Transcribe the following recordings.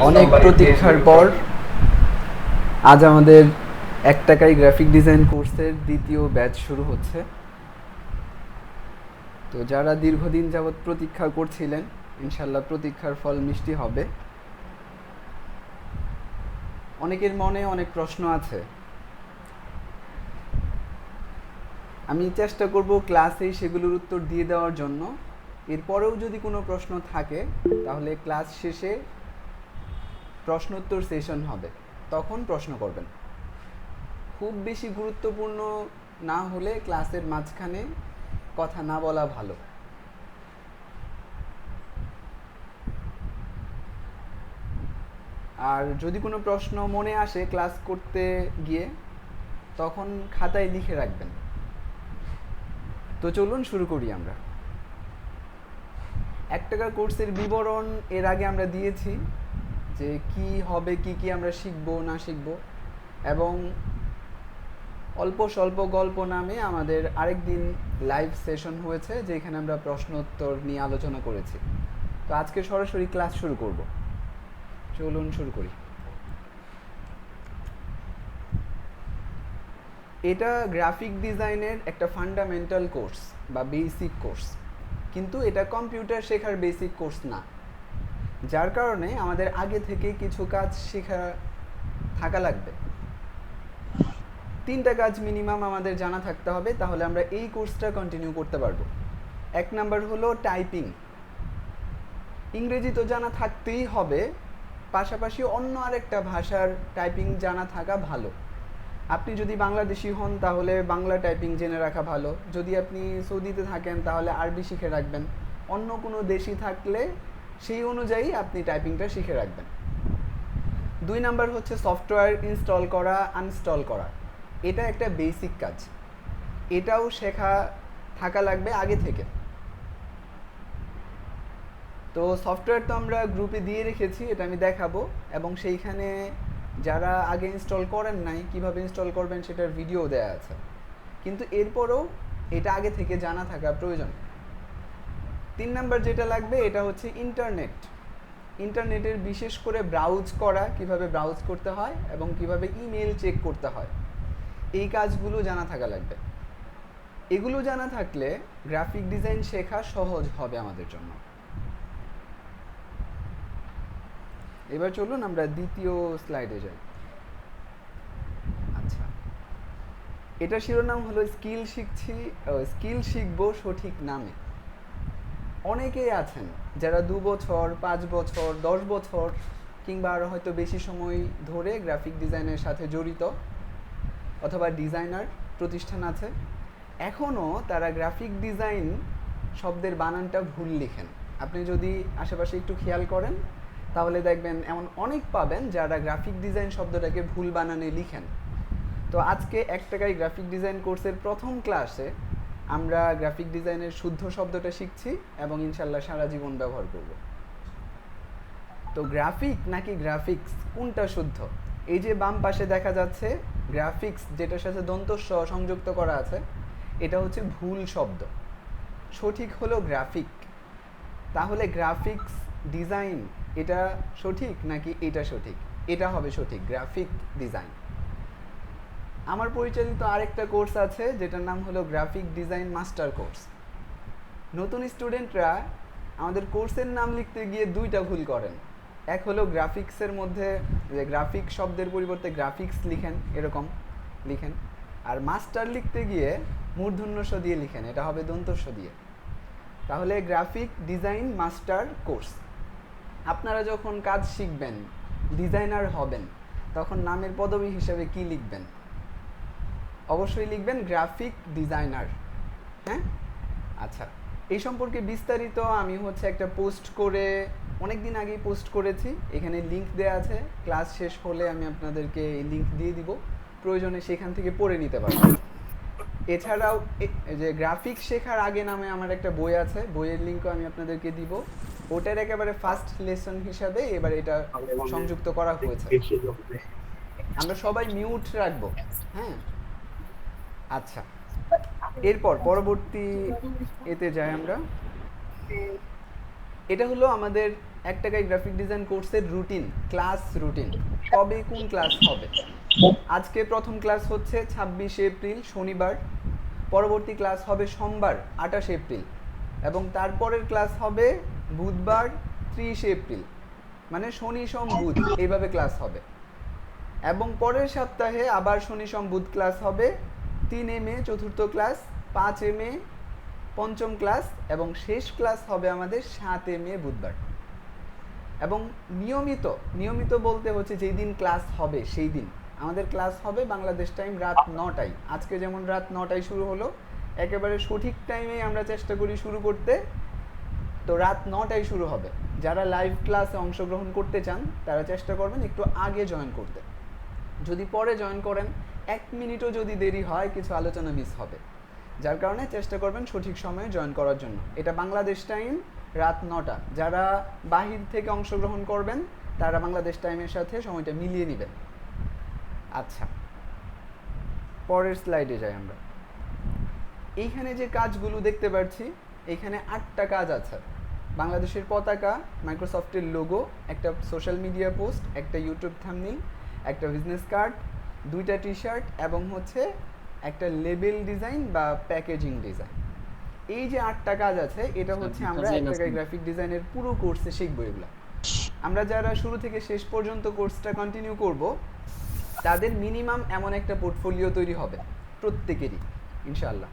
অনেক প্রতীক্ষার পর আজ আমাদের 1 টাকায় গ্রাফিক ডিজাইন কোর্সের দ্বিতীয় ব্যাচ শুরু হচ্ছে। তো যারা দীর্ঘদিন যাবৎ প্রতীক্ষা করছিলেন, ইনশাল্লাহ প্রতীক্ষার ফল মিষ্টি হবে। অনেকের মনে অনেক প্রশ্ন আছে, আমি চেষ্টা করব ক্লাসেই সেগুলোর উত্তর দিয়ে দেওয়ার জন্য। এরপরেও যদি কোনো প্রশ্ন থাকে তাহলে ক্লাস শেষে প্রশ্নোত্তর সেশন হবে, তখন প্রশ্ন করবেন। খুব বেশি গুরুত্বপূর্ণ না হলে ক্লাসের মাঝখানে কথা না বলা ভালো। আর যদি কোনো প্রশ্ন মনে আসে ক্লাস করতে গিয়ে, তখন খাতায় লিখে রাখবেন। তো চলুন শুরু করি আমরা। 1 টাকা কোর্সের বিবরণ এর আগে আমরা দিয়েছি, যে কি হবে, কি আমরা শিখব না শিখব, এবং অল্প স্বল্প গল্প নামে আমাদের আরেকদিন লাইভ সেশন হয়েছে, যেখানে আমরা প্রশ্ন উত্তর নিয়ে আলোচনা করেছি। তো আজকে সরাসরি ক্লাস শুরু করব। চলুন শুরু করি। এটা গ্রাফিক ডিজাইনের একটা ফান্ডামেন্টাল কোর্স বা বেসিক কোর্স, কিন্তু এটা কম্পিউটার শেখার বেসিক কোর্স না, যার কারণে আমাদের আগে থেকে কিছু কাজ শেখা থাকা লাগবে। 3টা কাজ মিনিমাম আমাদের জানা থাকতে হবে, তাহলে আমরা এই কোর্সটা কন্টিনিউ করতে পারবো। 1 নাম্বার হলো টাইপিং। ইংরেজি তো জানা থাকতেই হবে, পাশাপাশি অন্য আরেকটা ভাষার টাইপিং জানা থাকা ভালো। আপনি যদি বাংলাদেশি হন তাহলে বাংলা টাইপিং জেনে রাখা ভালো, যদি আপনি সৌদিতে থাকেন তাহলে আরবি শিখে রাখবেন, অন্য কোনো দেশি থাকলে সেই অনুযায়ী আপনি টাইপিংটা শিখে রাখবেন। 2 নাম্বার হচ্ছে সফটওয়্যার ইনস্টল করা আনইনস্টল করা। এটা একটা বেসিক কাজ, এটাও শেখা থাকা লাগবে আগে থেকে। তো সফটওয়্যার তো আমরা গ্রুপে দিয়ে রেখেছি, এটা আমি দেখাবো, এবং সেইখানে যারা আগে ইনস্টল করেন নাই কিভাবে ইনস্টল করবেন সেটার ভিডিও দেয়া আছে। কিন্তু এরপরও এটা আগে থেকে জানা থাকা প্রয়োজন। 3 নাম্বার যেটা লাগবে এটা হচ্ছে ইন্টারনেট। ইন্টারনেটের বিশেষ করে ব্রাউজ করা, কিভাবে ব্রাউজ করতে হয় এবং কিভাবে ইমেল চেক করতে হয়, এই কাজগুলো জানা থাকা লাগবে। এগুলো জানা থাকলে গ্রাফিক ডিজাইন শেখা সহজ হবে আমাদের জন্য। এবার চলুন আমরা দ্বিতীয় স্লাইডে যাই। আচ্ছা, এটা শিরোনাম হলো স্কিল শিখবো সঠিক নামে। অনেকেই আছেন যারা 2 বছর 5 বছর 10 বছর কিংবা আরও হয়তো বেশি সময় ধরে গ্রাফিক ডিজাইনের সাথে জড়িত, অথবা ডিজাইনার প্রতিষ্ঠান আছে, এখনও তারা গ্রাফিক ডিজাইন শব্দের বানানটা ভুল লিখেন। আপনি যদি আশেপাশে একটু খেয়াল করেন তাহলে দেখবেন এমন অনেক পাবেন যারা গ্রাফিক ডিজাইন শব্দটাকে ভুল বানানে লিখেন। তো আজকে 1 টাকায় গ্রাফিক ডিজাইন কোর্সের প্রথম ক্লাসে আমরা গ্রাফিক ডিজাইনের শুদ্ধ শব্দটা শিখছি এবং ইনশাল্লাহ সারা জীবন ব্যবহার করব। তো গ্রাফিক নাকি গ্রাফিক্স কোনটা শুদ্ধ? এই যে বাম পাশে দেখা যাচ্ছে গ্রাফিক্স, যেটার সাথে দন্ত স সংযুক্ত করা আছে, এটা হচ্ছে ভুল শব্দ। সঠিক হলো গ্রাফিক। তাহলে গ্রাফিক্স ডিজাইন এটা সঠিক নাকি এটা সঠিক? এটা হবে সঠিক, গ্রাফিক ডিজাইন। আমার পরিচালিত আরেকটা কোর্স আছে যেটার নাম হলো গ্রাফিক ডিজাইন মাস্টার কোর্স। নতুন স্টুডেন্টরা আমাদের কোর্সের নাম লিখতে গিয়ে 2টা ভুল করেন। এক হলো গ্রাফিক্সের মধ্যে যে গ্রাফিক শব্দের পরিবর্তে গ্রাফিক্স লিখেন, এরকম লিখেন, আর মাস্টার লিখতে গিয়ে মূর্ধন্য ষ দিয়ে লিখেন, এটা হবে দন্ত স দিয়ে। তাহলে গ্রাফিক ডিজাইন মাস্টার কোর্স। আপনারা যখন কাজ শিখবেন, ডিজাইনার হবেন, তখন নামের পদবি হিসেবে কি লিখবেন? অবশ্যই লিখবেন গ্রাফিক ডিজাইনার। হ্যাঁ, আচ্ছা, এই সম্পর্কে বিস্তারিত আমি একটা পোস্ট করে অনেক দিন আগেই পোস্ট করেছি, এখানে লিংক দেওয়া আছে। ক্লাস শেষ হলে আমি আপনাদেরকে এই লিংক দিয়ে দিব, প্রয়োজনে সেখান থেকে পড়ে নিতে পারবেন। এছাড়াও যে গ্রাফিক শেখার আগে নামে আমার একটা বই আছে, বইয়ের লিঙ্কও আমি আপনাদেরকে দিব। ওটার একেবারে ফার্স্ট লেসন হিসাবে এবার এটা সংযুক্ত করা হয়েছে। আমরা সবাই মিউট রাখবো, হ্যাঁ? আচ্ছা, এরপর পরবর্তী এতে যাই আমরা। এটা হলো আমাদের 1 টাকায় গ্রাফিক ডিজাইন কোর্সের রুটিন, ক্লাস রুটিন, কবে কোন ক্লাস হবে। আজকে প্রথম ক্লাস হচ্ছে 26 এপ্রিল শনিবার, পরবর্তী ক্লাস হবে সোমবার 28 এপ্রিল, এবং তারপরের ক্লাস হবে বুধবার 30 এপ্রিল, মানে শনি সোম বুধ এইভাবে ক্লাস হবে। এবং পরের সপ্তাহে আবার শনি সোম বুধ ক্লাস হবে, 3 মে চতুর্থ ক্লাস, 5 মে পঞ্চম ক্লাস, এবং শেষ ক্লাস হবে আমাদের 7 মে বুধবার। এবং নিয়মিত নিয়মিত বলতে হচ্ছে যেই দিন ক্লাস হবে সেই দিন আমাদের ক্লাস হবে বাংলাদেশ টাইম রাত 9টায়। আজকে যেমন রাত 9টায় শুরু হলো, একেবারে সঠিক টাইমে আমরা চেষ্টা করি শুরু করতে, তো রাত 9টায় শুরু হবে। যারা লাইভ ক্লাসে অংশগ্রহণ করতে চান তারা চেষ্টা করবেন একটু আগে জয়েন করতে। যদি পরে জয়েন করেন 1 মিনিটও যদি দেরি হয় কিছু আলোচনা মিস হবে, যার কারণে চেষ্টা করবেন সঠিক সময়ে জয়েন করার জন্য। এটা বাংলাদেশ টাইম রাত 9টা। যারা বাহির থেকে অংশগ্রহণ করবেন তারা বাংলাদেশ টাইমের সাথে সময়টা মিলিয়ে নেবেন। আচ্ছা, পরের স্লাইডে যাই আমরা। এইখানে যে কাজগুলো দেখতে পাচ্ছি, এইখানে 8টা কাজ আছে। বাংলাদেশের পতাকা, মাইক্রোসফটের লোগো, একটা সোশ্যাল মিডিয়া পোস্ট, একটা ইউটিউব থাম্বনেইল, একটা বিজনেস কার্ড, 2টা টি শার্ট, এবং হচ্ছে একটা লেবেল ডিজাইন বা প্যাকেজিং ডিজাইন। এই যে 8টা কাজ আছে, এটা হচ্ছে আমরা 1 টাকায় গ্রাফিক ডিজাইনের পুরো কোর্সে শিখবো। এগুলো আমরা যারা শুরু থেকে শেষ পর্যন্ত কোর্সটা কন্টিনিউ করব, তাদের মিনিমাম এমন একটা পোর্টফোলিও তৈরি হবে প্রত্যেকেরই ইনশাআল্লাহ।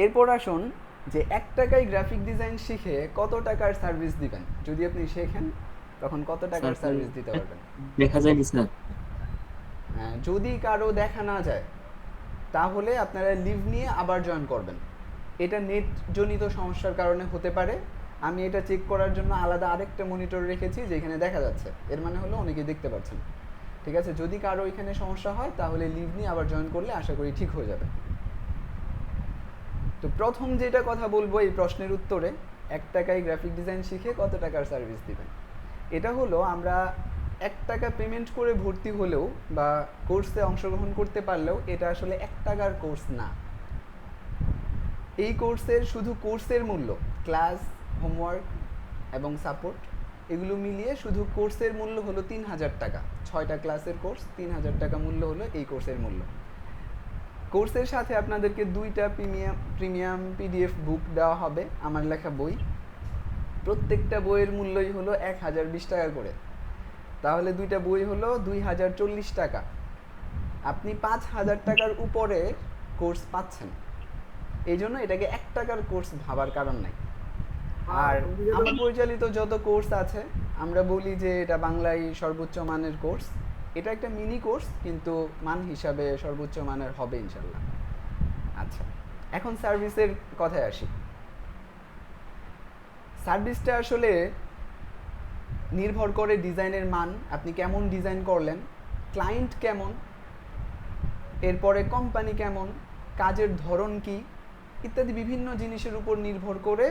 এরপর আসুন যে 1 টাকায় গ্রাফিক ডিজাইন শিখে কত টাকার সার্ভিস দিবেন। যদি আপনি শেখেন তখন কত টাকার সার্ভিস দিতে পারবেন। দেখা যায় স্যার, যদি কারো দেখা না যায় তাহলে আপনারা লিভ নিয়ে আবার জয়েন করবেন। এটা নেট জনিত সমস্যার কারণে হতে পারে। আমি এটা চেক করার জন্য আলাদা আরেকটা মনিটর রেখেছি যেখানে দেখা যাচ্ছে, এর মানে হলো অনেকেই দেখতে পাচ্ছেন। ঠিক আছে, যদি কারো এখানে সমস্যা হয় তাহলে লিভ নিয়ে আবার জয়েন করলে আশা করি ঠিক হয়ে যাবে। তো প্রথম যেটা কথা বলবো এই প্রশ্নের উত্তরে, 1 টাকায় গ্রাফিক ডিজাইন শিখে কত টাকার সার্ভিস দিবেন, এটা হলো আমরা 1 টাকা পেমেন্ট করে ভর্তি হলেও বা কোর্সে অংশগ্রহণ করতে পারলেও এটা আসলে 1 টাকার কোর্স না। এই কোর্সের শুধু কোর্সের মূল্য, ক্লাস, হোমওয়ার্ক এবং সাপোর্ট এগুলো মিলিয়ে শুধু কোর্সের মূল্য হলো 3000 টাকা। 6টা ক্লাসের কোর্স, 3000 টাকা মূল্য হলো এই কোর্সের মূল্য। কোর্সের সাথে আপনাদেরকে 2টা প্রিমিয়াম পিডিএফ বুক দেওয়া হবে, আমার লেখা বই। প্রত্যেকটা বইয়ের মূল্যই হলো 1020 টাকা করে। তাহলে 2টা বই হলো 2040 টাকা। আপনি 5000 টাকার উপরে কোর্স পাচ্ছেন। এই জন্য এটাকে 1 টাকার কোর্স ভাবার কারণ নাই। আর আমার পরিচালিত যত কোর্স আছে আমরা বলি যে এটা বাংলায় সর্বোচ্চ মানের কোর্স। এটা একটা মিনি কোর্স, কিন্তু মান হিসাবে সর্বোচ্চ মানের হবে ইনশাল্লাহ। আচ্ছা, এখন সার্ভিসের কথায় আসি। সার্ভিসটা আসলে নির্ভর করে ডিজাইনের মান, আপনি কেমন ডিজাইন করলেন, ক্লায়েন্ট কেমন, এরপরে কোম্পানি কেমন, কাজের ধরন কি, ইত্যাদি বিভিন্ন জিনিসের উপর নির্ভর করে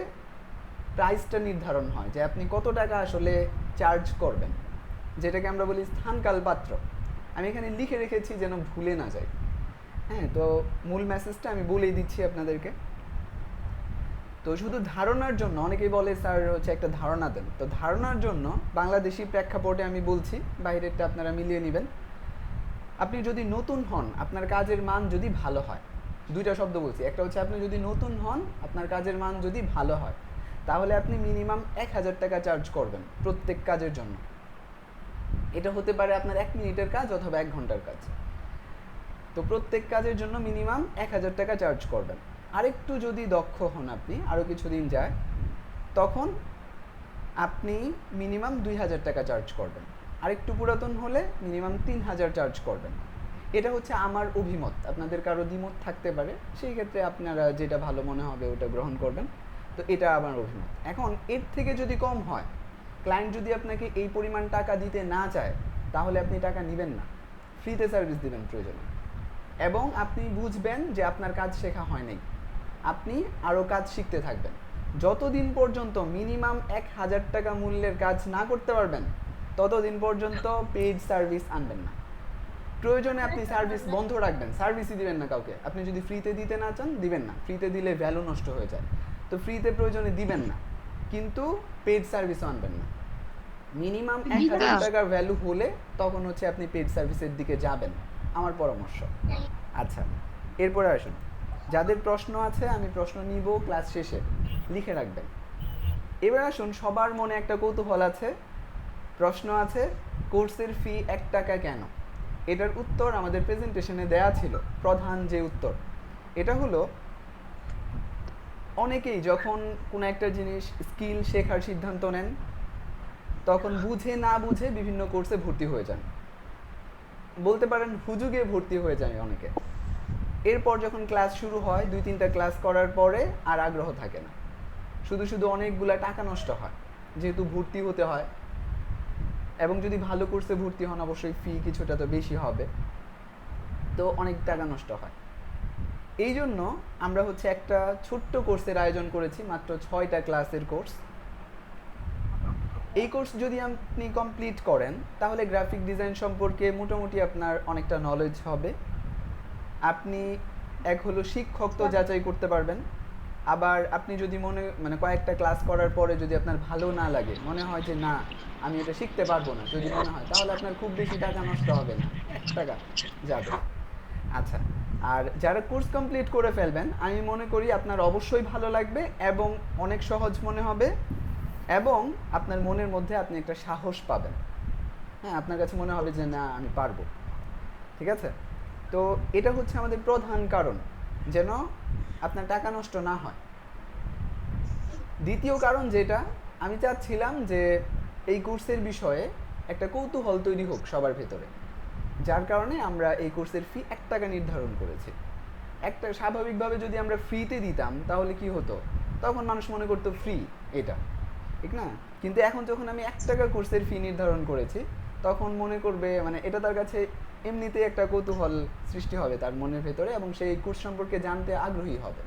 প্রাইসটা নির্ধারণ হয় যে আপনি কত টাকা আসলে চার্জ করবেন, যেটাকে আমরা বলি স্থানকাল পাত্র। আমি এখানে লিখে রেখেছি যেন ভুলে না যায়। হ্যাঁ, তো মূল মেসেজটা আমি বলেই দিচ্ছি আপনাদেরকে। তো শুধু ধারণার জন্য, অনেকেই বলে স্যার হচ্ছে একটা ধারণা দেন, তো ধারণার জন্য বাংলাদেশি প্রেক্ষাপটে আমি বলছি, বাইরেরটা আপনারা মিলিয়ে নেবেন। আপনি যদি নতুন হন, আপনার কাজের মান যদি ভালো হয়, 2টা শব্দ বলছি, একটা হচ্ছে আপনি যদি নতুন হন, আপনার কাজের মান যদি ভালো হয়, তাহলে আপনি মিনিমাম 1000 টাকা চার্জ করবেন প্রত্যেক কাজের জন্য। এটা হতে পারে আপনার 1 মিনিটের কাজ অথবা 1 ঘন্টার কাজ। তো প্রত্যেক কাজের জন্য মিনিমাম 1000 টাকা চার্জ করবেন। আরেকটু যদি দক্ষ হন আপনি, আরও কিছুদিন যায়, তখন আপনি মিনিমাম 2000 টাকা চার্জ করবেন। আরেকটু পুরাতন হলে মিনিমাম 3000 চার্জ করবেন। এটা হচ্ছে আমার অভিমত, আপনাদের কারো দ্বিমত থাকতে পারে, সেই ক্ষেত্রে আপনারা যেটা ভালো মনে হবে ওটা গ্রহণ করবেন। তো এটা আমার অভিমত। এখন এর থেকে যদি কম হয়, ক্লায়েন্ট যদি আপনাকে এই পরিমাণ টাকা দিতে না চায়, তাহলে আপনি টাকা নেবেন না, ফ্রিতে সার্ভিস দিবেন প্রয়োজনে। এবং আপনি বুঝবেন যে আপনার কাজ শেখা হয় নাই, আপনি আরও কাজ শিখতে থাকবেন। যতদিন পর্যন্ত মিনিমাম 1000 টাকা মূল্যের কাজ না করতে পারবেন, ততদিন পর্যন্ত পেইড সার্ভিস আনবেন না। প্রয়োজনে আপনি সার্ভিস বন্ধ রাখবেন, সার্ভিসই দিবেন না কাউকে। আপনি যদি ফ্রিতে দিতে না চান দিবেন না, ফ্রিতে দিলে ভ্যালু নষ্ট হয়ে যায়। তো ফ্রিতে প্রয়োজনে দিবেন না, কিন্তু পেড সার্ভিসও আনবেন না। মিনিমাম 1000 টাকার ভ্যালু হলে তখন হচ্ছে আপনি পেড সার্ভিসের দিকে যাবেন, আমার পরামর্শ। আচ্ছা, এরপরে আসুন, যাদের প্রশ্ন আছে আমি প্রশ্ন নিব ক্লাস শেষে, লিখে রাখবেন। এবার আসুন, সবার মনে একটা কৌতূহল আছে, প্রশ্ন আছে, কোর্সের ফি 1 টাকা কেন? এটার উত্তর আমাদের প্রেজেন্টেশনে দেয়া ছিল। প্রধান যে উত্তর এটা হলো, অনেকেই যখন কোনো একটা জিনিস স্কিল শেখার সিদ্ধান্ত নেন তখন বুঝে না বুঝে বিভিন্ন কোর্সে ভর্তি হয়ে যান, বলতে পারেন হুজুগে ভর্তি হয়ে যায় অনেকে। এরপর যখন ক্লাস শুরু হয় 2-3টা ক্লাস করার পরে আর আগ্রহ থাকে না, শুধু শুধু অনেকগুলা টাকা নষ্ট হয়, যেহেতু ভর্তি হতে হয় এবং যদি ভালো কোর্সে ভর্তি হন অবশ্যই ফি কিছুটা তো বেশি হবে, তো অনেক টাকা নষ্ট হয়। এই জন্য আমরা হচ্ছে একটা ছোট্ট কোর্সের আয়োজন করেছি, মাত্র 6টা ক্লাসের কোর্স। এই কোর্স যদি আপনি কমপ্লিট করেন তাহলে গ্রাফিক ডিজাইন সম্পর্কে মোটামুটি আপনার অনেকটা নলেজ হবে। আপনি এক হলো শিক্ষক তো যাচাই করতে পারবেন, আবার আপনি যদি মানে কয়েকটা ক্লাস করার পরে যদি আপনার ভালো না লাগে, মনে হয় যে না আমি এটা শিখতে পারবো না, যদি মনে হয় তাহলে আপনার খুব বেশি টাকা নষ্ট হবে না, 1 টাকা যাবে। আচ্ছা, আর যারা কোর্স কমপ্লিট করে ফেলবেন আমি মনে করি আপনার অবশ্যই ভালো লাগবে এবং অনেক সহজ মনে হবে, এবং আপনার মনের মধ্যে আপনি একটা সাহস পাবেন। হ্যাঁ, আপনার কাছে মনে হবে যে না আমি পারবো। ঠিক আছে, তো এটা হচ্ছে আমাদের প্রধান কারণ, যেন আপনার টাকা নষ্ট না হয়। দ্বিতীয় কারণ যেটা, আমি চাচ্ছিলাম যে এই কোর্সের বিষয়ে একটা কৌতূহল তৈরি হোক সবার ভেতরে, যার কারণে আমরা এই কোর্সের ফি 1 টাকা নির্ধারণ করেছি। একটা স্বাভাবিকভাবে যদি আমরা ফ্রিতে দিতাম তাহলে কি হতো, তখন মানুষ মনে করতো ফ্রি এটা, ঠিক না? কিন্তু এখন যখন আমি 1 টাকা কোর্সের ফি নির্ধারণ করেছি তখন মনে করবে, মানে এটা তার কাছে এমনিতেই একটা কৌতূহল সৃষ্টি হবে তার মনের ভেতরে এবং সেই কোর্স সম্পর্কে জানতে আগ্রহী হবে।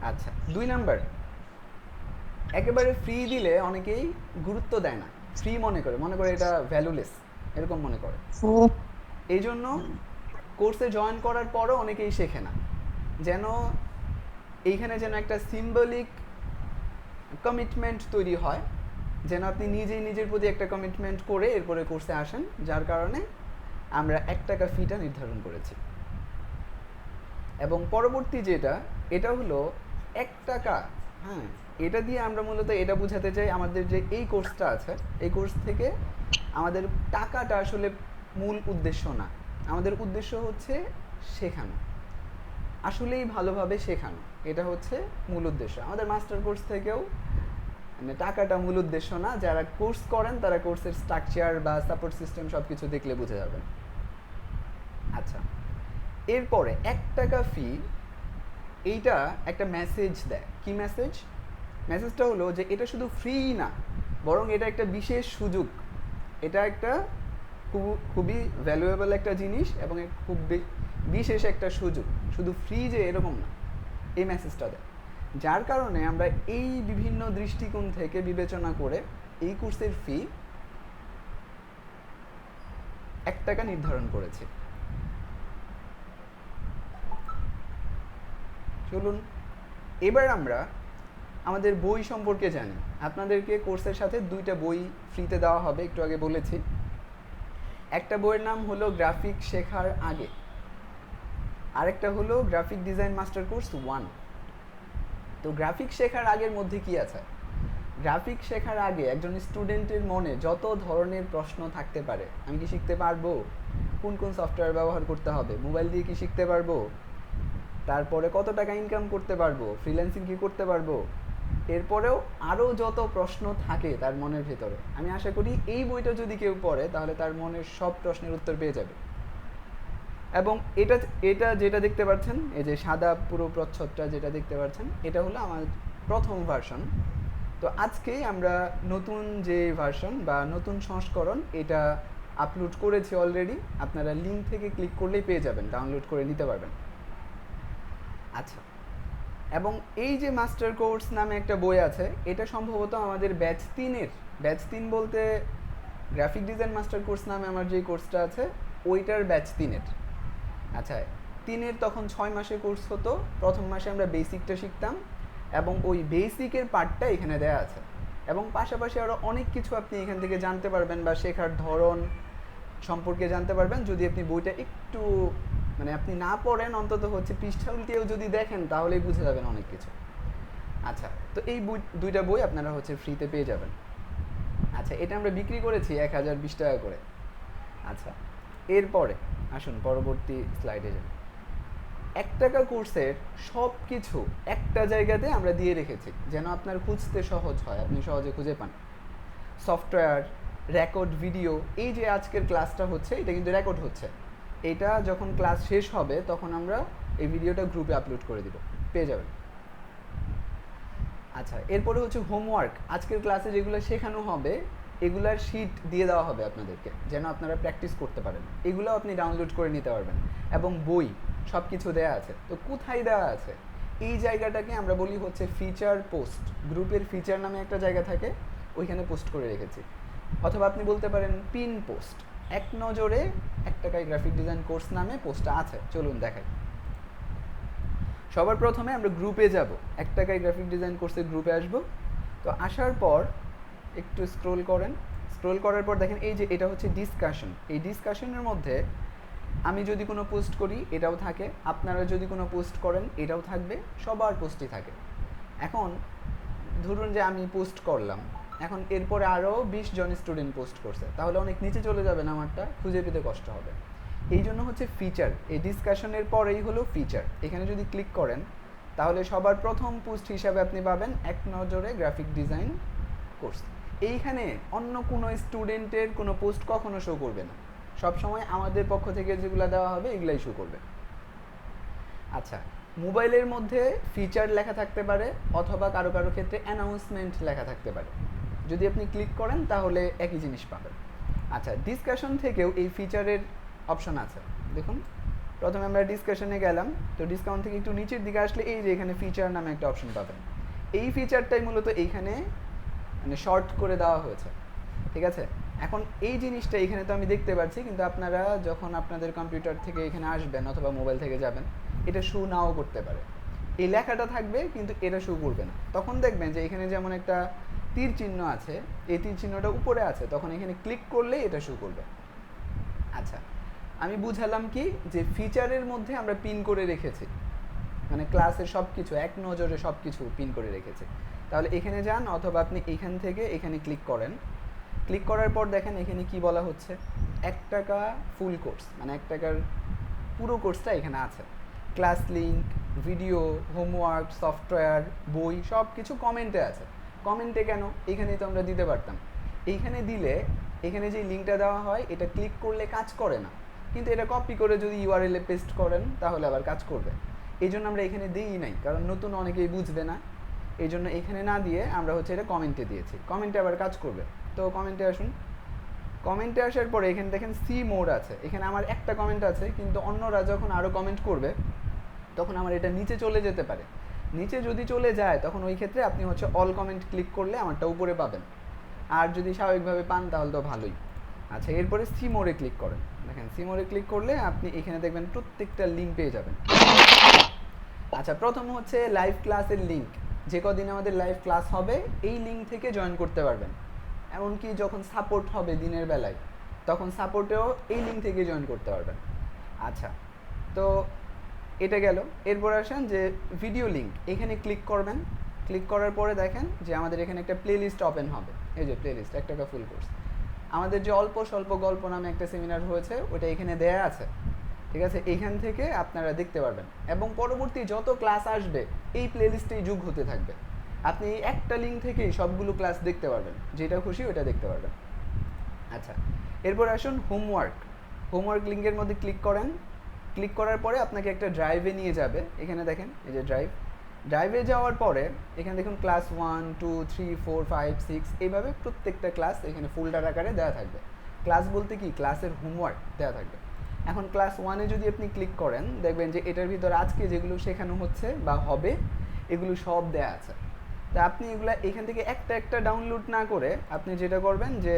আচ্ছা, 2 নাম্বার, একেবারে ফ্রি দিলে অনেকেই গুরুত্ব দেয় না, ফ্রি মনে করে এটা ভ্যালুলেস, এরকম মনে করে। এই জন্য কোর্সে জয়েন করার পরও অনেকেই শেখে না, যেন এইখানে যেন একটা সিম্বলিক কমিটমেন্ট তৈরি হয়, যেন আপনি নিজেই নিজের প্রতি একটা কমিটমেন্ট করে এরপরে কোর্সে আসেন, যার কারণে আমরা 1 টাকা ফিটা নির্ধারণ করেছি। এবং পরবর্তী যেটা, এটা হলো 1 টাকা, হ্যাঁ, এটা দিয়ে আমরা মূলত এটা বোঝাতে চাই আমাদের যে এই কোর্সটা আছে এই কোর্স থেকে আমাদের টাকাটা আসলে মূল উদ্দেশ্য না, আমাদের উদ্দেশ্য হচ্ছে শেখানো, আসলেই ভালোভাবে শেখানো, এটা হচ্ছে মূল উদ্দেশ্য। আমাদের মাস্টার কোর্স থেকেও মানে টাকাটা মূল উদ্দেশ্য না, যারা কোর্স করেন তারা কোর্সের স্ট্রাকচার বা সাপোর্ট সিস্টেম সব কিছু দেখলে বুঝে যাবেন। আচ্ছা, এরপরে 1 টাকা ফি, এইটা একটা মেসেজ দেয়। কি মেসেজ? মেসেজটা হলো যে এটা শুধু ফ্রি না, বরং এটা একটা বিশেষ সুযোগ, এটা একটা খুবই ভ্যালুয়েবল একটা জিনিস এবং খুব বিশেষ একটা সুযোগ, শুধু ফ্রি যে এরকম না, এই মেসেজটা দেয়। যার কারণে আমরা এই বিভিন্ন দৃষ্টিকোণ থেকে বিবেচনা করে এই কোর্সের ফি 1 টাকা নির্ধারণ করেছি। চলুন এবার আমরা আমাদের বই সম্পর্কে জানি। আপনাদেরকে কোর্সের সাথে 2টা বই ফ্রিতে দেওয়া হবে, একটু আগে বলেছি। একটা বইয়ের নাম হলো গ্রাফিক শেখার আগে, আরেকটা হলো গ্রাফিক ডিজাইন মাস্টার কোর্স 1। তো গ্রাফিক শেখার আগের মধ্যে কি আছে? গ্রাফিক শেখার আগে একজন স্টুডেন্টের মনে যত ধরনের প্রশ্ন থাকতে পারে, আমি কি শিখতে পারবো, কোন কোন সফটওয়্যার ব্যবহার করতে হবে, মোবাইল দিয়ে কি শিখতে পারবো, তারপরে কত টাকা ইনকাম করতে পারবো, ফ্রিল্যান্সিং কি করতে পারবো, এরপরেও আরও যত প্রশ্ন থাকে তার মনের ভেতরে, আমি আশা করি এই বইটা যদি কেউ পড়ে তাহলে তার মনের সব প্রশ্নের উত্তর পেয়ে যাবে। এবং এটা যেটা দেখতে পাচ্ছেন, এই যে সাদা পুরো প্রচ্ছদটা যেটা দেখতে পাচ্ছেন, এটা হলো আমার প্রথম ভার্সন। তো আজকেই আমরা নতুন যে ভার্সন বা নতুন সংস্করণ এটা আপলোড করেছি অলরেডি, আপনারা লিঙ্ক থেকে ক্লিক করলেই পেয়ে যাবেন, ডাউনলোড করে নিতে পারবেন। আচ্ছা, এবং এই যে মাস্টার কোর্স নামে একটা বই আছে, এটা সম্ভবত আমাদের ব্যাচ 3-এর, ব্যাচ 3 বলতে গ্রাফিক ডিজাইন মাস্টার কোর্স নামে আমার যে কোর্সটা আছে ওইটার ব্যাচ 3-এর। আচ্ছা, 3-এর তখন 6 মাসের কোর্স হতো। প্রথম মাসে আমরা বেসিকটা শিখতাম এবং ওই বেসিকের পার্টটা এখানে দেয়া আছে, এবং পাশাপাশি আরও অনেক কিছু আপনি এখান থেকে জানতে পারবেন বা শেখার ধরন সম্পর্কে জানতে পারবেন যদি আপনি বইটা একটু মানে আপনি না পড়েন, অন্তত হচ্ছে পৃষ্ঠা উল্টিয়েও যদি দেখেন তাহলেই বুঝে যাবেন অনেক কিছু। আচ্ছা, তো এই দুইটা বই আপনারা হচ্ছে ফ্রিতে পেয়ে যাবেন। আচ্ছা, এটা আমরা বিক্রি করেছি 1020 টাকা করে। আচ্ছা, এরপরে আসুন পরবর্তী স্লাইডে যান। 1 টাকা কোর্সের সব কিছু একটা জায়গাতে আমরা দিয়ে রেখেছি যেন আপনার খুঁজতে সহজ হয়, আপনি সহজে খুঁজে পান। সফটওয়্যার, রেকর্ড ভিডিও, এই যে আজকের ক্লাসটা হচ্ছে এটা কিন্তু রেকর্ড হচ্ছে, এটা যখন ক্লাস শেষ হবে তখন আমরা এই ভিডিওটা গ্রুপে আপলোড করে দিব, পেয়ে যাবেন। আচ্ছা, এরপরে হচ্ছে হোমওয়ার্ক। আজকের ক্লাসে যেগুলো শেখানো হবে এগুলার শিট দিয়ে দেওয়া হবে আপনাদেরকে যেন আপনারা প্র্যাকটিস করতে পারেন, এগুলো আপনি ডাউনলোড করে নিতে পারবেন। এবং বই সব কিছু দেওয়া আছে। তো কোথায় দেওয়া আছে এই জায়গাটাকে আমরা বলি হচ্ছে ফিচার পোস্ট। গ্রুপের ফিচার নামে একটা জায়গা থাকে, ওইখানে পোস্ট করে রেখেছি। অথবা আপনি বলতে পারেন পিন পোস্ট। এক নজরে 1 টাকায় গ্রাফিক ডিজাইন কোর্স নামে পোস্টটা আছে, চলুন দেখাই। সবার প্রথমে আমরা গ্রুপে যাব, 1 টাকায় গ্রাফিক ডিজাইন কোর্সের গ্রুপে আসব। তো আসার পর একটু স্ক্রোল করেন, স্ক্রোল করার পর দেখেন এই যে এটা হচ্ছে ডিসকাশন। এই ডিসকাশনের মধ্যে আমি যদি কোনো পোস্ট করি এটাও থাকে, আপনারা যদি কোনো পোস্ট করেন এটাও থাকবে, সবার পোস্টই থাকে। এখন ধরুন যে আমি পোস্ট করলাম, এখন এরপরে আরও 20 জন স্টুডেন্ট পোস্ট করছে, তাহলে অনেক নিচে চলে যাবে না, আমারটা খুঁজে পেতে কষ্ট হবে। এই জন্য হচ্ছে ফিচার, এই ডিসকাশনের পরেই হলো ফিচার। এখানে যদি ক্লিক করেন তাহলে সবার প্রথম পোস্ট হিসাবে আপনি পাবেন এক নজরে গ্রাফিক ডিজাইন কোর্স। এইখানে অন্য কোনো স্টুডেন্টের কোনো পোস্ট কখনো শো করবে না, সবসময় আমাদের পক্ষ থেকে যেগুলো দেওয়া হবে এগুলাই শো করবে। আচ্ছা, মোবাইলের মধ্যে ফিচার লেখা থাকতে পারে অথবা কারো কারো ক্ষেত্রে অ্যানাউন্সমেন্ট লেখা থাকতে পারে, যদি আপনি ক্লিক করেন তাহলে একই জিনিস পাবেন। আচ্ছা, ডিসকাশন থেকেও এই ফিচারের অপশন আছে, দেখুন। প্রথমে আমরা ডিসকাশনে গেলাম, তো ডিসকাউন্ট থেকে একটু নিচের দিকে আসলে এই যে এখানে ফিচার নামে একটা অপশন পাবেন। এই ফিচারটাই মূলত এইখানে মানে শর্ট করে দেওয়া হয়েছে, ঠিক আছে। এখন এই জিনিসটা এখানে তো আমি দেখতে পাচ্ছি, কিন্তু আপনারা যখন আপনাদের কম্পিউটার থেকে এখানে আসবেন অথবা মোবাইল থেকে যাবেন, এটা শো নাও করতে পারে। এই লেখাটা থাকবে কিন্তু এটা শো করবে না। তখন দেখবেন যে এখানে যেমন একটা তীর চিহ্ন আছে, এই তীর চিহ্নটা উপরে আছে, তখন এখানে ক্লিক করলেই এটা শো করবে। আচ্ছা, আমি বুঝালাম কি যে ফিচারের মধ্যে আমরা পিন করে রেখেছি, মানে ক্লাসের সব কিছু এক নজরে সব কিছু পিন করে রেখেছি। তাহলে এখানে যান অথবা আপনি এখান থেকে এখানে ক্লিক করেন। ক্লিক করার পর দেখেন এখানে কি বলা হচ্ছে, 1 টাকা ফুল কোর্স, মানে 1 টাকার পুরো কোর্সটা এখানে আছে। Class link, video, homework, software, বই সব কিছু কমেন্টে আছে। কমেন্টে কেন, এখানেই তো আমরা দিতে পারতাম। এইখানে দিলে এখানে যে লিঙ্কটা দেওয়া হয় এটা ক্লিক করলে কাজ করে না, কিন্তু এটা কপি করে যদি ইউআরএলে পেস্ট করেন তাহলে আবার কাজ করবে। এই জন্য আমরা এখানে দিই নাই, কারণ নতুন অনেকেই বুঝবে না, এই জন্য এখানে না দিয়ে আমরা হচ্ছে এটা কমেন্টে দিয়েছি। কমেন্টে আবার কাজ করবে। তো কমেন্টে আসুন, কমেন্টে আসার পরে এখানে দেখেন সি মোড আছে। এখানে আমার একটা কমেন্ট আছে, কিন্তু অন্যরা যখন আরও কমেন্ট করবে তখন আমার এটা নিচে চলে যেতে পারে। নিচে যদি চলে যায় তখন ওই ক্ষেত্রে আপনি হচ্ছে অল কমেন্ট ক্লিক করলে আমারটা উপরে পাবেন, আর যদি স্বাভাবিকভাবে পান তাহলে তো ভালোই। আচ্ছা, এরপরে সি মোডে ক্লিক করেন। দেখেন সি মোডে ক্লিক করলে আপনি এখানে দেখবেন প্রত্যেকটা লিঙ্ক পেয়ে যাবেন। আচ্ছা, প্রথম হচ্ছে লাইভ ক্লাসের লিঙ্ক। যে কদিন আমাদের লাইভ ক্লাস হবে এই লিঙ্ক থেকে জয়েন করতে পারবেন। এমনকি যখন সাপোর্ট হবে দিনের বেলায় তখন সাপোর্টেও এই লিঙ্ক থেকে জয়েন করতে পারবেন। আচ্ছা, তো এটা গেল। এরপর আসেন যে ভিডিও লিঙ্ক, এখানে ক্লিক করবেন। ক্লিক করার পরে দেখেন যে আমাদের এখানে একটা প্লেলিস্ট ওপেন হবে। এই যে প্লেলিস্ট 1 টাকা ফুল কোর্স, আমাদের যে অল্প স্বল্প গল্প নামে একটা সেমিনার হয়েছে ওটা এখানে দেয়া আছে, ঠিক আছে। এইখান থেকে আপনারা দেখতে পারবেন এবং পরবর্তী যত ক্লাস আসবে এই প্লেলিস্টেই যুগ হতে থাকবে। আপনি এই একটা লিঙ্ক থেকেই সবগুলো ক্লাস দেখতে পারবেন, যেটা খুশি ওটা দেখতে পারবেন। আচ্ছা, এরপর আসুন হোমওয়ার্ক। হোমওয়ার্ক লিঙ্কের মধ্যে ক্লিক করেন। ক্লিক করার পরে আপনাকে একটা ড্রাইভে নিয়ে যাবে। এখানে দেখেন এই যে ড্রাইভে যাওয়ার পরে এখানে দেখুন ক্লাস 1, 2, 3, 4, 5, 6 এইভাবে প্রত্যেকটা ক্লাস এখানে ফোল্ডার আকারে দেওয়া থাকবে। ক্লাস বলতে কি, ক্লাসের হোমওয়ার্ক দেওয়া থাকবে। এখন ক্লাস 1-এ যদি আপনি ক্লিক করেন দেখবেন যে এটার ভিতর আজকে যেগুলো শেখানো হচ্ছে বা হবে এগুলো সব দেয়া আছে। তা আপনি এগুলো এখান থেকে একটা একটা ডাউনলোড না করে আপনি যেটা করবেন যে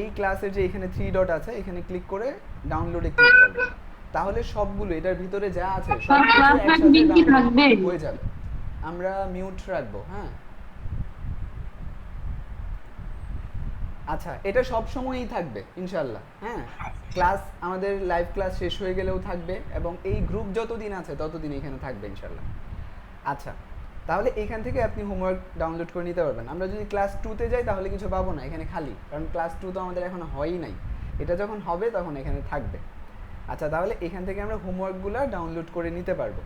এই ক্লাসের যে এখানে 3 ডট আছে এখানে ক্লিক করে ডাউনলোডে ক্লিক করবেন, তাহলে সবগুলো এটার ভিতরে যা আছে সব কিছু ক্লাস একসাথে রেকর্ডিং কি ডাউনলোড থাকবে? হয়ে যাবে। আমরা মিউট রাখবো, হ্যাঁ। আচ্ছা, এটা সব সময়ই থাকবে ইনশাল্লাহ, হ্যাঁ। ক্লাস আমাদের লাইভ ক্লাস শেষ হয়ে গেলেও থাকবে এবং এই গ্রুপ যতদিন আছে ততদিন এখানে থাকবে ইনশাল্লাহ। আচ্ছা, তাহলে এখান থেকে আপনি হোমওয়ার্ক ডাউনলোড করে নিতে পারবেন। আমরা যদি ক্লাস 2-তে যাই তাহলে কিছু পাবো না, এখানে খালি, কারণ ক্লাস 2 তো আমাদের এখনো হয়ই নাই। এটা যখন হবে তখন এখানে থাকবে। আচ্ছা, তাহলে এখান থেকে আমরা হোমওয়ার্কগুলো ডাউনলোড করে নিতে পারবো।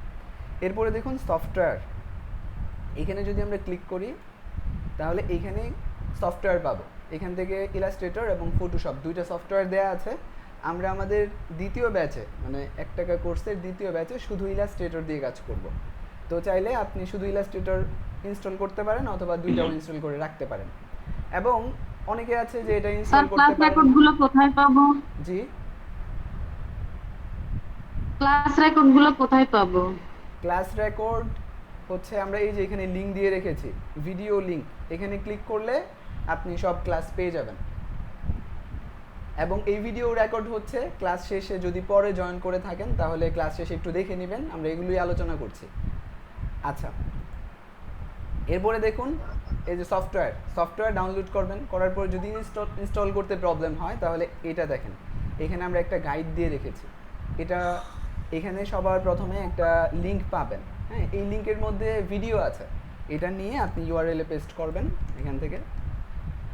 এরপরে দেখুন সফটওয়্যার, এখানে যদি আমরা ক্লিক করি তাহলে এইখানে সফটওয়্যার পাবো। এখান থেকে ইলাস্ট্রেটর এবং ফটোশপ দুইটা সফটওয়্যার দেওয়া আছে। আমরা আমাদের দ্বিতীয় ব্যাচে, মানে 1 টাকা কোর্সের দ্বিতীয় ব্যাচে শুধু ইলাস্ট্রেটর দিয়ে কাজ করব। তো চাইলে আপনি শুধু ইলাস্ট্রেটর ইনস্টল করতে পারেন অথবা দুইটাও ইনস্টল করে রাখতে পারেন। এবং অনেকে আছে যে এটা স্যার ইনস্টল করতে ক্লাস পারেন। রেকর্ডগুলো কোথায় পাবো? জি, ক্লাস রেকর্ডগুলো কোথায় পাবো? ক্লাস রেকর্ড হচ্ছে আমরা এই যে এখানে লিঙ্ক দিয়ে রেখেছি, ভিডিও লিঙ্ক, এখানে ক্লিক করলে আপনি সব ক্লাস পেয়ে যাবেন। এবং এই ভিডিও রেকর্ড হচ্ছে ক্লাস শেষে যদি পরে জয়েন করে থাকেন তাহলে ক্লাস শেষে একটু দেখে নেবেন, আমরা এগুলোই আলোচনা করছি। আচ্ছা, এরপরে দেখুন এই যে সফটওয়্যার ডাউনলোড করবেন, করার পর যদি ইনস্টল করতে প্রবলেম হয় তাহলে এটা দেখেন, এখানে আমরা একটা গাইড দিয়ে রেখেছি। এটা এখানে সবার প্রথমে একটা লিঙ্ক পাবেন, হ্যাঁ। এই লিঙ্কের মধ্যে ভিডিও আছে, এটা নিয়ে আপনি ইউআরএল-এ পেস্ট করবেন। এখান থেকে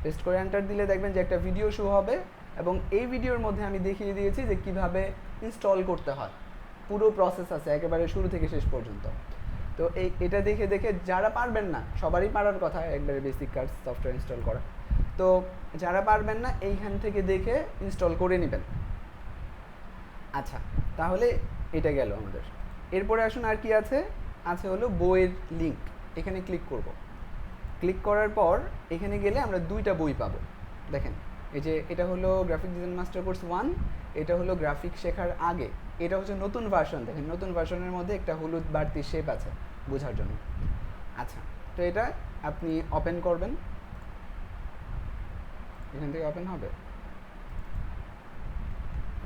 পেস্ট করে এন্টার দিলে দেখবেন যে একটা ভিডিও শো হবে এবং এই ভিডিওর মধ্যে আমি দেখিয়ে দিয়েছি যে কিভাবে ইনস্টল করতে হয়, পুরো প্রসেস আছে একেবারে শুরু থেকে শেষ পর্যন্ত। তো এটা দেখে দেখে যারা পারবেন না, সবারই পারার কথা একবারে বেসিক কাজ সফটওয়্যার ইনস্টল করা, তো যারা পারবেন না এইখান থেকে দেখে ইনস্টল করে নেবেন। আচ্ছা, তাহলে এটা গেল আমাদের। এরপরে আসুন আর কি আছে, হলো বইয়ের লিঙ্ক। এখানে ক্লিক করব, ক্লিক করার পর এখানে গেলে আমরা দুইটা বই পাবো। দেখেন এই যে এটা হলো গ্রাফিক ডিজাইন মাস্টার কোর্স 1, এটা হলো গ্রাফিক শেখার আগে, এটা হচ্ছে নতুন ভার্সন। দেখেন নতুন ভার্সনের মধ্যে একটা হলুদ বাড়তি শেপ আছে বোঝার জন্য। আচ্ছা, তো এটা আপনি ওপেন করবেন, এখান থেকে ওপেন হবে।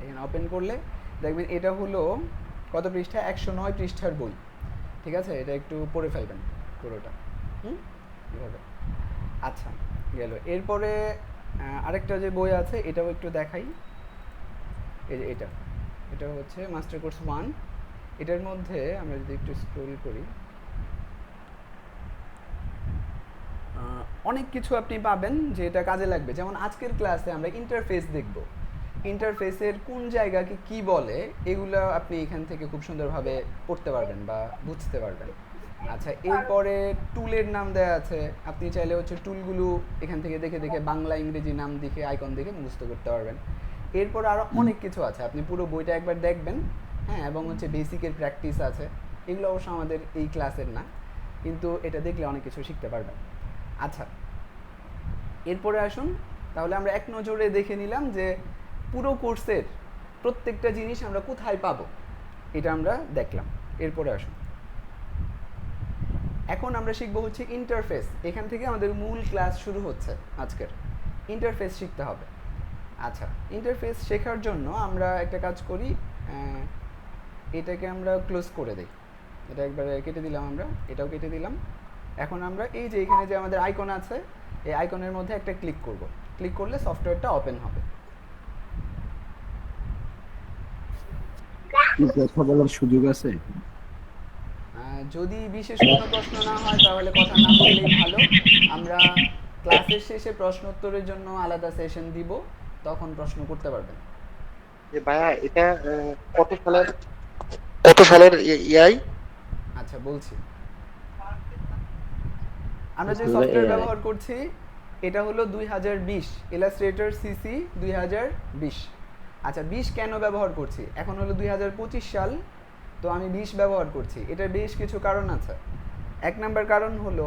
এখানে ওপেন করলে দেখবেন এটা হলো কত পৃষ্ঠা, 109 পৃষ্ঠার বই, ঠিক আছে। এটা একটু পড়ে ফেলবেন পুরোটা, এভাবে। আচ্ছা, গেল। এরপরে আরেকটা যে বই আছে এটাও একটু দেখাই। এই যে এটা হচ্ছে মাস্টার কোর্স 1। এটার মধ্যে আমরা যদি একটু স্ক্রল করি অনেক কিছু আপনি পাবেন যে এটা কাজে লাগবে। যেমন আজকের ক্লাসে আমরা ইন্টারফেস দেখব, ইন্টারফেসের কোন জায়গাকে কি বলে এগুলো আপনি এখান থেকে খুব সুন্দরভাবে পড়তে পারবেন বা বুঝতে পারবেন। আচ্ছা, এরপরে টুলের নাম দেওয়া আছে, আপনি চাইলে হচ্ছে টুলগুলো এখান থেকে দেখে দেখে বাংলা ইংরেজি নাম দেখে আইকন দেখে মুখস্থ করতে পারবেন। এরপর আরও অনেক কিছু আছে, আপনি পুরো বইটা একবার দেখবেন, হ্যাঁ। এবং হচ্ছে বেসিকের প্র্যাকটিস আছে, এগুলো অবশ্য আমাদের এই ক্লাসের না, কিন্তু এটা দেখলে অনেক কিছু শিখতে পারবেন। আচ্ছা, এরপরে আসুন তাহলে আমরা এক নজরে দেখে নিলাম যে পুরো কোর্সের প্রত্যেকটা জিনিস আমরা কোথায় পাবো, এটা আমরা দেখলাম। এরপরে আসুন এখন আমরা শিখবো হচ্ছে ইন্টারফেস। এখান থেকে আমাদের মূল ক্লাস শুরু হচ্ছে আজকের, ইন্টারফেস শিখতে হবে। আচ্ছা, ইন্টারফেস শেখার জন্য আমরা একটা কাজ করি, এটাকে আমরা ক্লোজ করে দিই, এটা একবারে কেটে দিলাম, আমরা এটাও কেটে দিলাম। এখন আমরা এই যে এখানে যে আমাদের আইকন আছে এই আইকনের মধ্যে একটা ক্লিক করব, ক্লিক করলে সফটওয়্যারটা ওপেন হবে। কথা বলার সুযোগ আছে? যদি বিশেষ কোনো প্রশ্ন না হয় তাহলে কথা না বললেই ভালো। আমরা ক্লাসের শেষে প্রশ্নোত্তরের জন্য আলাদা সেশন দিব, তখন প্রশ্ন করতে পারবেন। যে ভাইয়া এটা কত সালের এআই? আচ্ছা, বলছি। আমরা যে সফটওয়্যার ব্যবহার করছি এটা হলো 2020 ইলাস্ট্রেটর সিসি 2020। আচ্ছা, 20 কেন ব্যবহার করছি, এখন হলো 2025 সাল, তো আমি 20 ব্যবহার করছি। এটার বেশ কিছু কারণ আছে। এক নাম্বার কারণ হলো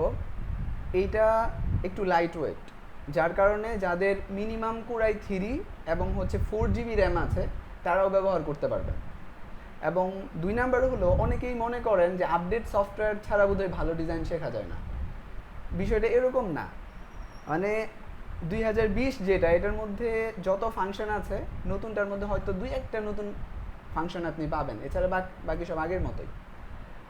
এইটা একটু লাইট ওয়েট, যার কারণে যাদের মিনিমাম কোরাই 3 এবং হচ্ছে 4 GB র্যাম আছে তারাও ব্যবহার করতে পারবেন। এবং 2 নাম্বার হলো অনেকেই মনে করেন যে আপডেট সফটওয়্যার ছাড়া বোধহয় ভালো ডিজাইন শেখা যায় না। বিষয়টা এরকম না, মানে 2020 যেটা, এটার মধ্যে যত ফাংশন আছে নতুনটার মধ্যে হয়তো দুই একটা নতুন ফাংশন আপনি পাবেন, এছাড়া বাকি সব আগের মতোই।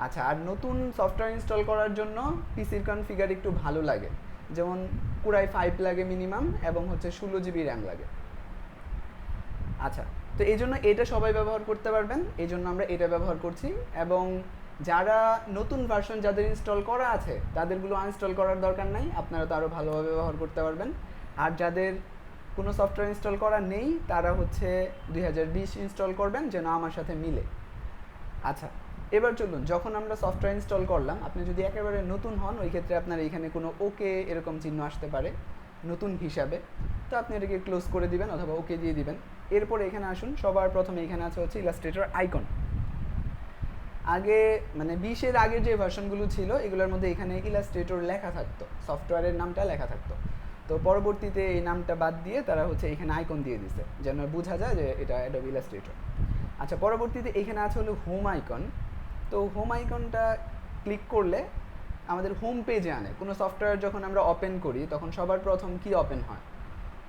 আচ্ছা, আর নতুন সফটওয়্যার ইনস্টল করার জন্য পিসির কনফিগার একটু ভালো লাগে, যেমন পুরাই 5 লাগে মিনিমাম, এবং হচ্ছে 16 GB র্যাম লাগে। আচ্ছা, তো এই জন্য এটা সবাই ব্যবহার করতে পারবেন, এই জন্য আমরা এটা ব্যবহার করছি। এবং যারা নতুন ভার্সন যাদের ইনস্টল করা আছে তাদেরগুলো আনইনস্টল করার দরকার নাই, আপনারা তো আরও ভালোভাবে ব্যবহার করতে পারবেন। আর যাদের কোনো সফটওয়্যার ইনস্টল করা নেই তারা হচ্ছে 2020 ইনস্টল করবেন, যেন আমার সাথে মিলে। আচ্ছা, এবার চলুন, যখন আমরা সফটওয়্যার ইনস্টল করলাম, আপনি যদি একেবারে নতুন হন ওই ক্ষেত্রে আপনার এখানে কোনো ওকে এরকম চিহ্ন আসতে পারে নতুন হিসাবে, তো আপনি এটাকে ক্লোজ করে দিবেন অথবা ওকে দিয়ে দিবেন। এরপরে এখানে আসুন, সবার প্রথমে এখানে আছে হচ্ছে ইলাস্ট্রেটর আইকন। আগে মানে 20-এর আগের যে ভার্সনগুলো ছিল এগুলোর মধ্যে এখানে ইলাস্ট্রেটর লেখা থাকতো, সফটওয়্যারের নামটা লেখা থাকতো। তো পরবর্তীতে এই নামটা বাদ দিয়ে তারা হচ্ছে এখানে আইকন দিয়ে দিছে, যেন বোঝা যায় যে এটা অ্যাডোবি ইলাস্ট্রেটর। আচ্ছা, পরবর্তীতে এখানে আছে হলো হোম আইকন। তো হোম আইকনটা ক্লিক করলে আমাদের হোম পেজে আনে। কোনো সফটওয়্যার যখন আমরা ওপেন করি তখন সবার প্রথম কি ওপেন হয়,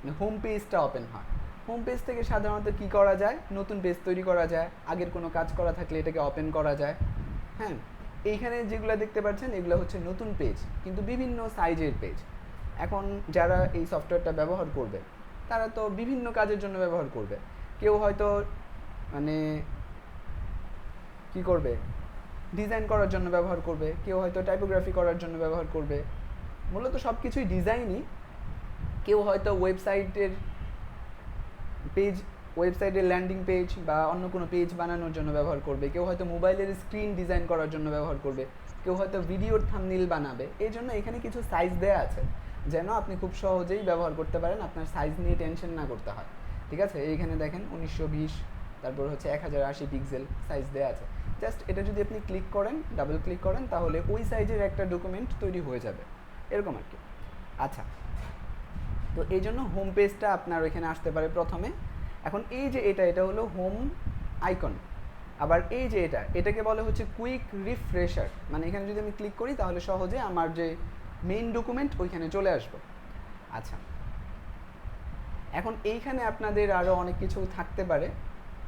মানে হোম পেজটা ওপেন হয়। হোম পেজ থেকে সাধারণত কি করা যায়, নতুন পেজ তৈরি করা যায়, আগের কোনো কাজ করা থাকলে এটাকে ওপেন করা যায়। হ্যাঁ, এইখানে যেগুলো দেখতে পাচ্ছেন এগুলো হচ্ছে নতুন পেজ, কিন্তু বিভিন্ন সাইজের পেজ। এখন যারা এই সফটওয়্যারটা ব্যবহার করবে তারা তো বিভিন্ন কাজের জন্য ব্যবহার করবে। কেউ হয়তো মানে কি করবে, ডিজাইন করার জন্য ব্যবহার করবে, কেউ হয়তো টাইপোগ্রাফি করার জন্য ব্যবহার করবে, মূলত সব কিছুই ডিজাইনই। কেউ হয়তো ওয়েবসাইটের ল্যান্ডিং পেজ বা অন্য কোনো পেজ বানানোর জন্য ব্যবহার করবে, কেউ হয়তো মোবাইলের স্ক্রিন ডিজাইন করার জন্য ব্যবহার করবে, কেউ হয়তো ভিডিওর থাম্বনেইল বানাবে। এই জন্য এখানে কিছু সাইজ দেওয়া আছে যেন আপনি খুব সহজেই ব্যবহার করতে পারেন, আপনার সাইজ নিয়ে টেনশন না করতে হয়। ঠিক আছে, এইখানে দেখেন 1920, তারপর হচ্ছে 1080 পিক্সেল সাইজ দেওয়া আছে। জাস্ট এটা যদি আপনি ক্লিক করেন, ডাবল ক্লিক করেন, তাহলে ওই সাইজের একটা ডকুমেন্ট তৈরি হয়ে যাবে, এরকম আর কি। আচ্ছা, তো এই জন্য হোম পেজটা আপনার ওইখানে আসতে পারে প্রথমে। এখন এই যে এটা হলো হোম আইকন। আবার এই যে এটাকে বলে হচ্ছে কুইক রিফ্রেশার, মানে এখানে যদি আমি ক্লিক করি তাহলে সহজে আমার যে মেইন ডকুমেন্ট ওইখানে চলে আসবে। আচ্ছা, এখন এইখানে আপনাদের আরও অনেক কিছু থাকতে পারে,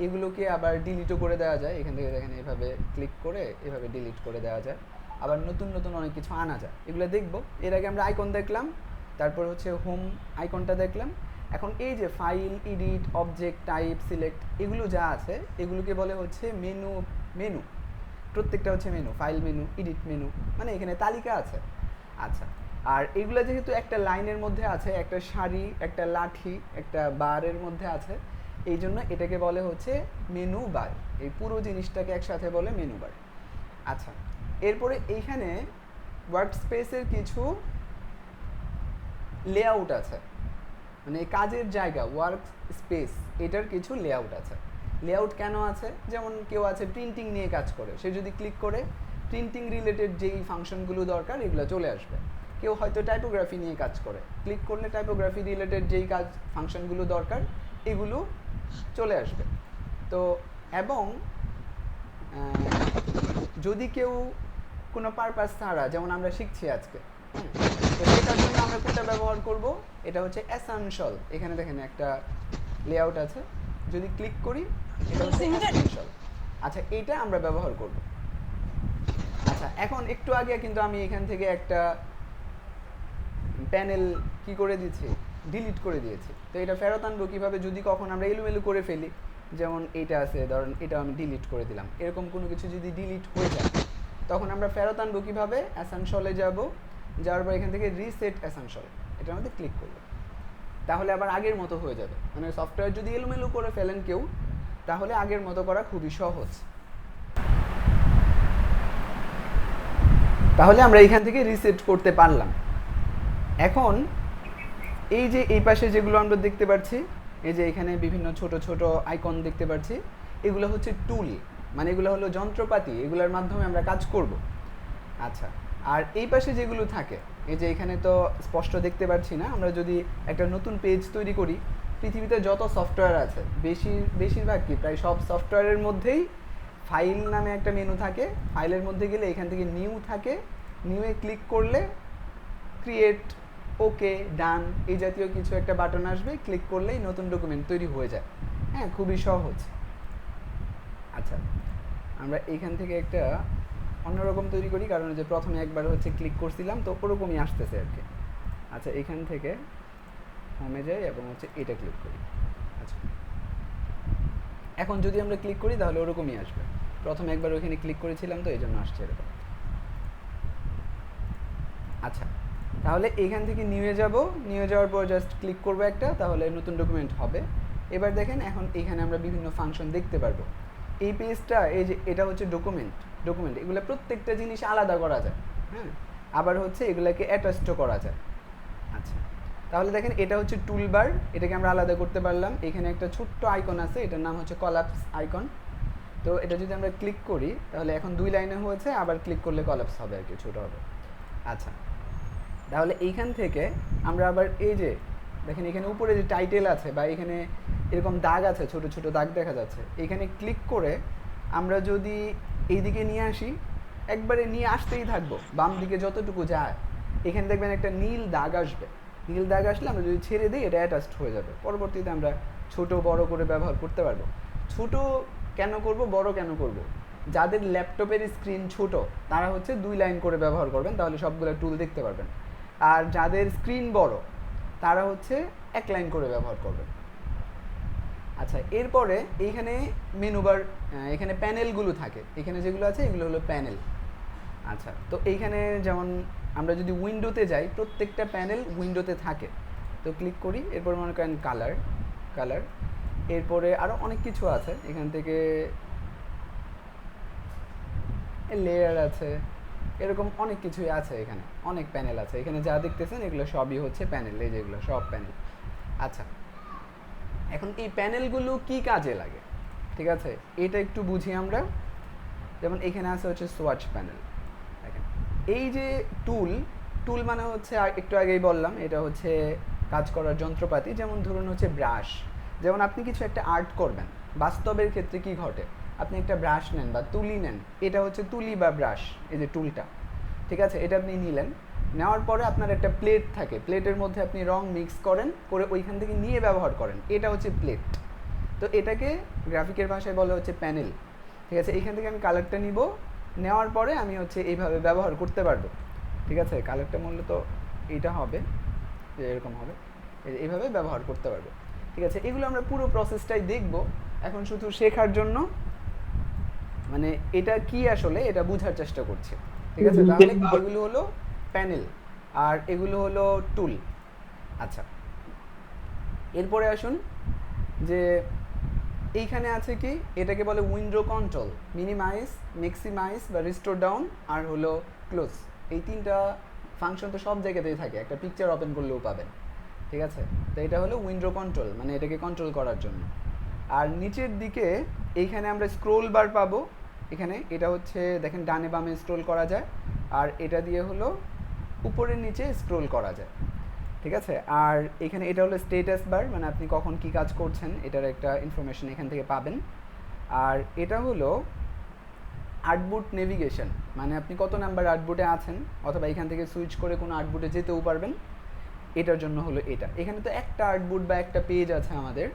এগুলোকে আবার ডিলিটও করে দেওয়া যায়। এখান থেকে দেখেন এভাবে ক্লিক করে এভাবে ডিলিট করে দেওয়া যায়, আবার নতুন নতুন অনেক কিছু আনা যায়, এগুলো দেখবো। এর আগে আমরা আইকন দেখলাম, তারপর হচ্ছে হোম আইকনটা দেখলাম। এখন এই যে file, edit, object, type, select, এগুলো যা আছে এগুলোকে বলে হচ্ছে মেনু। প্রত্যেকটা হচ্ছে menu, file menu, edit menu, মানে এখানে তালিকা আছে। আচ্ছা, আর এগুলো যেহেতু একটা লাইনের মধ্যে আছে, একটা সারি, একটা লাঠি, একটা বারের মধ্যে আছে, এই জন্য এটাকে বলে হচ্ছে মেনু বার। এই পুরো জিনিসটাকে একসাথে বলে মেনু বার। আচ্ছা, এরপরে এইখানে ওয়ার্কস্পেসের কিছু লেআউট আছে, মানে কাজের জায়গা, ওয়ার্ক স্পেস, এটার কিছু লেআউট আছে। লেআউট কেন আছে, যেমন কেউ আছে প্রিন্টিং নিয়ে কাজ করে, সে যদি ক্লিক করে প্রিন্টিং রিলেটেড যেই ফাংশনগুলো দরকার এগুলো চলে আসবে। কেউ হয়তো টাইপোগ্রাফি নিয়ে কাজ করে, ক্লিক করলে টাইপোগ্রাফি রিলেটেড যেই কাজ ফাংশনগুলো দরকার এগুলো চলে আসবে। তো এবং যদি কেউ কোনো পারপাস ছাড়া, যেমন আমরা শিখছি আজকে, তো সেটার জন্য আমরা কোনটা ব্যবহার করব, এটা হচ্ছে এসেনশিয়াল। এখানে দেখেন একটা লেআউট আছে, যদি ক্লিক করি এটা হচ্ছে এসেনশিয়াল। আচ্ছা, এইটা আমরা ব্যবহার করব। আচ্ছা, এখন একটু আগে কিন্তু আমি এখান থেকে একটা প্যানেল কি করে দিয়েছি, ডিলিট করে দিয়েছি। তো এটা ফেরত আনবো কীভাবে, যদি কখন আমরা এলোমেলো করে ফেলি, যেমন এইটা আছে ধরেন, এটা আমি ডিলিট করে দিলাম, এরকম কোনো কিছু যদি ডিলিট হয়ে যায় তখন আমরা ফেরত আনবো কীভাবে, এসেনশিয়ালে যাব, যাওয়ার পর এখান থেকে রিসেট এসেনশিয়াল, এটার মধ্যে ক্লিক করবো, তাহলে আবার আগের মতো হয়ে যাবে। মানে সফটওয়্যার যদি এলোমেলো করে ফেলেন কেউ, তাহলে আগের মতো করা খুবই সহজ। তাহলে আমরা এখান থেকে রিসেট করতে পারলাম। এখন এই যে এই পাশে যেগুলো আমরা দেখতে পাচ্ছি, এই যে এখানে বিভিন্ন ছোট ছোট আইকন দেখতে পাচ্ছি, এগুলো হচ্ছে টুল, মানে এগুলো হলো যন্ত্রপাতি, এগুলোর মাধ্যমে আমরা কাজ করব। আচ্ছা, আর এই পাশে যেগুলো থাকে, এই যে এখানে তো স্পষ্ট দেখতে পাচ্ছি না, আমরা যদি একটা নতুন পেজ তৈরি করি, পৃথিবীতে যত সফটওয়্যার আছে বেশিরভাগ কি প্রায় সব সফটওয়্যারের মধ্যেই ফাইল নামে একটা মেনু থাকে। ফাইলের মধ্যে গেলে এখান থেকে নিউ থাকে, নিউয়ে ক্লিক করলে ক্রিয়েট ওকে ডান এই জাতীয় কিছু একটা বাটন আসবে, ক্লিক করলেই নতুন ডকুমেন্ট তৈরি হয়ে যায়। হ্যাঁ, খুবই সহজ। আচ্ছা, আমরা এইখান থেকে একটা অন্যরকম তৈরি করি, কারণ যে প্রথমে একবার হচ্ছে ক্লিক করছিলাম তো ওরকমই আসতেছে আর কি। আচ্ছা, এখান থেকে হোমে যাই এবং হচ্ছে এটা ক্লিক করি। আচ্ছা, এখন যদি আমরা ক্লিক করি তাহলে ওরকমই আসবে। প্রথমে একবার ওইখানে ক্লিক করেছিলাম তো এই জন্য আসছে এরকম। আচ্ছা, তাহলে এখান থেকে নিয়ে যাব, নিয়ে যাওয়ার পর জাস্ট ক্লিক করবো একটা, তাহলে নতুন ডকুমেন্ট হবে। এবার দেখেন এখন এখানে আমরা বিভিন্ন ফাংশন দেখতে পারবো। এই পেজটা, এই যে এটা হচ্ছে ডকুমেন্ট, এগুলো প্রত্যেকটা জিনিস আলাদা করা যায়। হ্যাঁ, আবার হচ্ছে এগুলাকে অ্যাটাচও করা যায়। আচ্ছা, তাহলে দেখেন এটা হচ্ছে টুলবার, এটাকে আমরা আলাদা করতে পারলাম। এখানে একটা ছোট্ট আইকন আছে, এটার নাম হচ্ছে কলাপস আইকন। তো এটা যদি আমরা ক্লিক করি তাহলে এখন 2 লাইনে হয়েছে, আবার ক্লিক করলে কলাপস হবে আর কি, ছোটো হবে। আচ্ছা, তাহলে এইখান থেকে আমরা আবার এই যে দেখেন এখানে উপরে যে টাইটেল আছে বা এখানে এরকম দাগ আছে, ছোট ছোট দাগ দেখা যাচ্ছে, এখানে ক্লিক করে আমরা যদি এইদিকে নিয়ে আসি, একবারে নিয়ে আসতেই থাকবো বাম দিকে যতটুকু যায়, এখানে দেখবেন একটা নীল দাগ আসবে। নীল দাগ আসলে আমরা যদি ছেড়ে দিই এটা অ্যাটাচড হয়ে যাবে। পরবর্তীতে আমরা ছোট বড় করে ব্যবহার করতে পারবো। ছোট কেন করব, বড় কেন করব? যাদের ল্যাপটপের স্ক্রিন ছোট তারা হচ্ছে 2 লাইন করে ব্যবহার করবেন, তাহলে সবগুলো টুল দেখতে পারবেন। আর যাদের স্ক্রিন বড় তারা হচ্ছে 1 লাইন করে ব্যবহার করবেন। আচ্ছা, এরপরে এইখানে মেনু বার, এখানে প্যানেলগুলো থাকে, এখানে যেগুলো আছে এগুলো হলো প্যানেল। আচ্ছা, তো এইখানে যেমন আমরা যদি উইন্ডোতে যাই, প্রত্যেকটা প্যানেল উইন্ডোতে থাকে। তো ক্লিক করি, এরপর মনে করেন কালার, এরপরে আরও অনেক কিছু আছে, এখান থেকে লেয়ার আছে, এরকম অনেক কিছুই আছে। এখানে অনেক প্যানেল আছে, এখানে যা দেখতেছেন এগুলো সবই হচ্ছে প্যানেল, এই যেগুলো সব প্যানেল। আচ্ছা, এখন এই প্যানেলগুলো কি কাজে লাগে, ঠিক আছে, এটা একটু বুঝি আমরা। যেমন এখানে আছে হচ্ছে সোয়াচ প্যানেল। দেখেন এই যে টুল মানে হচ্ছে একটু আগেই বললাম, এটা হচ্ছে কাজ করার যন্ত্রপাতি। যেমন ধরুন হচ্ছে ব্রাশ, যেমন আপনি কিছু একটা আর্ট করবেন, বাস্তবের ক্ষেত্রে কি ঘটে, আপনি একটা ব্রাশ নেন বা তুলি নেন, এটা হচ্ছে তুলি বা ব্রাশ, এই যে টুলটা, ঠিক আছে, এটা আপনি নিলেন, নেওয়ার পরে আপনার একটা প্লেট থাকে, প্লেটের মধ্যে আপনি রং মিক্স করেন, করে ওইখান থেকে নিয়ে ব্যবহার করেন, এটা হচ্ছে প্লেট। তো এটাকে গ্রাফিকের ভাষায় বলা হচ্ছে প্যানেল, ঠিক আছে। এইখান থেকে আমি কালারটা নিব, নেওয়ার পরে আমি হচ্ছে এইভাবে ব্যবহার করতে পারবো, ঠিক আছে। কালারটা মূলত এইটা হবে, এরকম হবে, এইভাবে ব্যবহার করতে পারবো, ঠিক আছে। এগুলো আমরা পুরো প্রসেসটাই দেখব এখন, শুধু শেখার জন্য, মানে এটা কি আসলে এটা বোঝার চেষ্টা করছি, ঠিক আছে। তাহলে এগুলো হলো প্যানেল আর এগুলো হলো টুল। আচ্ছা, এরপরে আসুন যে এইখানে আছে কি, এটাকে বলে উইন্ডো কন্ট্রোল, মিনিমাইজ, ম্যাক্সিমাইজ বা রিস্টোর ডাউন, আর হলো ক্লোজ। এই 3টা ফাংশন তো সব জায়গাতেই থাকে, একটা পিকচার ওপেন করলেও পাবেন, ঠিক আছে। তো এটা হলো উইন্ডো কন্ট্রোল, মানে এটাকে কন্ট্রোল করার জন্য। আর নিচের দিকে এইখানে আমরা স্ক্রোল বার পাবো, এখানে এটা হচ্ছে দেখেন ডানে বামে স্ক্রোল করা যায়, আর এটা দিয়ে হলো উপরের নিচে স্ক্রোল করা যায়, ঠিক আছে। আর এখানে এটা হলো স্ট্যাটাস বার, মানে আপনি কখন কি কাজ করছেন এটার একটা ইনফরমেশন এখান থেকে পাবেন। আর এটা হলো আর্টবুট নেভিগেশন, মানে আপনি কত নাম্বার আর্টবুটে আছেন, অথবা এখান থেকে সুইচ করে কোনো আর্টবুটে যেতেও পারবেন, এটার জন্য হলো এটা। এখানে তো একটা আর্টবুট বা একটা পেজ আছে আমাদের,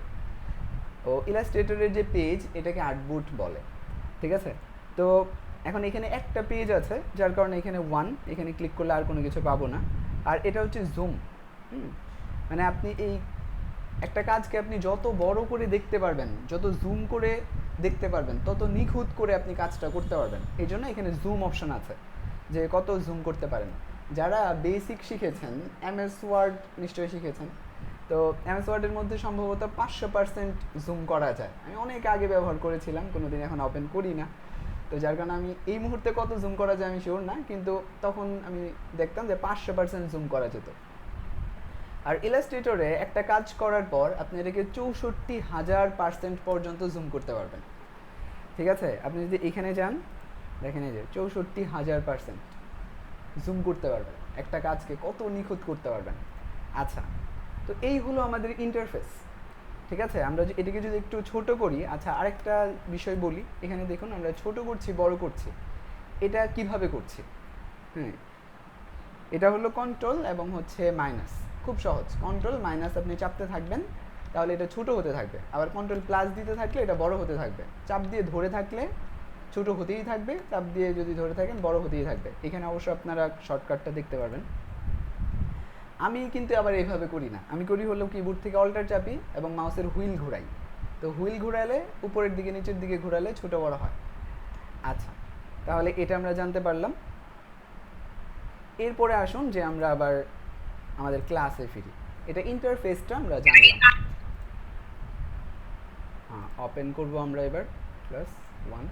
ও ইলাস্ট্রেটরের যে পেজ এটাকে আর্টবুট বলে, ঠিক আছে। তো এখন এখানে একটা পেজ আছে, যার কারণে এখানে 1, এখানে ক্লিক করলে আর কোনো কিছু পাবো না। আর এটা হচ্ছে জুম, মানে আপনি এই একটা কাজকে আপনি যত বড় করে দেখতে পারবেন, যত জুম করে দেখতে পারবেন, তত নিখুঁত করে আপনি কাজটা করতে পারবেন। এই জন্য এখানে জুম অপশন আছে, যে কত জুম করতে পারেন। যারা বেসিক শিখেছেন, এমএস ওয়ার্ড নিশ্চয়ই শিখেছেন, তো এমএস ওয়ার্ডের মধ্যে সম্ভবত 500% জুম করা যায়। আমি অনেক আগে ব্যবহার করেছিলাম, কোনোদিন এখন ওপেন করি না, তো যার কারণে আমি এই মুহূর্তে কত জুম করা যায় আমি শিওর না, কিন্তু তখন আমি দেখতাম যে 500% জুম করা যেত। আর ইলাস্ট্রেটরে একটা কাজ করার পর আপনি এটাকে 64,000% পর্যন্ত জুম করতে পারবেন, ঠিক আছে। আপনি যদি এখানে যান, দেখেন এই যে 64,000% জুম করতে পারবেন, একটা কাজকে কত নিখুঁত করতে পারবেন। আচ্ছা, তো এই হলো আমাদের ইন্টারফেস, ঠিক আছে। আমরা এটাকে যদি একটু ছোট করি, আচ্ছা আরেকটা বিষয় বলি, এখানে দেখুন আমরা ছোট করছি, বড় করছি, এটা কিভাবে করছি। এটা হলো কন্ট্রোল এবং হচ্ছে মাইনাস, খুব সহজ। কন্ট্রোল মাইনাস আপনি চাপতে থাকবেন, তাহলে এটা ছোট হতে থাকবে। আবার কন্ট্রোল প্লাস দিতে থাকলে এটা বড় হতে থাকবে। চাপ দিয়ে ধরে থাকলে ছোট হতেই থাকবে, চাপ দিয়ে যদি ধরে থাকেন বড় হতেই থাকবে। এখানে অবশ্য আপনারা শর্টকাটটা দেখতে পারবেন। আমি কিন্তু আবার এইভাবে করি না, আমি করি হলো কিবোর্ড থেকে অল্টার চাপি এবং মাউসের হুইল ঘোরাই। তো হুইল ঘোরালে উপরের দিকে নিচের দিকে ঘোরালে ছোট বড় হয়। আচ্ছা, তাহলে এটা আমরা জানতে পারলাম। এরপরে আসুন যে আমরা আবার আমাদের ক্লাসে ফিরি। এটা ইন্টারফেসটা আমরা জানলাম। হ্যাঁ, ওপেন করব আমরা এবার +1।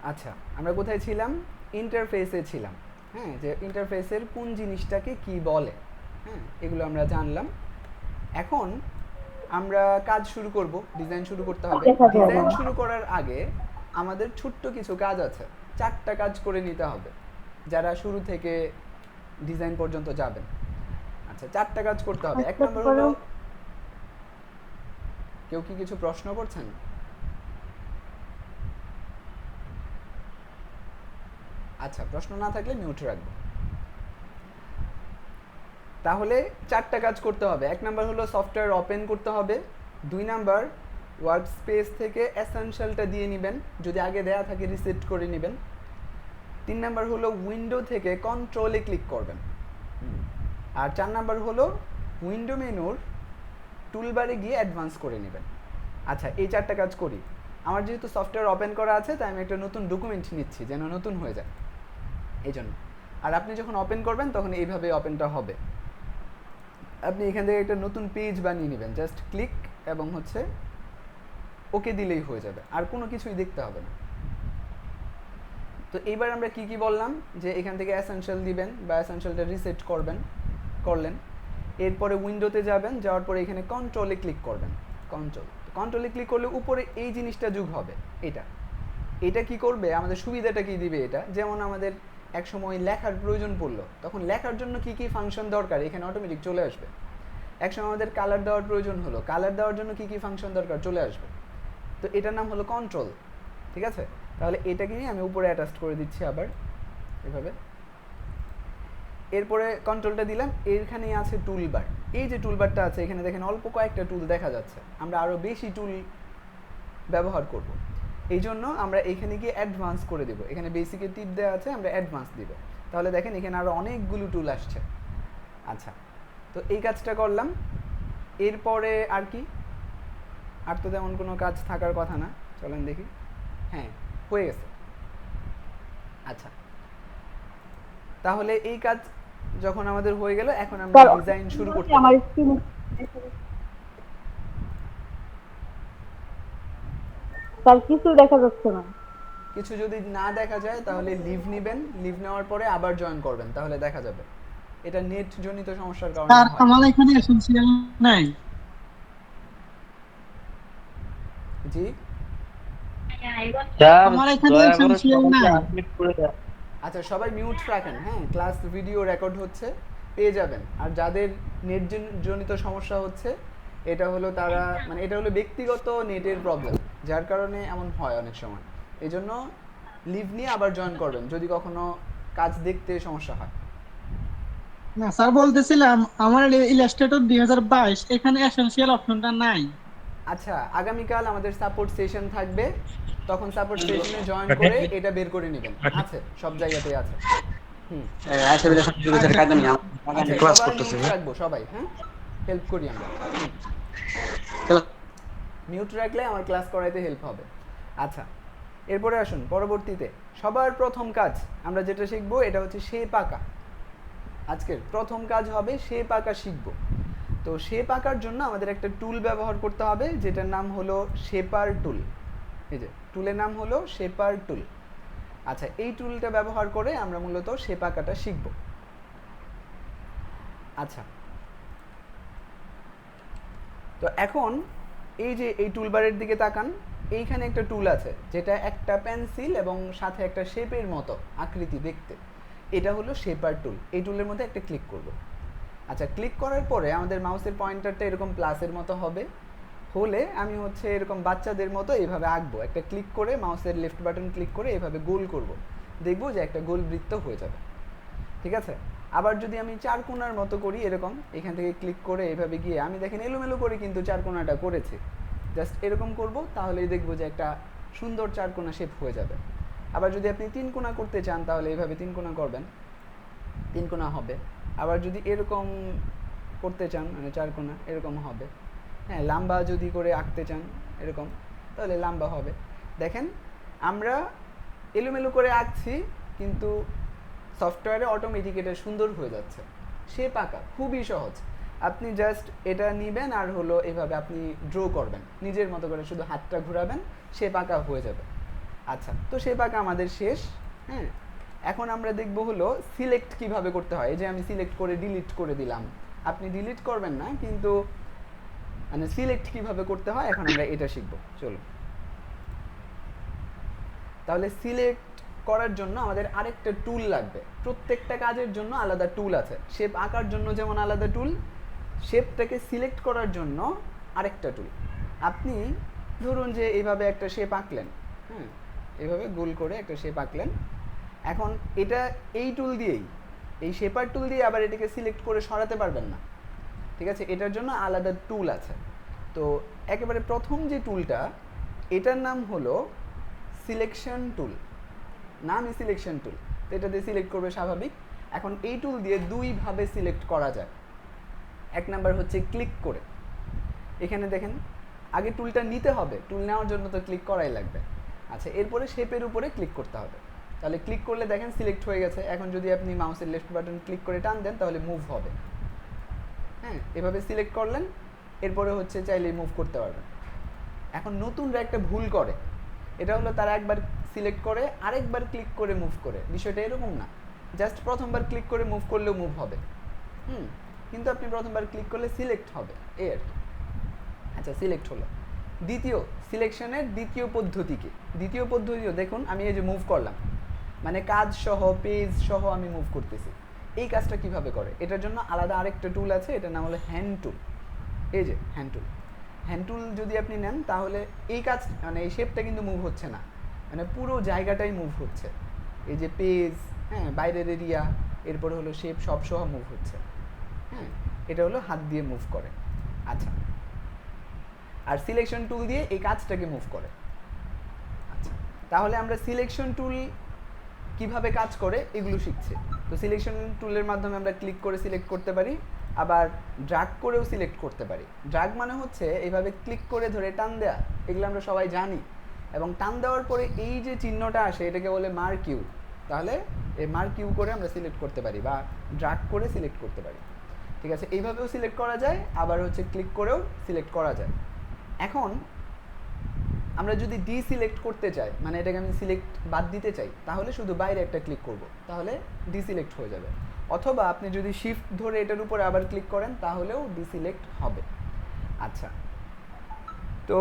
আচ্ছা, আমরা কোথায় ছিলাম? ইন্টারফেসে ছিলাম। হ্যাঁ, যে ইন্টারফেসের কোন জিনিসটাকে কি বলে, হ্যাঁ এগুলো আমরা জানলাম। এখন আমরা কাজ শুরু করব, ডিজাইন শুরু করতে হবে। ডিজাইন শুরু করার আগে আমাদের ছোট্ট কিছু কাজ আছে, 4টা কাজ করে নিতে হবে যারা শুরু থেকে ডিজাইন পর্যন্ত যাবেন। আচ্ছা, 4টা কাজ করতে হবে। 1 নম্বর হলো, কেউ কি কিছু প্রশ্ন করছেন? আচ্ছা, প্রশ্ন না থাকলে মিউট রাখবো। তাহলে 4টা কাজ করতে হবে। 1 নাম্বার হলো সফটওয়্যার ওপেন করতে হবে। 2 নাম্বার ওয়ার্ক স্পেস থেকে এসেনশিয়ালটা দিয়ে নেবেন, যদি আগে দেয়া থাকে রিসেট করে নেবেন। 3 নাম্বার হলো উইন্ডো থেকে কন্ট্রোলে ক্লিক করবেন। আর 4 নাম্বার হলো উইন্ডো মেনুর টুলবারে গিয়ে অ্যাডভান্স করে নেবেন। আচ্ছা, এই 4টা কাজ করি। আমার যেহেতু সফটওয়্যার ওপেন করা আছে, তাই আমি একটা নতুন ডকুমেন্ট নিচ্ছি যেন নতুন হয়ে যায়, এই জন্য। আর আপনি যখন ওপেন করবেন তখন এইভাবে ওপেনটা হবে। আপনি এখান থেকে একটা নতুন পেজ বানিয়ে নেবেন, জাস্ট ক্লিক এবং হচ্ছে ওকে দিলেই হয়ে যাবে, আর কোনো কিছুই দেখতে হবে না। তো এইবার আমরা কি কি বললাম, যে এখান থেকে এসেনশিয়াল দিবেন বা এসেনশিয়ালটা রিসেট করলেন। এরপরে উইন্ডোতে যাবেন, যাওয়ার পরে এখানে কন্ট্রোলে ক্লিক করবেন। কন্ট্রোলে ক্লিক করলে উপরে এই জিনিসটা যোগ হবে। এটা কি করবে, আমাদের সুবিধাটা কি দিবে, এটা যেমন আমাদের এক সময় লেখার প্রয়োজন পড়লো, তখন লেখার জন্য কি কি ফাংশন দরকার এখানে অটোমেটিক চলে আসবে। এক সময় আমাদের কালার দেওয়ার প্রয়োজন হলো, কালার দেওয়ার জন্য কি কি ফাংশন দরকার চলে আসবে। তো এটার নাম হলো কন্ট্রোল, ঠিক আছে? তাহলে এটাকে নিয়ে আমি উপরে অ্যাটাচ করে দিচ্ছি আবার এভাবে। এরপরে কন্ট্রোলটা দিলাম, এইখানেই আছে টুলবার। এই যে টুলবারটা আছে এখানে দেখেন অল্প কয়েকটা টুল দেখা যাচ্ছে, আমরা আরও বেশি টুল ব্যবহার করব। এই জন্য আমরা এখানে গিয়ে অ্যাডভান্স করে দেবো। এখানে বেসিকে টিপ দেওয়া আছে, আমরা অ্যাডভান্স দিব। তাহলে দেখেন এখানে আরও অনেকগুলো টুল আসছে। আচ্ছা, তো এই কাজটা করলাম। এরপরে আর কি, আর তো তেমন কোনো কাজ থাকার কথা না। চলেন দেখি, হ্যাঁ হয়ে গেছে। আচ্ছা, তাহলে এই কাজ যখন আমাদের হয়ে গেল, এখন আমরা ডিজাইন শুরু করতে পারি। তার কিছু দেখা যাচ্ছে না। কিছু যদি না দেখা যায় তাহলে লিভ নেবেন, লিভ নেওয়ার পরে আবার জয়েন করবেন, তাহলে দেখা যাবে। এটা নেট জনিত সমস্যার কারণে স্যার হয়। আমার এখানে এসেনশিয়াল নাই। জি, আমার এখানে এসেনশিয়াল নাই। আচ্ছা সবাই মিউট রাখেন। হ্যাঁ, ক্লাস ভিডিও রেকর্ড হচ্ছে, পেয়ে যাবেন। আর যাদের নেট জনিত সমস্যা হচ্ছে, এটা হলো তারা মানে এটা হলো ব্যক্তিগত নেটের প্রবলেম, যার কারণে এমন হয় অনেক সময়। এই জন্য লিভ নিয়ে আবার জয়েন করবেন যদি কখনো কাজ দেখতে সমস্যা হয়। না স্যার, বলতেছিলাম আমার ইলাস্ট্রেটর 2022 এখানে এসেনশিয়াল অপশনটা নাই। আচ্ছা, আগামীকাল আমাদের সাপোর্ট সেশন থাকবে, তখন সাপোর্ট সেশনে জয়েন করে এটা বের করে নেবেন। আছে, সব জায়গাতেই আছে। আচ্ছা, সবাই মিউট রাখবো সবাই, হ্যাঁ হেল্প করি আমরা। মিউট রাখলে আমার ক্লাস করাইতে হেল্প হবে। আচ্ছা, এরপরে আসুন পরবর্তীতে সবার প্রথম কাজ আমরা যেটা শিখবো এটা হচ্ছে শেপ আঁকা। আজকের প্রথম কাজ হবে শেপ আঁকা শিখব। তো শেপ আঁকার জন্য আমাদের একটা টুল ব্যবহার করতে হবে, যেটার নাম হলো শেপার টুল। এই যে টুলের নাম হলো শেপার টুল। আচ্ছা, এই টুলটা ব্যবহার করে আমরা মূলত শেপ আঁকাটা শিখব। আচ্ছা, তো এখন এই যে এই টুলবারের দিকে তাকান, এইখানে একটা টুল আছে যেটা একটা পেন্সিল এবং সাথে একটা শেপের মতো আকৃতি দেখতে। এটা হলো শেপার টুল। এই টুলের মধ্যে একটা ক্লিক করব। আচ্ছা, ক্লিক করার পরে আমাদের মাউসের পয়েন্টারটা এরকম প্লাসের মতো হবে। হলে আমি হচ্ছে এরকম বাচ্চাদের মতো এইভাবে আঁকবো, একটা ক্লিক করে মাউসের লেফট বাটন ক্লিক করে এইভাবে গোল করব, দেখবো যে একটা গোল বৃত্ত হয়ে যাবে। ঠিক আছে, আবার যদি আমি চার কোণার মতো করি এরকম, এখান থেকে ক্লিক করে এইভাবে গিয়ে আমি দেখেন এলোমেলো করে কিন্তু চার কোণাটা করেছি, জাস্ট এরকম করব, তাহলেই দেখবো যে একটা সুন্দর চার কোণা শেপ হয়ে যাবে। আবার যদি আপনি তিন কোণা করতে চান তাহলে এইভাবে তিন কোণা করবেন, তিন কোণা হবে। আবার যদি এরকম করতে চান মানে চার কোণা এরকম হবে। হ্যাঁ, লম্বা যদি করে আঁকতে চান এরকম, তাহলে লম্বা হবে। দেখেন আমরা এলোমেলো করে আঁকছি, কিন্তু সফটওয়্যারে অটোমেটিক এটা সুন্দর হয়ে যাচ্ছে। শেপ আঁকা খুবই সহজ, আপনি জাস্ট এটা নেবেন আর হলো এভাবে আপনি ড্র করবেন নিজের মতো করে, শুধু হাতটা ঘোরাবেন, শেপ আঁকা হয়ে যাবে। আচ্ছা, তো শেপ আঁকা আমাদের শেষ। হ্যাঁ, এখন আমরা দেখব হলো সিলেক্ট কিভাবে করতে হয়। এই যে আমি সিলেক্ট করে ডিলিট করে দিলাম, আপনি ডিলিট করবেন না, কিন্তু মানে সিলেক্ট কিভাবে করতে হয় এখন আমরা এটা শিখব। চলো, তাহলে সিলেক্ট করার জন্য আমাদের আরেকটা টুল লাগবে। প্রত্যেকটা কাজের জন্য আলাদা টুল আছে। শেপ আঁকার জন্য যেমন আলাদা টুল, শেপটাকে সিলেক্ট করার জন্য আরেকটা টুল। আপনি ধরুন যে এইভাবে একটা শেপ আঁকলেন, হ্যাঁ, এইভাবে গোল করে একটা শেপ আঁকলেন। এখন এটা এই টুল দিয়েই, এই শেপার টুল দিয়ে আবার এটাকে সিলেক্ট করে সরাতে পারবেন না। ঠিক আছে, এটার জন্য আলাদা টুল আছে। তো একেবারে প্রথম যে টুলটা, এটার নাম হলো সিলেকশন টুল, নামই সিলেকশন টুল। তো এটা দিয়ে সিলেক্ট করবে স্বাভাবিক। এখন এই টুল দিয়ে দুইভাবে সিলেক্ট করা যায়। এক নাম্বার হচ্ছে ক্লিক করে, এখানে দেখেন আগে টুলটা নিতে হবে, টুল নেওয়ার জন্য তো ক্লিক করাই লাগবে। আচ্ছা, এরপরে শেপের উপরে ক্লিক করতে হবে। তাহলে ক্লিক করলে দেখেন সিলেক্ট হয়ে গেছে। এখন যদি আপনি মাউসের লেফট বাটন ক্লিক করে টান দেন তাহলে মুভ হবে। হ্যাঁ, এভাবে সিলেক্ট করলেন, এরপরে হচ্ছে চাইলে মুভ করতে পারবেন। এখন নতুনরা একটা ভুল করে, এটা হলো তারা একবার সিলেক্ট করে আরেকবার ক্লিক করে মুভ করে। বিষয়টা এরকম না, জাস্ট প্রথমবার ক্লিক করে মুভ করলেও মুভ হবে। কিন্তু আপনি প্রথমবার ক্লিক করলে সিলেক্ট হবে, এই আর কি। আচ্ছা, সিলেক্ট হলো। দ্বিতীয় সিলেকশনের দ্বিতীয় পদ্ধতি কি? দ্বিতীয় পদ্ধতিও দেখুন, আমি এই যে মুভ করলাম, মানে কাজ সহ পেজ সহ আমি মুভ করতেছি। এই কাজটা কিভাবে করে, এটার জন্য আলাদা আরেকটা টুল আছে, এটার নাম হলো হ্যান্ড টুল। এই যে হ্যান্ড টুল, হ্যান্ড টুল যদি আপনি নেন তাহলে এই কাজ মানে এই শেপটা কিন্তু মুভ হচ্ছে না, মানে পুরো জায়গাটাই মুভ হচ্ছে। এই যে পেজ, হ্যাঁ, বাইরের এরিয়া, এরপরে হলো শেপ সব সহ মুভ হচ্ছে। হ্যাঁ, এটা হলো হাত দিয়ে মুভ করে। আচ্ছা, আর সিলেকশন টুল দিয়ে এই কাজটাকে মুভ করে। আচ্ছা, তাহলে আমরা সিলেকশন টুল কিভাবে কাজ করে এগুলো শিখছি। তো সিলেকশন টুলের মাধ্যমে আমরা ক্লিক করে সিলেক্ট করতে পারি, আবার ড্র্যাগ করেও সিলেক্ট করতে পারি। ড্র্যাগ মানে হচ্ছে এইভাবে ক্লিক করে ধরে টান দেয়া, এগুলো আমরা সবাই জানি। এবং টান দেওয়ার পরে এই যে চিহ্নটা আসে এটাকে বলে মার্ক ইউ। তাহলে এই মার্ক ইউ করে আমরা সিলেক্ট করতে পারি বা ড্র্যাগ করে সিলেক্ট করতে পারি। ঠিক আছে, এইভাবেও সিলেক্ট করা যায়, আবার হচ্ছে ক্লিক করেও সিলেক্ট করা যায়। এখন আমরা যদি ডিসিলেক্ট করতে চাই, মানে এটাকে আমি সিলেক্ট বাদ দিতে চাই, তাহলে শুধু বাইরে একটা ক্লিক করব, তাহলে ডিসিলেক্ট হয়ে যাবে। অথবা আপনি যদি শিফট ধরে এটার উপরে আবার ক্লিক করেন তাহলেও ডিসিলেক্ট হবে। আচ্ছা, তো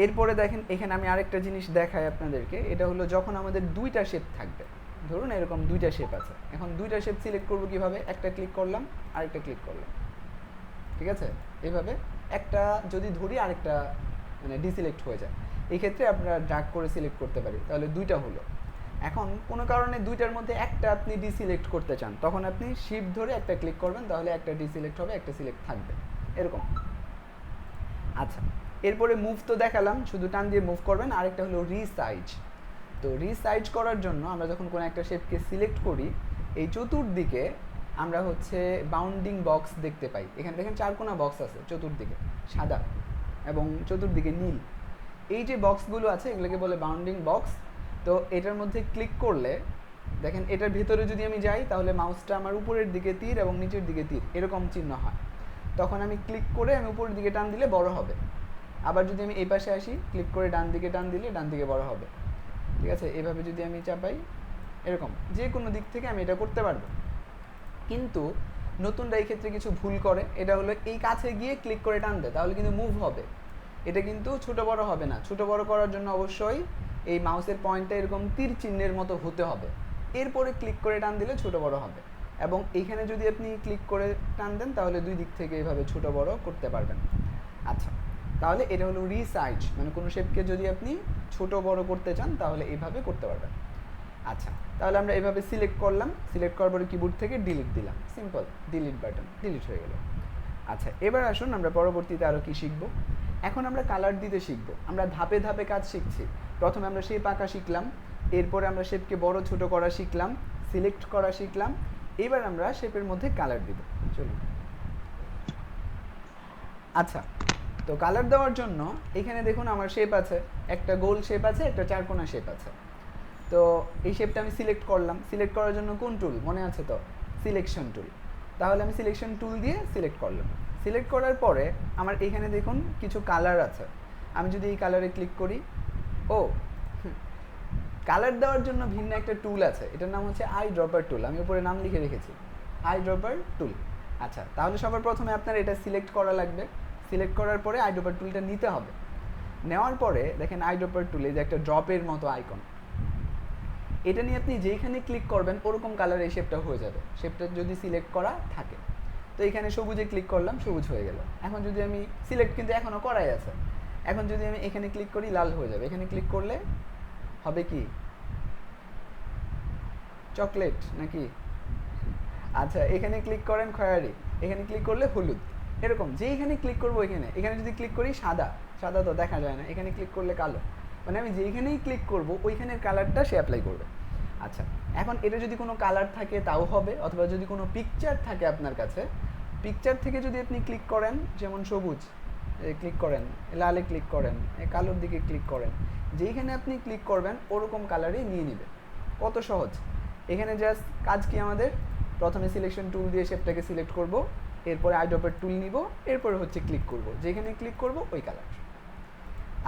এরপরে দেখেন এখানে আমি আরেকটা জিনিস দেখাই আপনাদেরকে। এটা হলো যখন আমাদের দুইটা শেপ থাকবে, ধরুন এরকম দুইটা শেপ আছে, এখন দুইটা শেপ সিলেক্ট করব কিভাবে, একটা ক্লিক করলাম আরেকটা ক্লিক করলাম। ঠিক আছে, এইভাবে একটা যদি ধরি আরেকটা মানে ডিসিলেক্ট হয়ে যায়। এই ক্ষেত্রে আপনারা ড্র্যাগ করে সিলেক্ট করতে পারি, তাহলে দুইটা হলো। এখন কোনো কারণে দুইটার মধ্যে একটা আপনি ডিসিলেক্ট করতে চান, তখন আপনি শিফট ধরে একটা ক্লিক করবেন, তাহলে একটা ডিসিলেক্ট হবে, একটা সিলেক্ট থাকবে, এরকম। আচ্ছা, এরপরে মুভ তো দেখালাম, শুধু টান দিয়ে মুভ করবেন। আরেকটা হলো রিসাইজ। তো রিসাইজ করার জন্য আমরা যখন কোনো একটা শেপকে সিলেক্ট করি, এই চতুর্দিকে আমরা হচ্ছে বাউন্ডিং বক্স দেখতে পাই। এখানে দেখেন চারকোনা বক্স আছে চতুর্দিকে, সাদা এবং চতুর্দিকে নীল। এই যে বক্সগুলো আছে এগুলোকে বলে বাউন্ডিং বক্স। তো এটার মধ্যে ক্লিক করলে দেখেন এটার ভিতরে যদি আমি যাই তাহলে মাউসটা আমার উপরের দিকে তীর এবং নিচের দিকে তীর এরকম চিহ্ন হয়। তখন আমি ক্লিক করে আমি উপরের দিকে টান দিলে বড় হবে। আবার যদি আমি এই পাশে আসি, ক্লিক করে ডান দিকে টান দিলে ডান দিকে বড় হবে। ঠিক আছে, এভাবে যদি আমি চাপাই, এরকম যে কোনো দিক থেকে আমি এটা করতে পারবো। কিন্তু নতুনরা এই ক্ষেত্রে কিছু ভুল করে, এটা হলো এই কাছে গিয়ে ক্লিক করে টান দেয়, তাহলে কিন্তু মুভ হবে, এটা কিন্তু ছোট বড় হবে না। ছোট বড় করার জন্য অবশ্যই এই মাউসের পয়েন্টটা এরকম তীর চিহ্নের মতো হতে হবে, এরপরে ক্লিক করে টান দিলে ছোট বড় হবে। এবং এইখানে যদি আপনি ক্লিক করে টান দেন তাহলে দুই দিক থেকে এইভাবে ছোট বড় করতে পারবেন। আচ্ছা, তাহলে এটা হলো রিসাইজ, মানে কোনো শেপকে যদি আপনি ছোট বড় করতে চান তাহলে এইভাবে করতে পারবেন। আচ্ছা, তাহলে আমরা এভাবে সিলেক্ট করলাম, সিলেক্ট করার পরে কিবোর্ড থেকে ডিলিট দিলাম, সিম্পল ডিলিট বাটন, ডিলিট হয়ে গেল। আচ্ছা, এবার আসুন আমরা পরবর্তীতে আরও কি শিখব। এখন আমরা কালার দিতে শিখব। আমরা ধাপে ধাপে কাজ শিখছি। প্রথমে আমরা শেপ আঁকা শিখলাম, এরপরে আমরা শেপকে বড় ছোট করা শিখলাম, সিলেক্ট করা শিখলাম, এবার আমরা শেপের মধ্যে কালার দিব। চলুন। আচ্ছা, তো কালার দেওয়ার জন্য এখানে দেখুন আমার শেপ আছে, একটা গোল শেপ আছে, একটা চারকোনা শেপ আছে। তো এই শেপটা আমি সিলেক্ট করলাম। সিলেক্ট করার জন্য কোন টুল মনে আছে তো? Selection tool. তাহলে আমি সিলেকশন টুল দিয়ে সিলেক্ট করলাম। সিলেক্ট করার পরে আমার এখানে দেখুন কিছু কালার আছে। আমি যদি এই কালারে ক্লিক করি, ও কালার দেওয়ার জন্য ভিন্ন একটা টুল আছে, এটার নাম হচ্ছে আই ড্রপার টুল। আমি উপরে নাম লিখে রেখেছি, আই ড্রপার টুল। আচ্ছা, তাহলে সবার প্রথমে আপনার এটা সিলেক্ট করা লাগবে। সিলেক্ট করার পরে আই ড্রপার টুলটা নিতে হবে। নেওয়ার পরে দেখেন আই ড্রপার টুলে যে একটা ড্রপের মতো আইকন, এটা নিয়ে আপনি যেখানে ক্লিক করবেন ওরকম কালার এই শেপটা হয়ে যাবে, শেপটা যদি সিলেক্ট করা থাকে। তো এখানে সবুজে ক্লিক করলাম, সবুজ হয়ে গেল। এখন যদি আমি সিলেক্ট কিন্তু এখনও করাই আছে, এখন যদি আমি এখানে ক্লিক করি লাল হয়ে যাবে। এখানে ক্লিক করলে হবে কি? চকলেট নাকি? আচ্ছা, এখানে ক্লিক করেন খয়েরি, এখানে ক্লিক করলে হলুদ। এরকম যেইখানে ক্লিক করবো এখানে, এখানে যদি ক্লিক করি সাদা, সাদা তো দেখা যায় না, এখানে ক্লিক করলে কালো। মানে আমি যেইখানেই ক্লিক করব ওইখানের কালারটা সে অ্যাপ্লাই করবে। আচ্ছা, এখন এটা যদি কোনো কালার থাকে তাও হবে, অথবা যদি কোনো পিকচার থাকে আপনার কাছে, পিকচার থেকে যদি আপনি ক্লিক করেন, যেমন সবুজ ক্লিক করেন, লালে ক্লিক করেন, কালোর দিকে ক্লিক করেন, যেইখানে আপনি ক্লিক করবেন ওরকম কালারই নিয়ে নেবে। কত সহজ! এখানে জাস্ট কাজ কি আমাদের? প্রথমে সিলেকশন টুল দিয়ে শেপটাকে সিলেক্ট করব, এরপরে আই ড্রপার টুল নিব, এরপরে হচ্ছে ক্লিক করব, যেখানে ক্লিক করব ওই কালার।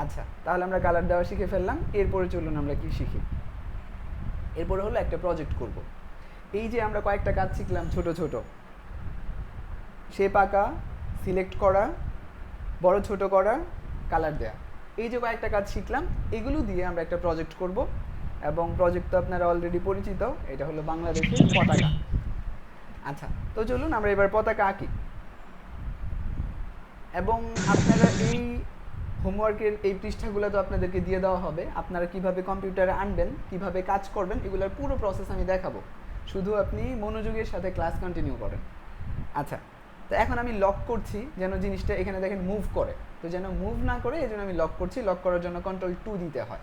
আচ্ছা, তাহলে আমরা কালার দেওয়া শিখে ফেললাম। এরপরে চলুন আমরা কি শিখি। এরপরে হলো একটা প্রজেক্ট করব। এই যে আমরা কয়েকটা কাজ শিখলাম ছোট ছোট, শেপ আঁকা, সিলেক্ট করা, বড় ছোট করা, কালার দেয়া, এই যে কয়েকটা কাজ শিখলাম, এগুলো দিয়ে আমরা একটা প্রজেক্ট করব। এবং প্রজেক্ট তো আপনারা অলরেডি পরিচিত, এটা হলো বাংলাদেশের পতাকা। আচ্ছা, তো চলুন আমরা এবার পতাকা আঁকি। এবং আপনারা এই হোমওয়ার্কের এই পৃষ্ঠাগুলো তো আপনাদেরকে দিয়ে দেওয়া হবে, আপনারা কিভাবে কম্পিউটারে আনবেন, কিভাবে কাজ করবেন, এগুলোর পুরো প্রসেস আমি দেখাবো। শুধু আপনি মনোযোগের সাথে ক্লাস কন্টিনিউ করেন। আচ্ছা, তো এখন আমি লক করছি যেন জিনিসটা এখানে দেখেন মুভ করে, তো যেন মুভ না করে এই জন্য আমি লক করছি। লক করার জন্য Ctrl+2 দিতে হয়,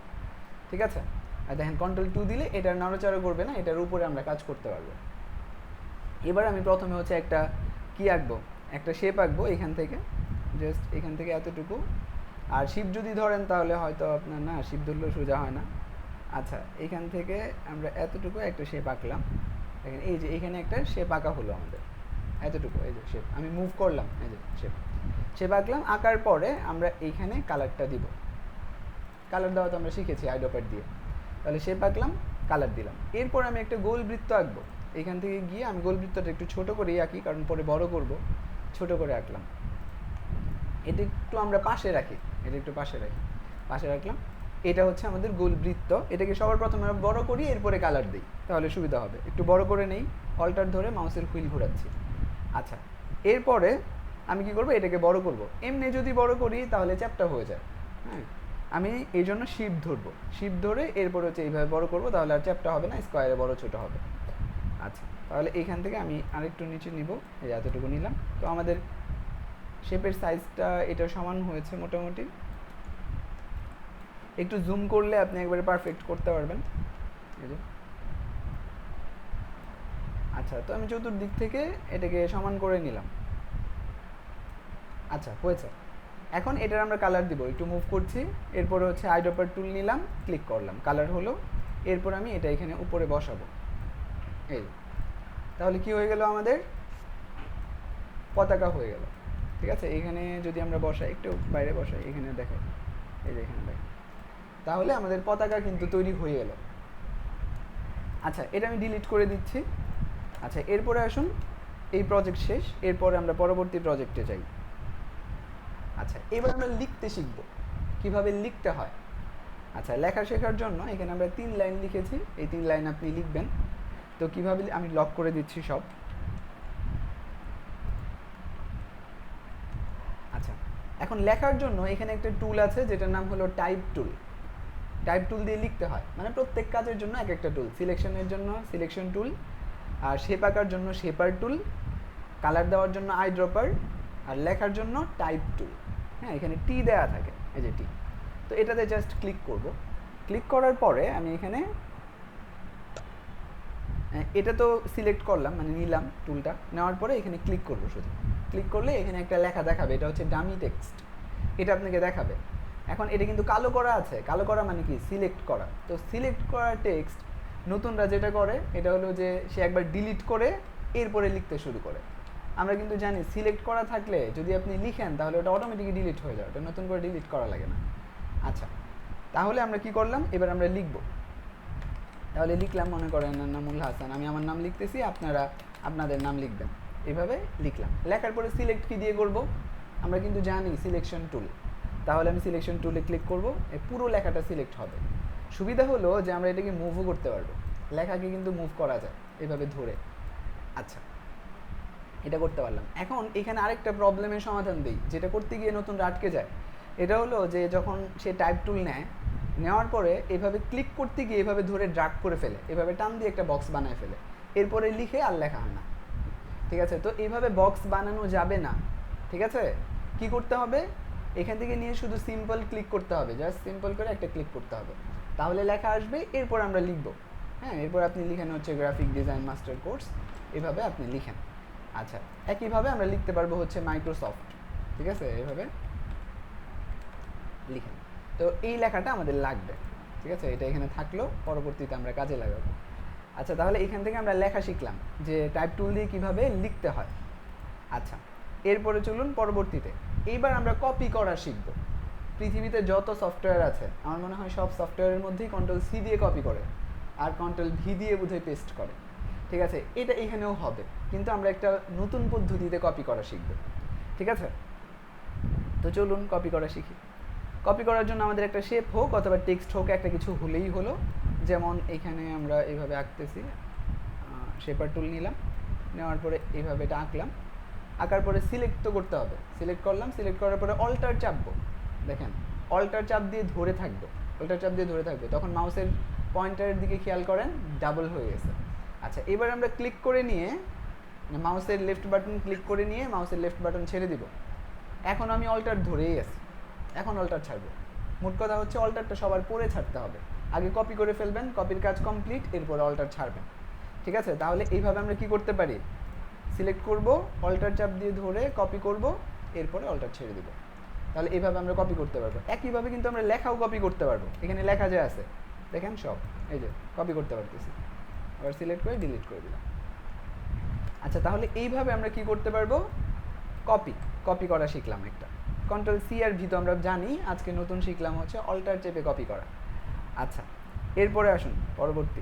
ঠিক আছে? আর দেখেন Ctrl+2 দিলে এটার নড়াচড়া করবে না, এটার উপরে আমরা কাজ করতে পারবো। এবার আমি প্রথমে হচ্ছে একটা কি আঁকবো, একটা শেপ আঁকবো। এখান থেকে জাস্ট এখান থেকে এতটুকু, আর শিপ যদি ধরেন তাহলে হয়তো আপনার না, শিপ ধরলেও সোজা হয় না। আচ্ছা, এখান থেকে আমরা এতটুকু একটা শেপ আঁকলাম। দেখেন এই যে এখানে একটা শেপ আঁকা হলো আমাদের, এতটুকু। এই যে শেপ আমি মুভ করলাম, এই যে শেপ আঁকলাম। আঁকার পরে আমরা এইখানে কালারটা দিব। কালার দেওয়া তো আমরা শিখেছি আই ড্রপার দিয়ে। তাহলে শেপ আঁকলাম, কালার দিলাম। এরপর আমি একটা গোল বৃত্ত আঁকবো। এখান থেকে গিয়ে আমি গোল বৃত্তটা একটু ছোট করেই আঁকি, কারণ পরে বড় করব। ছোট করে আঁকলাম। এটা একটু আমরা পাশে রাখি, এটা একটু পাশে রাখলাম। এটা হচ্ছে আমাদের গোল বৃত্ত। এটাকে সবার প্রথমে আমরা বড় করি, এরপরে কালার দিই, তাহলে সুবিধা হবে। একটু বড় করে নেই, অল্টার ধরে মাউসের হুইল ঘোরাচ্ছি। আচ্ছা, এরপরে আমি কি করব, এটাকে বড় করব। এমনি যদি বড় করি তাহলে চ্যাপটা হয়ে যায়। হ্যাঁ, আমি এই জন্য শিফট ধরবো, শিফট ধরে এরপরে হচ্ছে এইভাবে বড় করব, তাহলে আর চ্যাপটা হবে না, স্কোয়ারে বড় ছোট হবে। আচ্ছা, তাহলে এইখান থেকে আমি আরেকটু নিচে নিব, এই এতটুকু নিলাম। তো আমাদের শেপের সাইজটা এটা সমান হয়েছে মোটামুটি। একটু জুম করলে আপনি একবারে পারফেক্ট করতে পারবেন। এই যে আচ্ছা, তো আমি চতুর্দিক থেকে এটাকে সমান করে নিলাম। আচ্ছা, হয়েছে। এখন এটার আমরা কালার দিব। একটু মুভ করছি, এরপরে হচ্ছে আই ড্রপার টুল নিলাম, ক্লিক করলাম, কালার হলো। এরপর আমি এটা এখানে উপরে বসাবো। এই তাহলে কি হয়ে গেল, আমাদের পতাকা হয়ে গেল। ঠিক আছে, এখানে যদি আমরা বসাই, একটু বাইরে বসাই, এখানে দেখো, এই যে এখানে দেখো, তাহলে আমাদের পতাকা কিন্তু তৈরি হয়ে গেল। আচ্ছা, এটা আমি ডিলিট করে দিচ্ছি। আচ্ছা, এরপরে আসুন, এই প্রজেক্ট শেষ, এরপরে আমরা পরবর্তী প্রজেক্টে যাই। আচ্ছা, এবার আমরা লিখতে শিখব, কিভাবে লিখতে হয়। আচ্ছা, লেখা শেখার জন্য এখানে আমরা 3 লাইন লিখেছি, এই 3 লাইন আপনি লিখবেন। তো কিভাবে, আমি লক করে দিচ্ছি সব। আচ্ছা, এখন লেখার জন্য এখানে একটা টুল আছে যেটার নাম হলো টাইপ টুল। টাইপ টুল দিয়ে লিখতে হয়, মানে প্রত্যেক কাজের জন্য এক একটা টুল। সিলেকশনের জন্য সিলেকশন টুল, আর শেপ আঁকার জন্য শেপার টুল, কালার দেওয়ার জন্য আই ড্রপার, আর লেখার জন্য টাইপ টুল। হ্যাঁ, এখানে টি দেওয়া থাকে, এই যে টি। তো এটাতে জাস্ট ক্লিক করব। ক্লিক করার পরে আমি এখানে এটা তো সিলেক্ট করলাম, মানে নিলাম টুলটা। নেওয়ার পরে এখানে ক্লিক করব শুধু। ক্লিক করলে এখানে একটা লেখা দেখাবে, এটা হচ্ছে ডামি টেক্সট, এটা আপনাকে দেখাবে। এখন এটা কিন্তু কালো করা আছে। কালো করা মানে কি? সিলেক্ট করা। তো সিলেক্ট করা টেক্সট নতুনরা যেটা করে এটা হলো যে সে একবার ডিলিট করে এরপরে লিখতে শুরু করে। আমরা কিন্তু জানি সিলেক্ট করা থাকলে যদি আপনি লিখেন তাহলে ওটা অটোমেটিকলি ডিলিট হয়ে যায়, ওটা নতুন করে ডিলিট করা লাগে না। আচ্ছা, তাহলে আমরা কি করলাম, এবার আমরা লিখব। তাহলে লিখলাম, মনে করেন নামুল হাসান, আমি আমার নাম লিখতেছি, আপনারা আপনাদের নাম লিখবেন। এভাবে লিখলাম। লেখার পরে সিলেক্ট কি দিয়ে করব? আমরা কিন্তু জানি সিলেকশন টুল। তাহলে আমি সিলেকশন টুলে ক্লিক করব, এই পুরো লেখাটা সিলেক্ট হবে। সুবিধা হলো যে আমরা এটাকে মুভও করতে পারবো। লেখাকে কিন্তু মুভ করা যায় এভাবে ধরে। আচ্ছা, এটা করতে পারলাম। এখন এখানে আরেকটা প্রবলেমের সমাধান দিই, যেটা করতে গিয়ে নতুন আটকে যায়। এটা হলো যে যখন সে টাইপ টুল নেয়, নেওয়ার পরে এভাবে ক্লিক করতে গিয়ে এভাবে ধরে ড্রাগ করে ফেলে, এভাবে টান দিয়ে একটা বক্স বানায় ফেলে, এরপরে লিখে আর লেখা হয় না। ঠিক আছে? তো এইভাবে বক্স বানানো যাবে না। ঠিক আছে? কি করতে হবে? এখান থেকে নিয়ে শুধু সিম্পল ক্লিক করতে হবে, জাস্ট সিম্পল করে একটা ক্লিক করতে হবে, তাহলে লেখা আসবে। এরপর আমরা লিখব। হ্যাঁ, এরপর আপনি লিখেন হচ্ছে গ্রাফিক ডিজাইন মাস্টার কোর্স, এভাবে আপনি লিখেন। আচ্ছা, একইভাবে আমরা লিখতে পারবো হচ্ছে মাইক্রোসফট। ঠিক আছে? এভাবে লিখেন। তো এই লেখাটা আমাদের লাগবে। ঠিক আছে? এটা এখানে থাকলো, পরবর্তীতে আমরা কাজে লাগাবো। আচ্ছা, তাহলে এখান থেকে আমরা লেখা শিখলাম যে টাইপ টুল দিয়ে কীভাবে লিখতে হয়। আচ্ছা, এরপরে চলুন পরবর্তীতে। এইবার আমরা কপি করা শিখব। পৃথিবীতে যত সফটওয়্যার আছে আমার মনে হয় সব সফটওয়্যারের মধ্যেই Ctrl+C দিয়ে কপি করে আর Ctrl+V দিয়ে বোধহয় পেস্ট করে। ঠিক আছে? এটা এখানেও হবে, কিন্তু আমরা একটা নতুন পদ্ধতিতে কপি করা শিখব। ঠিক আছে? তো চলুন কপি করা শিখি। কপি করার জন্য আমাদের একটা শেপ হোক অথবা টেক্সট হোক, একটা কিছু হলেই হলো। যেমন এখানে আমরা এইভাবে আঁকতেছি, শেপার টুল নিলাম, নেওয়ার পরে এইভাবে এটা আঁকলাম। আঁকার পরে সিলেক্ট তো করতে হবে, সিলেক্ট করলাম। সিলেক্ট করার পরে অল্টার চাপবো। দেখেন, অল্টার চাপ দিয়ে ধরে থাকবো, অল্টার চাপ দিয়ে ধরে থাকবো। তখন মাউসের পয়েন্টারের দিকে খেয়াল করেন, ডাবল হয়ে গেছে। আচ্ছা, এবার আমরা ক্লিক করে নিয়ে মাউসের লেফট বাটন ক্লিক করে নিয়ে মাউসের লেফট বাটন ছেড়ে দিব। এখন আমি অল্টার ধরেই আছি, এখন অল্টার ছাড়বো। মোট কথা হচ্ছে অল্টারটা সবার পরে ছাড়তে হবে। আগে কপি করে ফেলবেন, কপির কাজ কমপ্লিট, এরপরে অল্টার ছাড়বেন। ঠিক আছে? তাহলে এইভাবে আমরা কি করতে পারি? সিলেক্ট করব, অল্টার চাপ দিয়ে ধরে কপি করব, এরপরে অল্টার ছেড়ে দিব। তাহলে এইভাবে আমরা কপি করতে পারবো। একইভাবে কিন্তু আমরা লেখাও কপি করতে পারবো। এখানে লেখা যে আছে দেখেন, সব এই যে কপি করতে পারতেছি। আবার সিলেক্ট করে ডিলিট করে দিলাম। আচ্ছা, তাহলে এইভাবে আমরা কি করতে পারবো? কপি করা শিখলাম একটা। Ctrl+C আর V তো আমরা জানি, আজকে নতুন শিখলাম হচ্ছে অল্টার চেপে কপি করা। আচ্ছা, এরপরে আসুন পরবর্তী।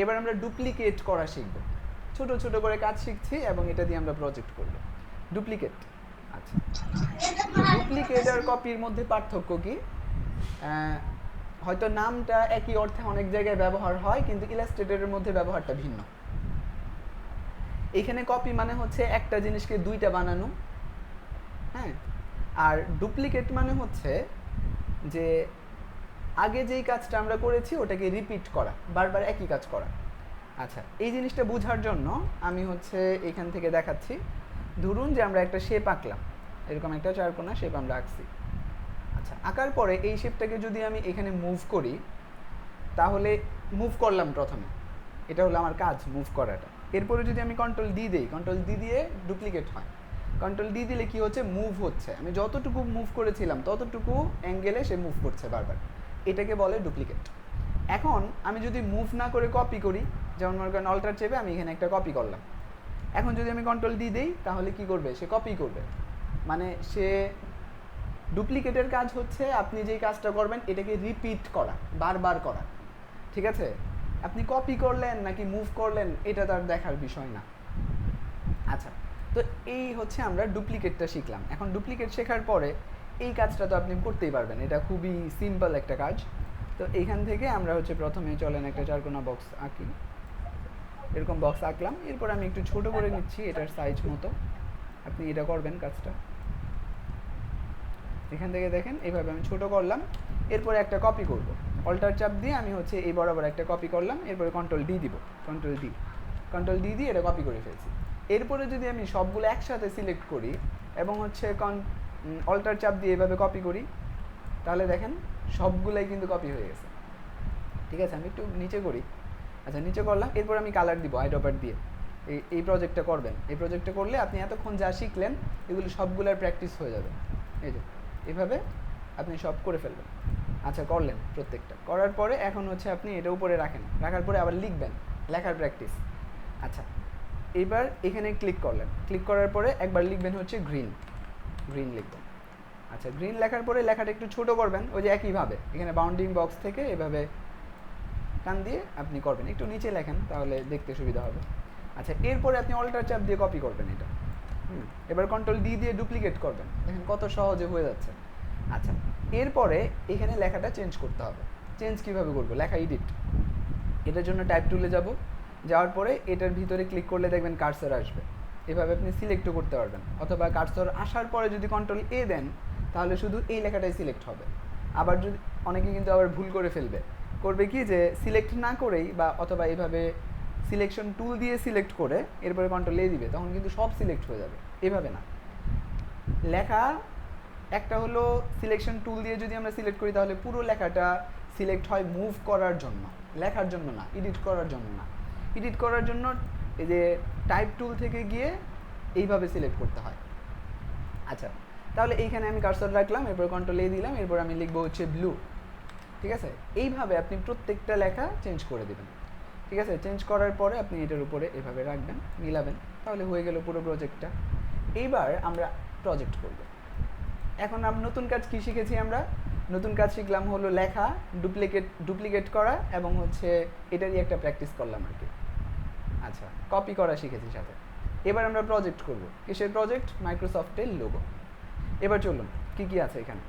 এবার আমরা ডুপ্লিকেট করা শিখব। ছোট ছোট করে কাজ শিখছি এবং এটা দিয়ে আমরা প্রজেক্ট করব। ডুপ্লিকেট। আচ্ছা, ডুপ্লিকেট আর কপির মধ্যে পার্থক্য কি? হয়তো নামটা একই অর্থে অনেক জায়গায় ব্যবহার হয়, কিন্তু ইলাস্ট্রেটরের মধ্যে ব্যবহারটা ভিন্ন। এখানে কপি মানে হচ্ছে একটা জিনিসকে দুইটা বানানো। হ্যাঁ, আর ডুপ্লিকেট মানে হচ্ছে যে আগে যেই কাজটা আমরা করেছি ওটাকে রিপিট করা, বারবার একই কাজ করা। আচ্ছা, এই জিনিসটা বোঝার জন্য আমি হচ্ছে এখান থেকে দেখাচ্ছি। ধরুন যে আমরা একটা শেপ আঁকলাম, এরকম একটা চারকোনা শেপ আমরা আঁকছি। আচ্ছা, আঁকার পরে এই শেপটাকে যদি আমি এখানে মুভ করি, তাহলে মুভ করলাম প্রথমে, এটা হলো আমার কাজ, মুভ করাটা। এরপরে যদি আমি Ctrl+D দিই, Ctrl+D দিয়ে ডুপ্লিকেট হয়। Ctrl+D দিলে কি হচ্ছে? মুভ হচ্ছে। আমি যতটুকু মুভ করেছিলাম ততটুকু অ্যাঙ্গেলে সে মুভ করছে বারবার, এটাকে বলে ডুপ্লিকেট। এখন আমি যদি মুভ না করে কপি করি, যেমন মনে করেন অল্টার চেপে আমি এখানে একটা কপি করলাম, এখন যদি আমি Ctrl+D দিই তাহলে কি করবে? সে কপি করবে। মানে সে ডুপ্লিকেটের কাজ হচ্ছে আপনি যেই কাজটা করবেন এটাকে রিপিট করা, বারবার করা। ঠিক আছে? আপনি কপি করলেন নাকি মুভ করলেন এটা তার দেখার বিষয় না। আচ্ছা, তো এই হচ্ছে আমরা ডুপ্লিকেটটা শিখলাম। এখন ডুপ্লিকেট শেখার পরে এই কাজটা তো আপনি করতেই পারবেন, এটা খুবই সিম্পল একটা কাজ। তো এইখান থেকে আমরা হচ্ছে প্রথমে চলেন একটা চারকোনা বক্স আঁকি। এরকম বক্স আঁকলাম, এরপর আমি একটু ছোট করে নিচ্ছি এটার সাইজ মতো। আপনি এটা করবেন কাজটা। এখান থেকে দেখেন এইভাবে আমি ছোট করলাম, এরপরে একটা কপি করব, অল্টার চাপ দিয়ে আমি হচ্ছে এই বরাবর একটা কপি করলাম, এরপরে কন্ট্রোল ডি দিব, কন্ট্রোল ডি দিয়ে এটা কপি করে ফেলছি। এরপরে যদি আমি সবগুলো একসাথে সিলেক্ট করি এবং হচ্ছে অল্টার চাপ দিয়ে এভাবে কপি করি, তাহলে দেখেন সবগুলাই কিন্তু কপি হয়ে গেছে। ঠিক আছে, আমি একটু নিচে করি। আচ্ছা, নিচে করলাম, এরপর আমি কালার দিব আইড্রপার দিয়ে। এই প্রজেক্টটা করবেন, এই প্রজেক্টটা করলে আপনি এতক্ষণ যা শিখলেন এগুলো সবগুলোর প্র্যাকটিস হয়ে যাবে। এই যে এইভাবে আপনি সব করে ফেলবেন। আচ্ছা, করলেন প্রত্যেকটা, করার পরে এখন হচ্ছে আপনি এটা উপরে রাখেন, রাখার পরে আবার লিখবেন, লেখার প্র্যাকটিস। আচ্ছা, এবার এখানে ক্লিক করলেন, ক্লিক করার পরে একবার লিখবেন হচ্ছে গ্রিন লিখবেন। আচ্ছা, গ্রিন লেখার পরে লেখাটা একটু ছোট করবেন, ওই যে একইভাবে এখানে বাউন্ডিং বক্স থেকে এভাবে টান দিয়ে আপনি করবেন, একটু নিচে লেখেন তাহলে দেখতে সুবিধা হবে। আচ্ছা, এরপরে আপনি অল্টার চাপ দিয়ে কপি করবেন এটা। এবার কন্ট্রোল ডি দিয়ে ডুপ্লিকেট করবেন, দেখেন কত সহজে হয়ে যাচ্ছে। আচ্ছা, এরপরে এখানে লেখাটা চেঞ্জ করতে হবে। চেঞ্জ কিভাবে করব? লেখা এডিট, এটার জন্য টাইপ টুলে যাব, যাওয়ার পরে এটার ভিতরে ক্লিক করলে দেখবেন কার্সর আসবে, এভাবে আপনি সিলেক্টও করতে পারবেন, অথবা কার্সর আসার পরে যদি কন্ট্রোল এ দেন তাহলে শুধু এই লেখাটাই সিলেক্ট হবে। আবার যদি অনেকে কিন্তু আবার ভুল করে ফেলবে, করবে কি যে সিলেক্ট না করেই বা অথবা এইভাবে সিলেকশন টুল দিয়ে সিলেক্ট করে এরপরে কন্ট্রোল এ দিবে, তখন কিন্তু সব সিলেক্ট হয়ে যাবে। এভাবে না, লেখা একটা হলো সিলেকশন টুল দিয়ে যদি আমরা সিলেক্ট করি তাহলে পুরো লেখাটা সিলেক্ট হয় মুভ করার জন্য, লেখার জন্য না, এডিট করার জন্য না। এডিট করার জন্য এই যে টাইপ টুল থেকে গিয়ে এইভাবে সিলেক্ট করতে হয়। আচ্ছা, তাহলে এইখানে আমি কার্সর রাখলাম, এরপর কন্ট্রোল এ দিলাম, এরপর আমি লিখবো হচ্ছে ব্লু। ঠিক আছে, এইভাবে আপনি প্রত্যেকটা লেখা চেঞ্জ করে দেবেন। ঠিক আছে, চেঞ্জ করার পরে আপনি এটার উপরে এভাবে রাখবেন, মিলাবেন, তাহলে হয়ে গেল পুরো প্রজেক্টটা। এইবার আমরা প্রজেক্ট করব। এখন নতুন কাজ কি শিখেছি আমরা? নতুন কাজ শিখলাম হলো লেখা ডুপ্লিকেট করা এবং হচ্ছে এটারই একটা প্র্যাকটিস করলাম আর কি। আচ্ছা, কপি করা শিখেছি সাথে। এবার আমরা প্রজেক্ট করব। কিসের প্রজেক্ট? মাইক্রোসফটের লোগো। এবার চলুন কি কি আছে এখানে।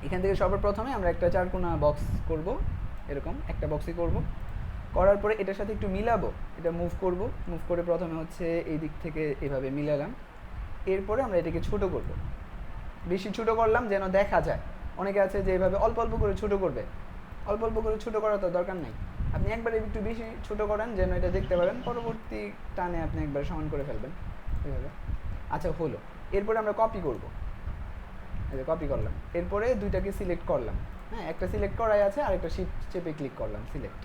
এখান থেকে সর্বপ্রথমে আমরা একটা চারকোনা বক্স করব, এরকম একটা বক্সই করব। করার পরে এটার সাথে একটু মিলাবো, এটা মুভ করব, মুভ করে প্রথমে হচ্ছে এই দিক থেকে এভাবে মিলালাম। এরপরে আমরা এটাকে ছোট করব, বেশি ছোট করলাম যেন দেখা যায়। অনেকে আছে যে এভাবে অল্প অল্প করে ছোট করবে, অল্প অল্প করে ছোট করার তো দরকার নেই, আপনি একবারে একটু বেশি ছোট করেন যেন এটা দেখতে পারেন, পরবর্তী টানে আপনি একবার সমান করে ফেলবেন এভাবে। আচ্ছা, হলো। এরপরে আমরা কপি করব, এই যে কপি করলাম, এরপরে দুইটাকে সিলেক্ট করলাম। হ্যাঁ, একটা সিলেক্ট করাই আছে, আর একটা শিফট চেপে ক্লিক করলাম সিলেক্ট।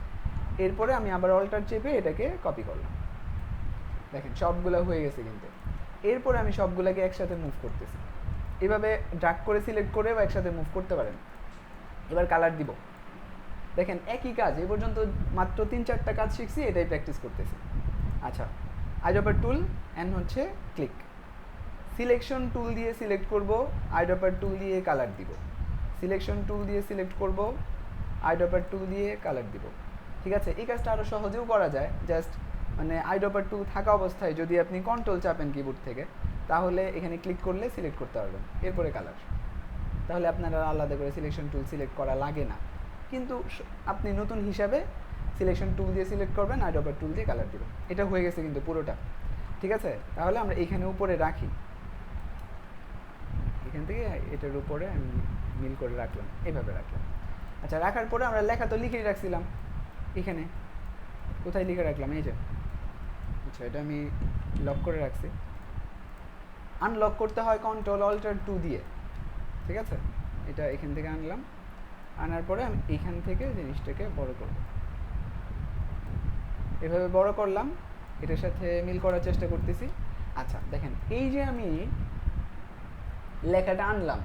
এরপরে আমি আবার অল্টার চেপে এটাকে কপি করলাম, দেখেন সবগুলো হয়ে গেছে কিন্তু। এরপরে আমি সবগুলোকে একসাথে মুভ করতেছি, এভাবে ড্র্যাগ করে সিলেক্ট করে বা একসাথে মুভ করতে পারেন। এবার কালার দিব, দেখেন একই কাজ, এ পর্যন্ত মাত্র 3-4টা কাজ শিখছি, এটাই প্র্যাকটিস করতেছি। আচ্ছা, আইড্রপার টুল অ্যান্ড হচ্ছে ক্লিক, সিলেকশন টুল দিয়ে সিলেক্ট করব, আইড্রপার টুল দিয়ে কালার দিব, সিলেকশন টুল দিয়ে সিলেক্ট করব, আইড্রপার টুল দিয়ে কালার দিব। ঠিক আছে, এই কাজটা আরও সহজেও করা যায়, জাস্ট মানে আইড্রপার টুল থাকা অবস্থায় যদি আপনি কন্ট্রোল চাপেন কিবোর্ড থেকে, তাহলে এখানে ক্লিক করলে সিলেক্ট করতে পারবেন, এরপরে কালার। তাহলে আপনারা আলাদা করে সিলেকশন টুল সিলেক্ট করা লাগে না, কিন্তু আপনি নতুন হিসাবে সিলেকশন টুল দিয়ে সিলেক্ট করবেন, আইড্রপার টুল দিয়ে কালার দেবেন। এটা হয়ে গেছে কিন্তু পুরোটা। ঠিক আছে, তাহলে আমরা এখানে উপরে রাখি, এখান থেকে এটার উপরে আমি মিল করে রাখলাম, এভাবে রাখলাম। আচ্ছা, রাখার পরে আমরা লেখা তো লিখেই রাখছিলাম, এখানে কোথায় লিখে রাখলাম? এই যে, আচ্ছা, এটা আমি লক করে রাখছি। আনলক করতে হয় কন্ট্রোল অল্টার 2 দিয়ে। ঠিক আছে, এটা এখান থেকে আনলাম, আনার পরে আমি এইখান থেকে জিনিসটাকে বড় করব, এভাবে বড় করলাম, এটার সাথে মিল করার চেষ্টা করতেছি। আচ্ছা, দেখেন এই যে আমি লেখাটা আনলাম,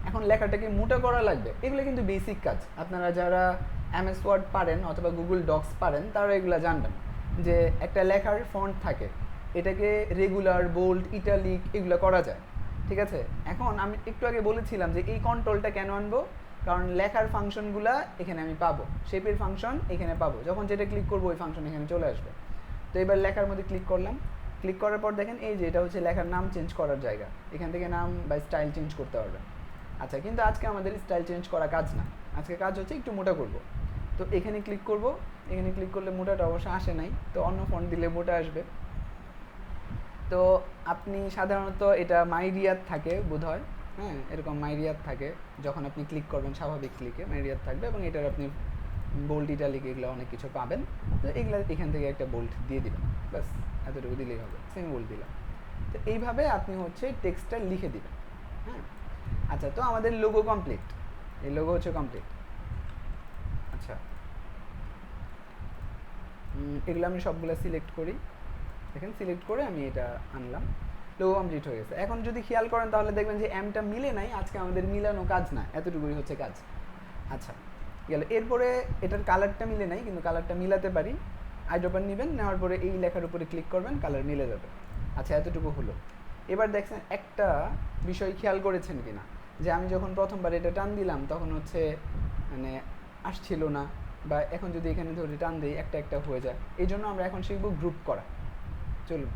এখন লেখাটাকে মোটা করা লাগবে, এগুলো কিন্তু বেসিক কাজ। আপনারা যারা MS ওয়ার্ড পারেন অথবা গুগল ডক্স পারেন তারা এগুলো জানবেন, যে একটা লেখার ফন্ট থাকে, এটাকে রেগুলার, বোল্ড, ইটালিক এগুলো করা যায়। ঠিক আছে, এখন আমি একটু আগে বলেছিলাম যে এই কন্ট্রোলটা কেন আনবো, কারণ লেখার ফাংশনগুলো এখানে আমি পাবো, শেপের ফাংশন এখানে পাবো, যখন যেটা ক্লিক করবো ওই ফাংশন এখানে চলে আসবে। তো এবার লেখার মধ্যে ক্লিক করলাম, ক্লিক করার পর দেখেন এই যে এটা হচ্ছে লেখার নাম চেঞ্জ করার জায়গা, এখান থেকে নাম বা স্টাইল চেঞ্জ করতে পারবেন। আচ্ছা, কিন্তু আজকে আমাদের স্টাইল চেঞ্জ করা কাজ না, আজকে কাজ হচ্ছে একটু মোটা করব। তো এখানে ক্লিক করব, এখানে ক্লিক করলে মোটাটা অবশ্য আসে নাই, তো অন্য ফন্ট দিলে মোটা আসবে। তো আপনি সাধারণত এটা মাই রিয়াদ থাকে বোধহয়, হ্যাঁ, এরকম মাইরিয়াত থাকে, যখন আপনি ক্লিক করবেন স্বাভাবিক ক্লিকে মাইরিয়াত থাকবে, এবং এটার আপনি বোল্ট ইটালিক এগুলো অনেক কিছু পাবেন। তো এগুলো এখান থেকে একটা বোল্ট দিয়ে দিবেন, ব্যাস এতটুকু দিলেই হবে, সেম বোল্ট দিলাম। তো এইভাবে আপনি হচ্ছে টেক্সটটা লিখে দিবেন। হ্যাঁ, আচ্ছা, তো আমাদের লোগো কমপ্লিট, এই লোগো হচ্ছে কমপ্লিট। আচ্ছা, এগুলো আমি সবগুলো সিলেক্ট করি, দেখেন সিলেক্ট করে আমি এটা আনলাম, লোগো কমপ্লিট হয়ে গেছে। এখন যদি খেয়াল করেন তাহলে দেখবেন যে এমটা মিলে নাই, আজকে আমাদের মিলানো কাজ না, এতটুকুই হচ্ছে কাজ। আচ্ছা, গেল। এরপরে এটার কালারটা মিলে নাই, কিন্তু কালারটা মিলাতে পারি। আইড্রপার নেবেন, নেওয়ার পরে এই লেখার উপরে ক্লিক করবেন, কালার মিলে যাবে। আচ্ছা, এতটুকু হলো। এবার দেখছেন একটা বিষয় খেয়াল করেছেন কিনা, যে আমি যখন প্রথমবার এটা টান দিলাম তখন হচ্ছে মানে আসছিল না, বা এখন যদি এখানে ধরে টান দিই একটা একটা হয়ে যায়। এই জন্য আমরা এখন শিখব গ্রুপ করা। চলুন।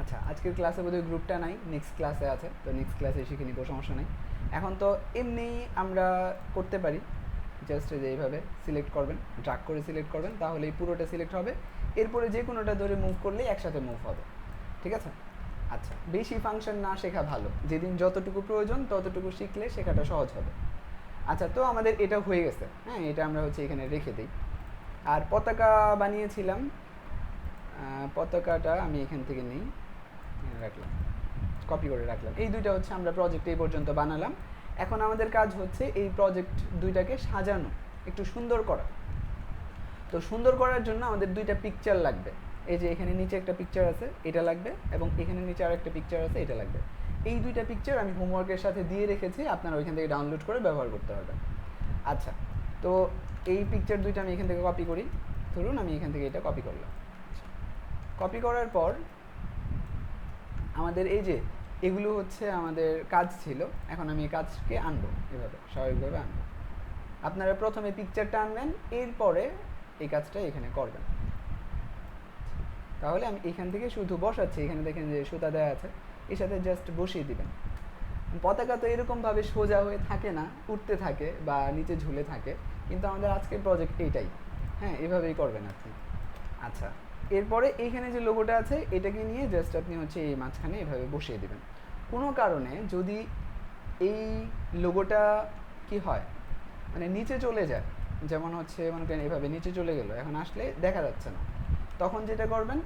আচ্ছা, আজকের ক্লাসে বোধহয় গ্রুপটা নাই, নেক্সট ক্লাসে আছে, তো নেক্সট ক্লাসে শিখে নিব, সমস্যা নেই। এখন তো এমনি আমরা করতে পারি, জাস্ট যে এইভাবে সিলেক্ট করবেন, ড্রাগ করে সিলেক্ট করবেন, তাহলে এই পুরোটা সিলেক্ট হবে। এরপরে যে কোনোটা ধরে মুভ করলেই একসাথে মুভ হবে, ঠিক আছে? আচ্ছা, বেশি ফাংশন না শেখা ভালো, যেদিন যতটুকু প্রয়োজন ততটুকু শিখলে শেখাটা সহজ হবে। আচ্ছা, তো আমাদের এটা হয়ে গেছে। হ্যাঁ, এটা আমরা হচ্ছে এখানে রেখে দিই। আর পতাকা বানিয়েছিলাম, পতাকাটা আমি এখান থেকে নিই, রাখলাম, কপি করে রাখলাম। এই দুইটা হচ্ছে আমরা প্রজেক্ট এই পর্যন্ত বানালাম। এখন আমাদের কাজ হচ্ছে এই প্রজেক্ট দুইটাকে সাজানো, একটু সুন্দর করা। তো সুন্দর করার জন্য আমাদের দুইটা পিকচার লাগবে। এই যে এখানে নিচে একটা পিকচার আছে, এটা লাগবে, এবং এখানে নিচে আর একটা পিকচার আছে, এটা লাগবে। এই দুইটা পিকচার আমি হোমওয়ার্কের সাথে দিয়ে রেখেছি, আপনারা ওইখান থেকে ডাউনলোড করে ব্যবহার করতে পারবেন। আচ্ছা, তো এই পিকচার দুইটা আমি এখান থেকে কপি করি। ধরুন আমি এখান থেকে এটা কপি করলাম। কপি করার পর আমাদের এই যে এগুলো হচ্ছে আমাদের কাজ ছিল, এখন আমি এই কাজকে আনবো, এভাবে স্বাভাবিকভাবে আনবো। আপনারা প্রথমে পিকচারটা আনবেন, এরপরে এই কাজটা এখানে করবেন। তাহলে আমি এখান থেকে শুধু বসাচ্ছি, এখানে দেখেন যে সুতা দেওয়া আছে, এর সাথে জাস্ট বসিয়ে দিবেন। পতাকা তো এরকমভাবে সোজা হয়ে থাকে না, উঠতে থাকে বা নিচে ঝুলে থাকে, কিন্তু আমাদের আজকের প্রজেক্ট এইটাই। হ্যাঁ, এভাবেই করবেন আপনি। আচ্ছা, এরপরে এইখানে যে লোগোটা আছে এটাকে নিয়ে জাস্ট আপনি হচ্ছে এই মাঝখানে এভাবে বসিয়ে দিবেন। কোনো কারণে যদি এই লোগোটা কি হয়, মানে নিচে চলে যায়, যেমন হচ্ছে মনে করেন এভাবে নিচে চলে গেল, এখন আসলে দেখা যাচ্ছে না, তখন যেটা করবেন,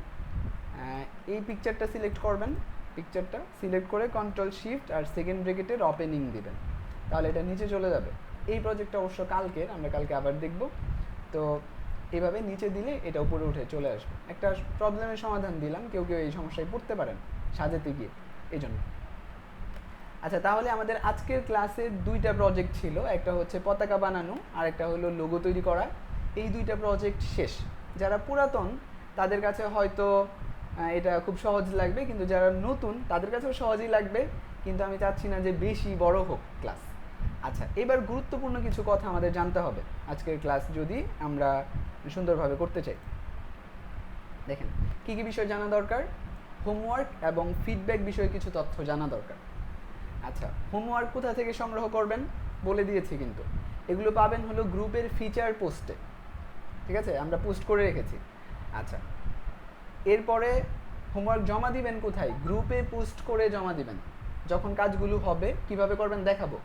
এই পিকচারটা সিলেক্ট করবেন, পিকচারটা সিলেক্ট করে কন্ট্রোল শিফট আর সেকেন্ড ব্র্যাকেটের ওপেনিং দিবেন, তাহলে এটা নিচে চলে যাবে। এই প্রজেক্টটা অবশ্য কালকের, আমরা কালকে আবার দেখব। তো এইভাবে নিচে দিলে এটা উপরে উঠে চলে আসবে। একটা প্রবলেমের সমাধান দিলাম, কেউ কেউ এই সমস্যায় পড়তে পারেন সাজাতে গিয়ে, এই জন্য। আচ্ছা, তাহলে আমাদের আজকের ক্লাসে দুইটা প্রজেক্ট ছিল, একটা হচ্ছে পতাকা বানানো আর একটা হলো লোগো তৈরি করা। এই দুইটা প্রজেক্ট শেষ। যারা পুরাতন তাদের কাছে হয়তো এটা খুব সহজ লাগবে, কিন্তু যারা নতুন তাদের কাছেও সহজই লাগবে, কিন্তু আমি চাচ্ছি না যে বেশি বড় হোক ক্লাস। আচ্ছা, এবার গুরুত্বপূর্ণ কিছু কথা আমাদের জানতে হবে আজকের ক্লাস যদি আমরা সুন্দরভাবে করতে চাই। দেখেন, কী কী বিষয় জানা দরকার? হোমওয়ার্ক এবং ফিডব্যাক বিষয়ে কিছু তথ্য জানা দরকার। আচ্ছা, হোমওয়ার্ক কোথা থেকে সংগ্রহ করবেন বলে দিয়েছি, কিন্তু এগুলো পাবেন হলো গ্রুপের ফিচার পোস্টে, ঠিক আছে? আমরা পোস্ট করে রেখেছি। আচ্ছা, এরপরে হোমওয়ার্ক জমা দিবেন কোথায়? গ্রুপে পোস্ট করে জমা দিবেন। যখন কাজগুলো হবে কিভাবে করবেন দেখাবো।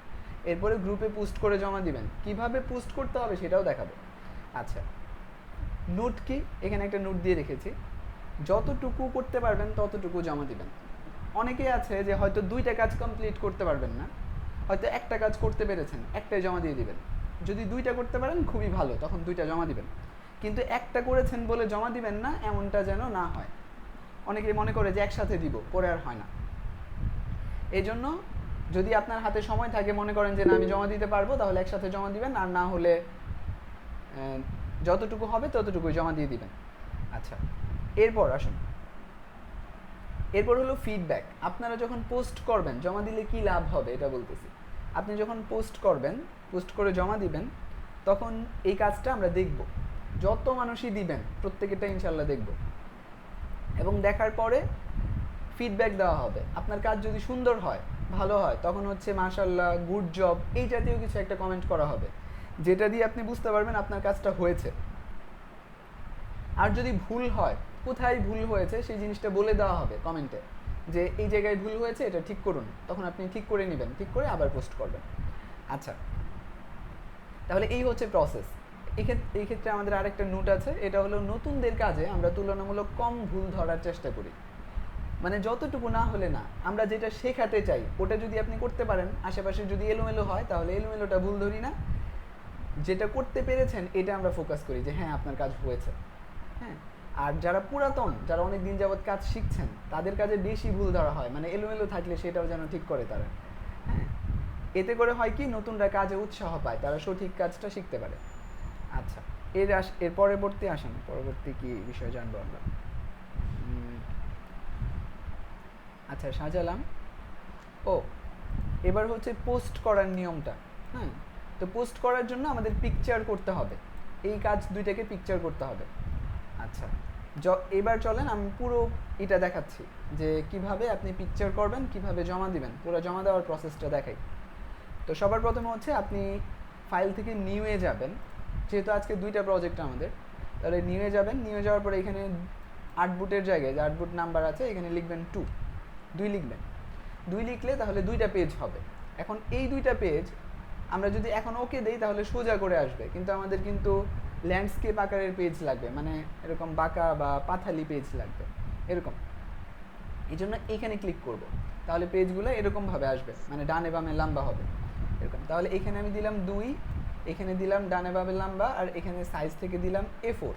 এরপরে গ্রুপে পোস্ট করে জমা দিবেন, কিভাবে পোস্ট করতে হবে সেটাও দেখাবো। আচ্ছা, নোট কি? এখানে একটা নোট দিয়ে রেখেছি, যতটুকু করতে পারবেন ততটুকু জমা দিবেন। অনেকেই আছে যে হয়তো দুইটা কাজ কমপ্লিট করতে পারবেন না, হয়তো একটা কাজ করতে পেরেছেন, একটাই জমা দিয়ে দিবেন। যদি দুইটা করতে পারেন খুবই ভালো, তখন দুইটা জমা দিবেন। কিন্তু একটা করেছেন বলে জমা দিবেন না, এমনটা যেন না হয়। অনেকেই মনে করে যে একসাথে দিব, পরে আর হয় না। এই জন্য যদি আপনার হাতে সময় থাকে, মনে করেন যে না আমি জমা দিতে পারবো, তাহলে একসাথে জমা দিবেন, আর না হলে যতটুকু হবে ততটুকুই জমা দিয়ে দিবেন। আচ্ছা, এরপর আসুন, এরপর হলো ফিডব্যাক। আপনারা যখন পোস্ট করবেন, জমা দিলে কি লাভ হবে এটা বলতেছি। আপনি যখন পোস্ট করবেন, পোস্ট করে জমা দিবেন, তখন এই কাজটা আমরা দেখব। যত মানুষই দিবেন প্রত্যেকেরটা ইনশাল্লাহ দেখব, এবং দেখার পরে ফিডব্যাক দেওয়া হবে। আপনার কাজ যদি সুন্দর হয়, ভালো হয়, তখন হচ্ছে মাশাআল্লাহ, গুড জব, এই জাতীয় কিছু একটা কমেন্ট করা হবে, যেটা দিয়ে আপনি বুঝতে পারবেন আপনার কাজটা হয়েছে। আর যদি ভুল হয়, কোথায় ভুল হয়েছে সেই জিনিসটা বলে দেওয়া হবে কমেন্টে, যে এই জায়গায় ভুল হয়েছে, এটা ঠিক করুন। তখন আপনি ঠিক করে নেবেন, ঠিক করে আবার পোস্ট করবেন। আচ্ছা, তাহলে এই হচ্ছে প্রসেস। এই ক্ষেত্রে আমাদের আরেকটা নোট আছে, এটা হলো নতুনদের কাজে আমরা তুলনামূলক কম ভুল ধরার চেষ্টা করি। মানে যতটুকু না হলে না, আমরা যেটা শেখাতে চাই ওটা যদি আপনি করতে পারেন, আশেপাশে যদি এলোমেলো হয় তাহলে এলোমেলোটা ভুল ধরি না, যেটা করতে পেরেছেন এটা আমরা ফোকাস করি যে হ্যাঁ আপনার কাজ হয়েছে। হ্যাঁ, আর যারা পুরাতন, যারা অনেক দিন যাবৎ কাজ শিখছেন, তাদের কাজে বেশি ভুল ধরা হয়, মানে এলোমেলো থাকলে সেটাও যেন ঠিক করে তারা। হ্যাঁ, এতে করে হয় কি, নতুনরা কাজে উৎসাহ পায়, তারা সঠিক কাজটা শিখতে পারে। আচ্ছা, এর পরবর্তী আসেন, পরবর্তী কি বিষয় জানবো আমরা? আচ্ছা, সাজালাম। ও, এবার হচ্ছে পোস্ট করার নিয়মটা। হ্যাঁ, তো পোস্ট করার জন্য আমাদের পিকচার করতে হবে, এই কাজ দুইটাকে পিকচার করতে হবে। আচ্ছা, এবার চলেন আমি পুরো এটা দেখাচ্ছি যে কিভাবে আপনি পিকচার করবেন, কিভাবে জমা দিবেন, পুরো জমা দেওয়ার প্রসেসটা দেখাই। তো সবার প্রথমে হচ্ছে আপনি ফাইল থেকে নিউয়ে যাবেন, যেহেতু আজকে দুইটা প্রজেক্ট আমাদের, তাহলে নিউয়ে যাবেন। নিউয়ে যাওয়ার পরে এখানে আর্টবুটের জায়গায় যে আর্টবুট নাম্বার আছে এখানে লিখবেন 2 লিখবেন। 2 লিখলে তাহলে দুইটা পেজ হবে। এখন এই দুইটা পেজ আমরা যদি এখন ওকে দেই তাহলে সোজা করে আসবে, কিন্তু আমাদের কিন্তু ল্যান্ডস্কেপ আকারের পেজ লাগবে, মানে এরকম বাঁকা বা পাথালি পেজ লাগবে এরকম। এই জন্য এখানে ক্লিক করব, তাহলে পেজগুলো এরকমভাবে আসবে, মানে ডানে বামে লম্বা হবে এরকম। তাহলে এখানে আমি দিলাম 2, এখানে দিলাম ডানে বামে লম্বা, আর এখানে সাইজ থেকে দিলাম A4।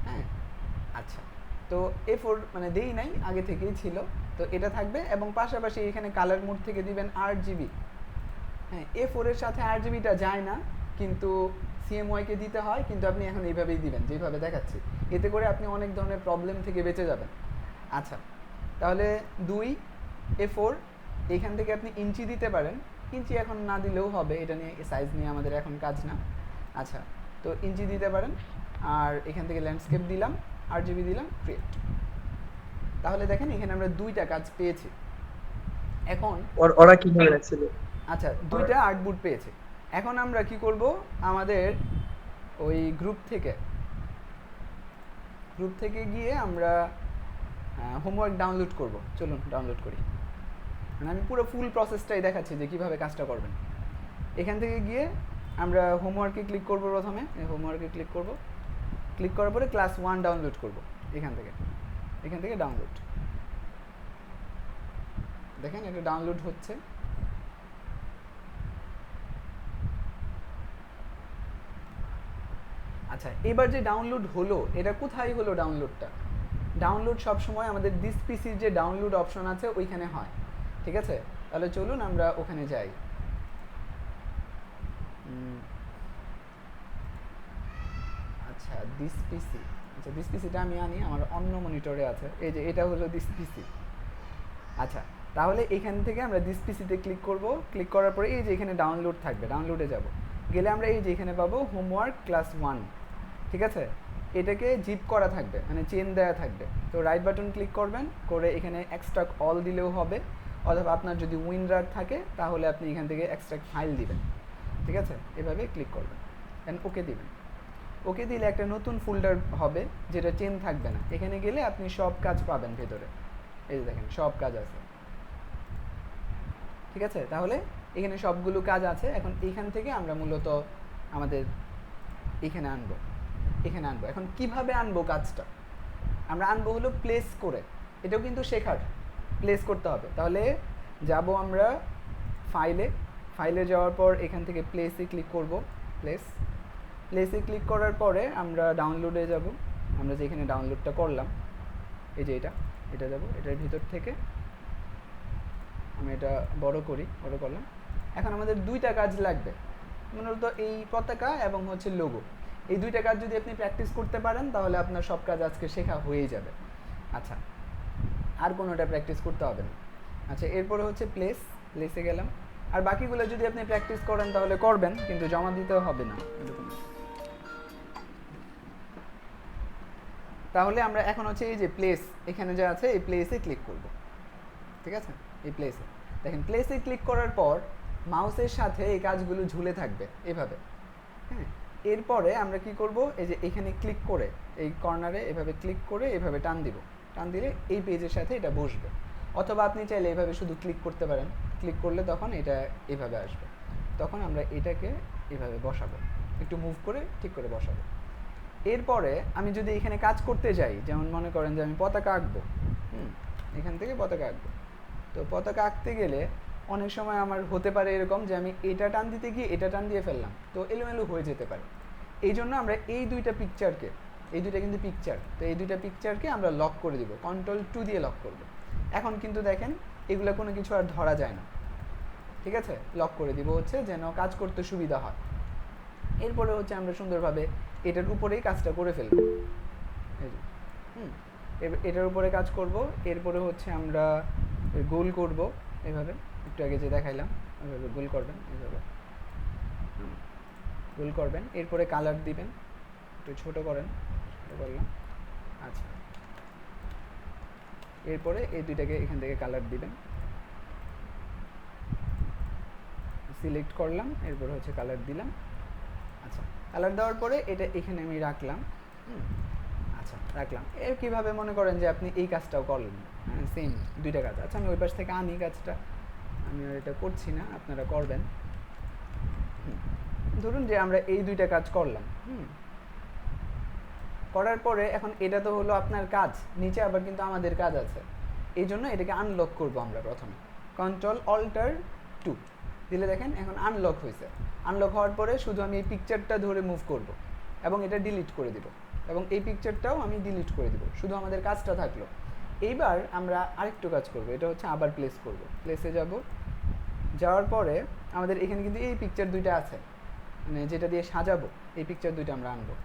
হ্যাঁ, আচ্ছা, তো A4 মানে দেই নাই, আগে থেকেই ছিল, তো এটা থাকবে। এবং পাশাপাশি এখানে কালার মোড থেকে দিবেন RGB। হ্যাঁ, A4 এর সাথে RGBটা যায় না, কিন্তু CMYK কে দিতে হয়, কিন্তু আপনি এখন এইভাবেই দিবেন যেভাবে দেখাচ্ছি, এতে করে আপনি অনেক ধরনের প্রবলেম থেকে বেঁচে যাবেন। আচ্ছা, তাহলে 2 A4, এখান থেকে আপনি ইঞ্চি দিতে পারেন, ইঞ্চি এখন না দিলেও হবে, এটা নিয়ে সাইজ নিয়ে আমাদের এখন কাজ না। আচ্ছা, তো ইঞ্চি দিতে পারেন, আর এখান থেকে ল্যান্ডস্কেপ দিলাম, RGB দিলাম, ক্রিয়েট। তাহলে দেখেন এখানে আমরা দুইটা কাজ পেয়েছি। এখন ওরা কি ধরে রাখছিল? আচ্ছা, দুইটা আর্টবুট পেয়েছে। এখন আমরা কি করব, আমাদের ওই গ্রুপ থেকে গিয়ে আমরা হোমওয়ার্ক ডাউনলোড করব। চলুন ডাউনলোড করি, মানে আমি পুরো ফুল প্রসেসটাই দেখাচ্ছি যে কীভাবে কাজটা করবেন। এখান থেকে গিয়ে আমরা হোমওয়ার্কে ক্লিক করব, প্রথমে হোমওয়ার্কে ক্লিক করব, ক্লিক করার পরে ক্লাস 1 ডাউনলোড করব। এখান থেকে ডাউনলোড, দেখেন এটা ডাউনলোড হচ্ছে। আচ্ছা, এবার যে ডাউনলোড হলো, এটা কোথায় হলো ডাউনলোডটা? ডাউনলোড সবসময় আমাদের দিস পিসির যে ডাউনলোড অপশন আছে ওইখানে হয়, ঠিক আছে? তাহলে চলুন আমরা ওখানে যাই। আচ্ছা, দিস পিসিটা আমি আনি, আমার অন্য মনিটরে আছে, এই যে এটা হলো দিস পিসি। আচ্ছা, তাহলে এখান থেকে আমরা দিস পিসিতে ক্লিক করব। ক্লিক করার পরে এই যে এখানে ডাউনলোড থাকবে, ডাউনলোডে যাব, গেলে আমরা এই যে এখানে পাবো হোমওয়ার্ক ক্লাস 1, ঠিক আছে? এটাকে জিপ করা থাকবে, মানে চেন দেওয়া থাকবে। তো রাইট বাটন ক্লিক করবেন, করে এখানে এক্সট্রাক্ট অল দিলেও হবে, অথবা আপনার যদি উইনরার থাকে তাহলে আপনি এখান থেকে এক্সট্রাক্ট ফাইল দিবেন, ঠিক আছে? এভাবে ক্লিক করবেন, দেন ওকে দিবেন। ওকে দিলে একটা নতুন ফোল্ডার হবে, যেটা চেন থাকবে না। এখানে গেলে আপনি সব কাজ পাবেন ভেতরে, এই যে দেখেন সব কাজ আছে, ঠিক আছে? তাহলে এখানে সবগুলো কাজ আছে। এখন এইখান থেকে আমরা মূলত আমাদের এখানে আনবো। এখন কিভাবে আনবো কাজটা? আমরা আনবো হলো প্লেস করে, এটাও কিন্তু শেখার, প্লেস করতে হবে। তাহলে যাব আমরা ফাইলে যাওয়ার পর এখান থেকে প্লেসে ক্লিক করব। প্লেসে ক্লিক করার পরে আমরা ডাউনলোডে যাব, আমরা যেখানে ডাউনলোডটা করলাম, এই যে এটা যাব, এটার ভিতর থেকে আমি এটা বড় করলাম। এখন আমাদের দুইটা কাজ লাগবে, মূলত এই পতাকা এবং হচ্ছে লোগো, এই দুইটা কাজ যদি আপনি প্র্যাকটিস করতে পারেন তাহলে আপনার সব কাজ আজকে শেখা হয়েই যাবে। আচ্ছা, আর কোনোটা প্র্যাকটিস করতে হবে না। আচ্ছা, এরপরে হচ্ছে প্লেসে গেলাম। আর বাকিগুলো যদি আপনি প্র্যাকটিস করেন তাহলে করবেন, কিন্তু জমা দিতেও হবে না এরকম। তাহলে আমরা এখন হচ্ছে এই যে প্লেস, এখানে যা আছে এই প্লেসে ক্লিক করব, ঠিক আছে? এই প্লেসে দেখেন, প্লেসে ক্লিক করার পর মাউসের সাথে এই কাজগুলো ঝুলে থাকবে এভাবে। হ্যাঁ, এরপরে আমরা কি করব, এই যে এখানে ক্লিক করে এই কর্নারে এভাবে ক্লিক করে এভাবে টান দিব, টান দিলে এই পেজের সাথে এটা বসবে। অথবা আপনি চাইলে এভাবে শুধু ক্লিক করতে পারেন, ক্লিক করলে তখন এটা এভাবে আসবে। তখন আমরা এটাকে এভাবে বসাবো, একটু মুভ করে ঠিক করে বসাবো। এরপরে আমি যদি এখানে কাজ করতে যাই, যেমন মনে করেন যে আমি পতাকা আঁকবো, এখান থেকে পতাকা আঁকবো, তো পতাকা আঁকতে গেলে অনেক সময় আমার হতে পারে এরকম যে আমি এটা টান দিতে গিয়ে এটা টান দিয়ে ফেললাম, তো এলোমেলো হয়ে যেতে পারে। এই জন্য আমরা এই দুইটা পিকচারকে, এই দুইটা কিন্তু পিকচার, তো এই দুইটা পিকচারকে আমরা লক করে দিব, Ctrl+2 দিয়ে লক করব। এখন কিন্তু দেখেন এগুলো কোনো কিছু আর ধরা যায় না, ঠিক আছে? লক করে দিব হচ্ছে যেন কাজ করতে সুবিধা হয়। এরপরে হচ্ছে আমরা সুন্দরভাবে এটার উপরেই কাজটা করে ফেলব, এই যে এটার উপরে কাজ করব। এরপরে হচ্ছে আমরা গোল করব, এভাবে একটু আগে যে দেখাইলাম এভাবে গোল করবেন, এভাবে গোল করবেন। এরপরে কালার দিবেন, একটু ছোট করেন, ছোট করলাম। আচ্ছা, এরপরে এই দুইটাকে এখান থেকে কালার দিবেন, সিলেক্ট করলাম, এরপরে হচ্ছে কালার দিলাম। আচ্ছা, কালার দেওয়ার পরে এটা এখানে আমি রাখলাম। আচ্ছা, রাখলাম। এর কীভাবে মনে করেন যে আপনি এই কাজটাও করলেন, সেম দুইটা কাজ। আচ্ছা, আমি ওই পাশ থেকে আনি কাজটা, আমি আর এটা করছি না, আপনারা করবেন। ধরুন যে আমরা এই দুইটা কাজ করলাম, করার পরে এখন এটা তো হলো আপনার কাজ, নিচে আবার কিন্তু আমাদের কাজ আছে। এই জন্য এটাকে আনলক করব আমরা প্রথমে, Ctrl+Alt+2 দিলে দেখেন এখন আনলক হয়েছে। আনলক হওয়ার পরে শুধু আমি এই পিকচারটা ধরে মুভ করব এবং এটা ডিলিট করে দিব, এবং এই পিকচারটাও আমি ডিলিট করে দিব, শুধু আমাদের কাজটা থাকলো। এইবার আমরা আরেকটু কাজ করব, এটা হচ্ছে আবার প্লেস করব। প্লেসে যাব, যাওয়ার পরে আমাদের এখানে কিন্তু এই পিকচার দুইটা আছে, মানে যেটা দিয়ে সাজাবো, এই পিকচার দুইটা আমরা আনবো।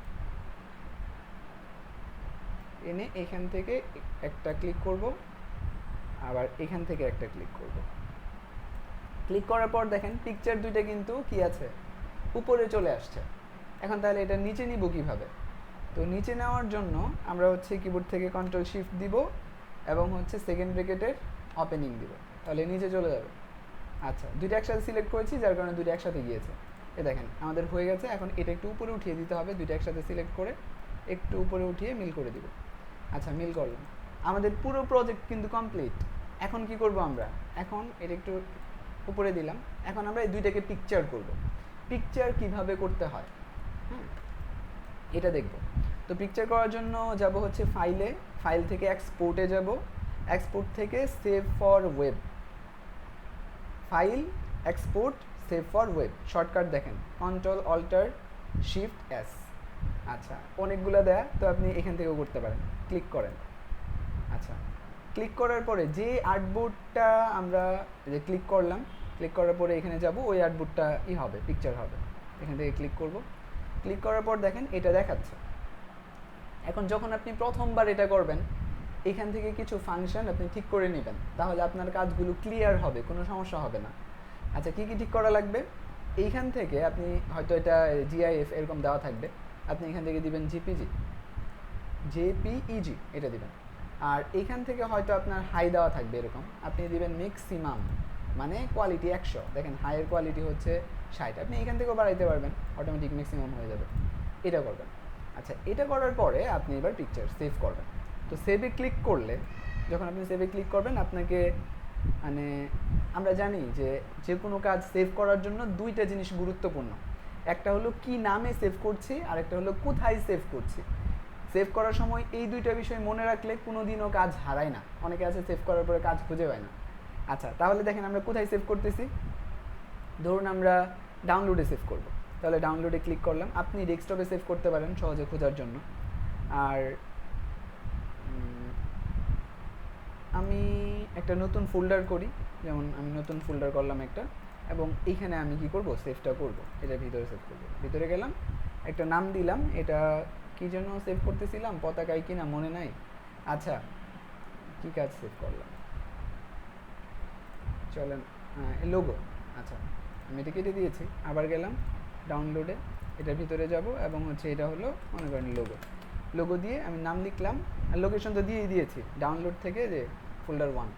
এনে এখান থেকে একটা ক্লিক করব, আবার এখান থেকে একটা ক্লিক করব। ক্লিক করার পর দেখেন পিকচার দুইটা কিন্তু কি আছে, উপরে চলে আসছে। এখন তাহলে এটা নিচে নিব কিভাবে? তো নিচে নেওয়ার জন্য আমরা হচ্ছে কিবোর্ড থেকে Ctrl+Shift দিব এবং হচ্ছে সেকেন্ড ব্র্যাকেটের ওপেনিং দিব, তাহলে নিচে চলে যাবে। আচ্ছা, দুইটা একসাথে সিলেক্ট করেছি যার কারণে দুইটা একসাথে গিয়েছে। এ দেখেন আমাদের হয়ে গেছে। এখন এটা একটু উপরে উঠিয়ে দিতে হবে, দুইটা একসাথে সিলেক্ট করে একটু উপরে উঠিয়ে মিল করে দিব। আচ্ছা, মিল করলাম। আমাদের পুরো প্রজেক্ট কিন্তু কমপ্লিট। এখন কি করব আমরা? এখন এটা একটু উপরে দিলাম। এখন আমরা এই দুইটাকে পিকচার করব। পিকচার কিভাবে করতে হয় এটা দেখব। তো পিকচার করার জন্য যাব হচ্ছে ফাইলে, ফাইল থেকে এক্সপোর্টে যাব, এক্সপোর্ট থেকে save for web, file, export, save for web. Shortcut দেখেন Ctrl+Alt+Shift+S। আচ্ছা, অনেকগুলো দেয়া, তো আপনি এখান থেকেও করতে পারেন। ক্লিক করেন। আচ্ছা, ক্লিক করার পরে যে আর্টবোর্ডটা আমরা যে ক্লিক করলাম, ক্লিক করার পরে এখানে যাব, ওই আর্টবোর্ডটা হবে, পিকচার হবে। এখান থেকে ক্লিক করব। ক্লিক করার পর দেখেন এটা দেখাচ্ছে। এখন যখন আপনি প্রথমবার এটা করবেন, এখান থেকে কিছু ফাংশন আপনি ঠিক করে নেবেন, তাহলে আপনার কাজগুলো ক্লিয়ার হবে, কোনো সমস্যা হবে না। আচ্ছা, কি কি ঠিক করা লাগবে? এইখান থেকে আপনি হয়তো এটা GIF এরকম দেওয়া থাকবে, আপনি এখান থেকে দিবেন JPEG এটা দিবেন। আর এইখান থেকে হয়তো আপনার হাই দেওয়া থাকবে এরকম, আপনি দিবেন ম্যাক্সিমাম, মানে কোয়ালিটি 100। দেখেন হাইয়ের কোয়ালিটি হচ্ছে 60, আপনি এখান থেকেও বাড়াইতে পারবেন, অটোমেটিক ম্যাক্সিমাম হয়ে যাবে। এটা করবেন। আচ্ছা, এটা করার পরে আপনি এবার পিকচার সেভ করবেন। তো সেভে ক্লিক করলে, যখন আপনি সেভে ক্লিক করবেন, আপনাকে মানে আমরা জানি যে যে কোনো কাজ সেভ করার জন্য দুইটা জিনিস গুরুত্বপূর্ণ। একটা হলো কি নামে সেভ করছি, আর একটা হলো কোথায় সেভ করছি। সেভ করার সময় এই দুইটা বিষয় মনে রাখলে কোনো দিনও কাজ হারায় না। অনেকে আছে সেভ করার পরে কাজ খুঁজে পায় না। আচ্ছা, তাহলে দেখেন আমরা কোথায় সেভ করতেছি। ধরুন আমরা ডাউনলোডে সেভ করব, তাহলে ডাউনলোডে ক্লিক করলাম। আপনি ডেস্কটপে সেভ করতে পারেন সহজে খোঁজার জন্য। আর আমি একটা নতুন ফোল্ডার করি, যেমন আমি নতুন ফোল্ডার করলাম একটা, এবং এইখানে আমি কি করব, সেভটা করব, এটা ভিতরে সেভ করব। ভিতরে গেলাম, একটা নাম দিলাম, এটা কি জন্য সেভ করতেছিলাম, পতাকায় কিনা মনে নাই। আচ্ছা, কি কাজ সেভ করলাম, চলেন লোগো। আচ্ছা, আমি এটা কেটে দিয়েছি। আবার গেলাম ডাউনলোডে, এটার ভিতরে যাব এবং হচ্ছে এটা হলো মনে করেন লোগো। লোগো দিয়ে আমি নাম লিখলাম, আর লোকেশন তো দিয়েই দিয়েছি, ডাউনলোড থেকে যে ফোল্ডার 1,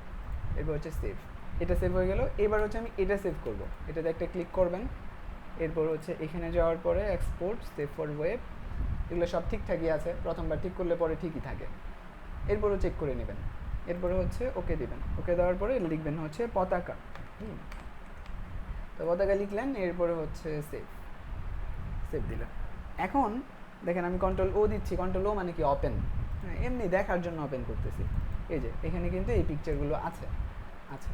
এরপর হচ্ছে সেভ। এটা সেভ হয়ে গেল। এবার হচ্ছে আমি এটা সেভ করব। এটাতে একটা ক্লিক করবেন, এরপর হচ্ছে এখানে যাওয়ার পরে এক্সপোর্ট সেভ ফর ওয়েব, এগুলো সব ঠিকঠাকই আছে, প্রথমবার ঠিক করলে পরে ঠিকই থাকে। এরপরও চেক করে নেবেন, এরপরে হচ্ছে ওকে দিবেন, ওকে দেওয়ার পরে লিখবেন হচ্ছে পতাকা। তো পতাকা লিখলেন, এরপরে হচ্ছে সেভ, সেভ দিলেন। এখন দেখেন আমি কন্ট্রোল ও দিচ্ছি, কন্ট্রোল ও মানে কি ওপেন, হ্যাঁ এমনি দেখার জন্য ওপেন করতেছি। এই যে এখানে কিন্তু এই পিকচারগুলো আছে। আচ্ছা,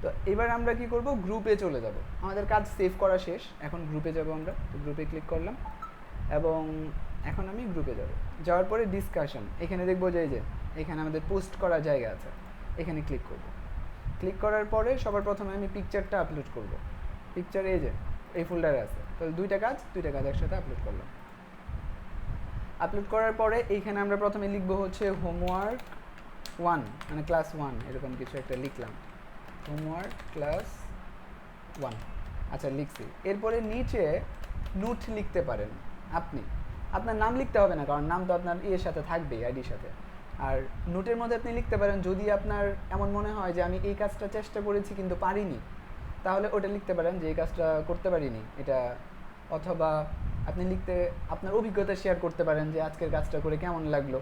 তো এবার আমরা কি করব, গ্রুপে চলে যাব। আমাদের কাজ সেভ করা শেষ, এখন গ্রুপে যাব আমরা। তো গ্রুপে ক্লিক করলাম এবং এখন আমি গ্রুপে যাব। যাওয়ার পরে ডিসকাশন, এখানে দেখবো যে এই যে এখানে আমাদের পোস্ট করার জায়গা আছে, এখানে ক্লিক করব। ক্লিক করার পরে সবার প্রথমে আমি পিকচারটা আপলোড করব। পিকচার এই যে এই ফোল্ডারে আছে, তো দুইটা কাজ একসাথে আপলোড করলাম। আপলোড করার পরে এইখানে আমরা প্রথমে লিখবো হচ্ছে হোমওয়ার্ক 1, মানে ক্লাস 1 এরকম কিছু একটা লিখলাম, হোমওয়ার্ক ক্লাস 1। আচ্ছা লিখছি। এরপরে নিচে নোট লিখতে পারেন আপনি, আপনার নাম লিখতে হবে না, কারণ নাম তো আপনার ইয়ের সাথে থাকবেই, আইডির সাথে। আর নোটের মধ্যে আপনি লিখতে পারেন যদি আপনার এমন মনে হয় যে আমি এই কাজটা চেষ্টা করেছি কিন্তু পারিনি, তাহলে ওটা লিখতে পারেন যে এই কাজটা করতে পারিনি এটা। অথবা আপনি লিখতে আপনার অভিজ্ঞতা শেয়ার করতে পারেন যে আজকের কাজটা করে কেমন লাগলো,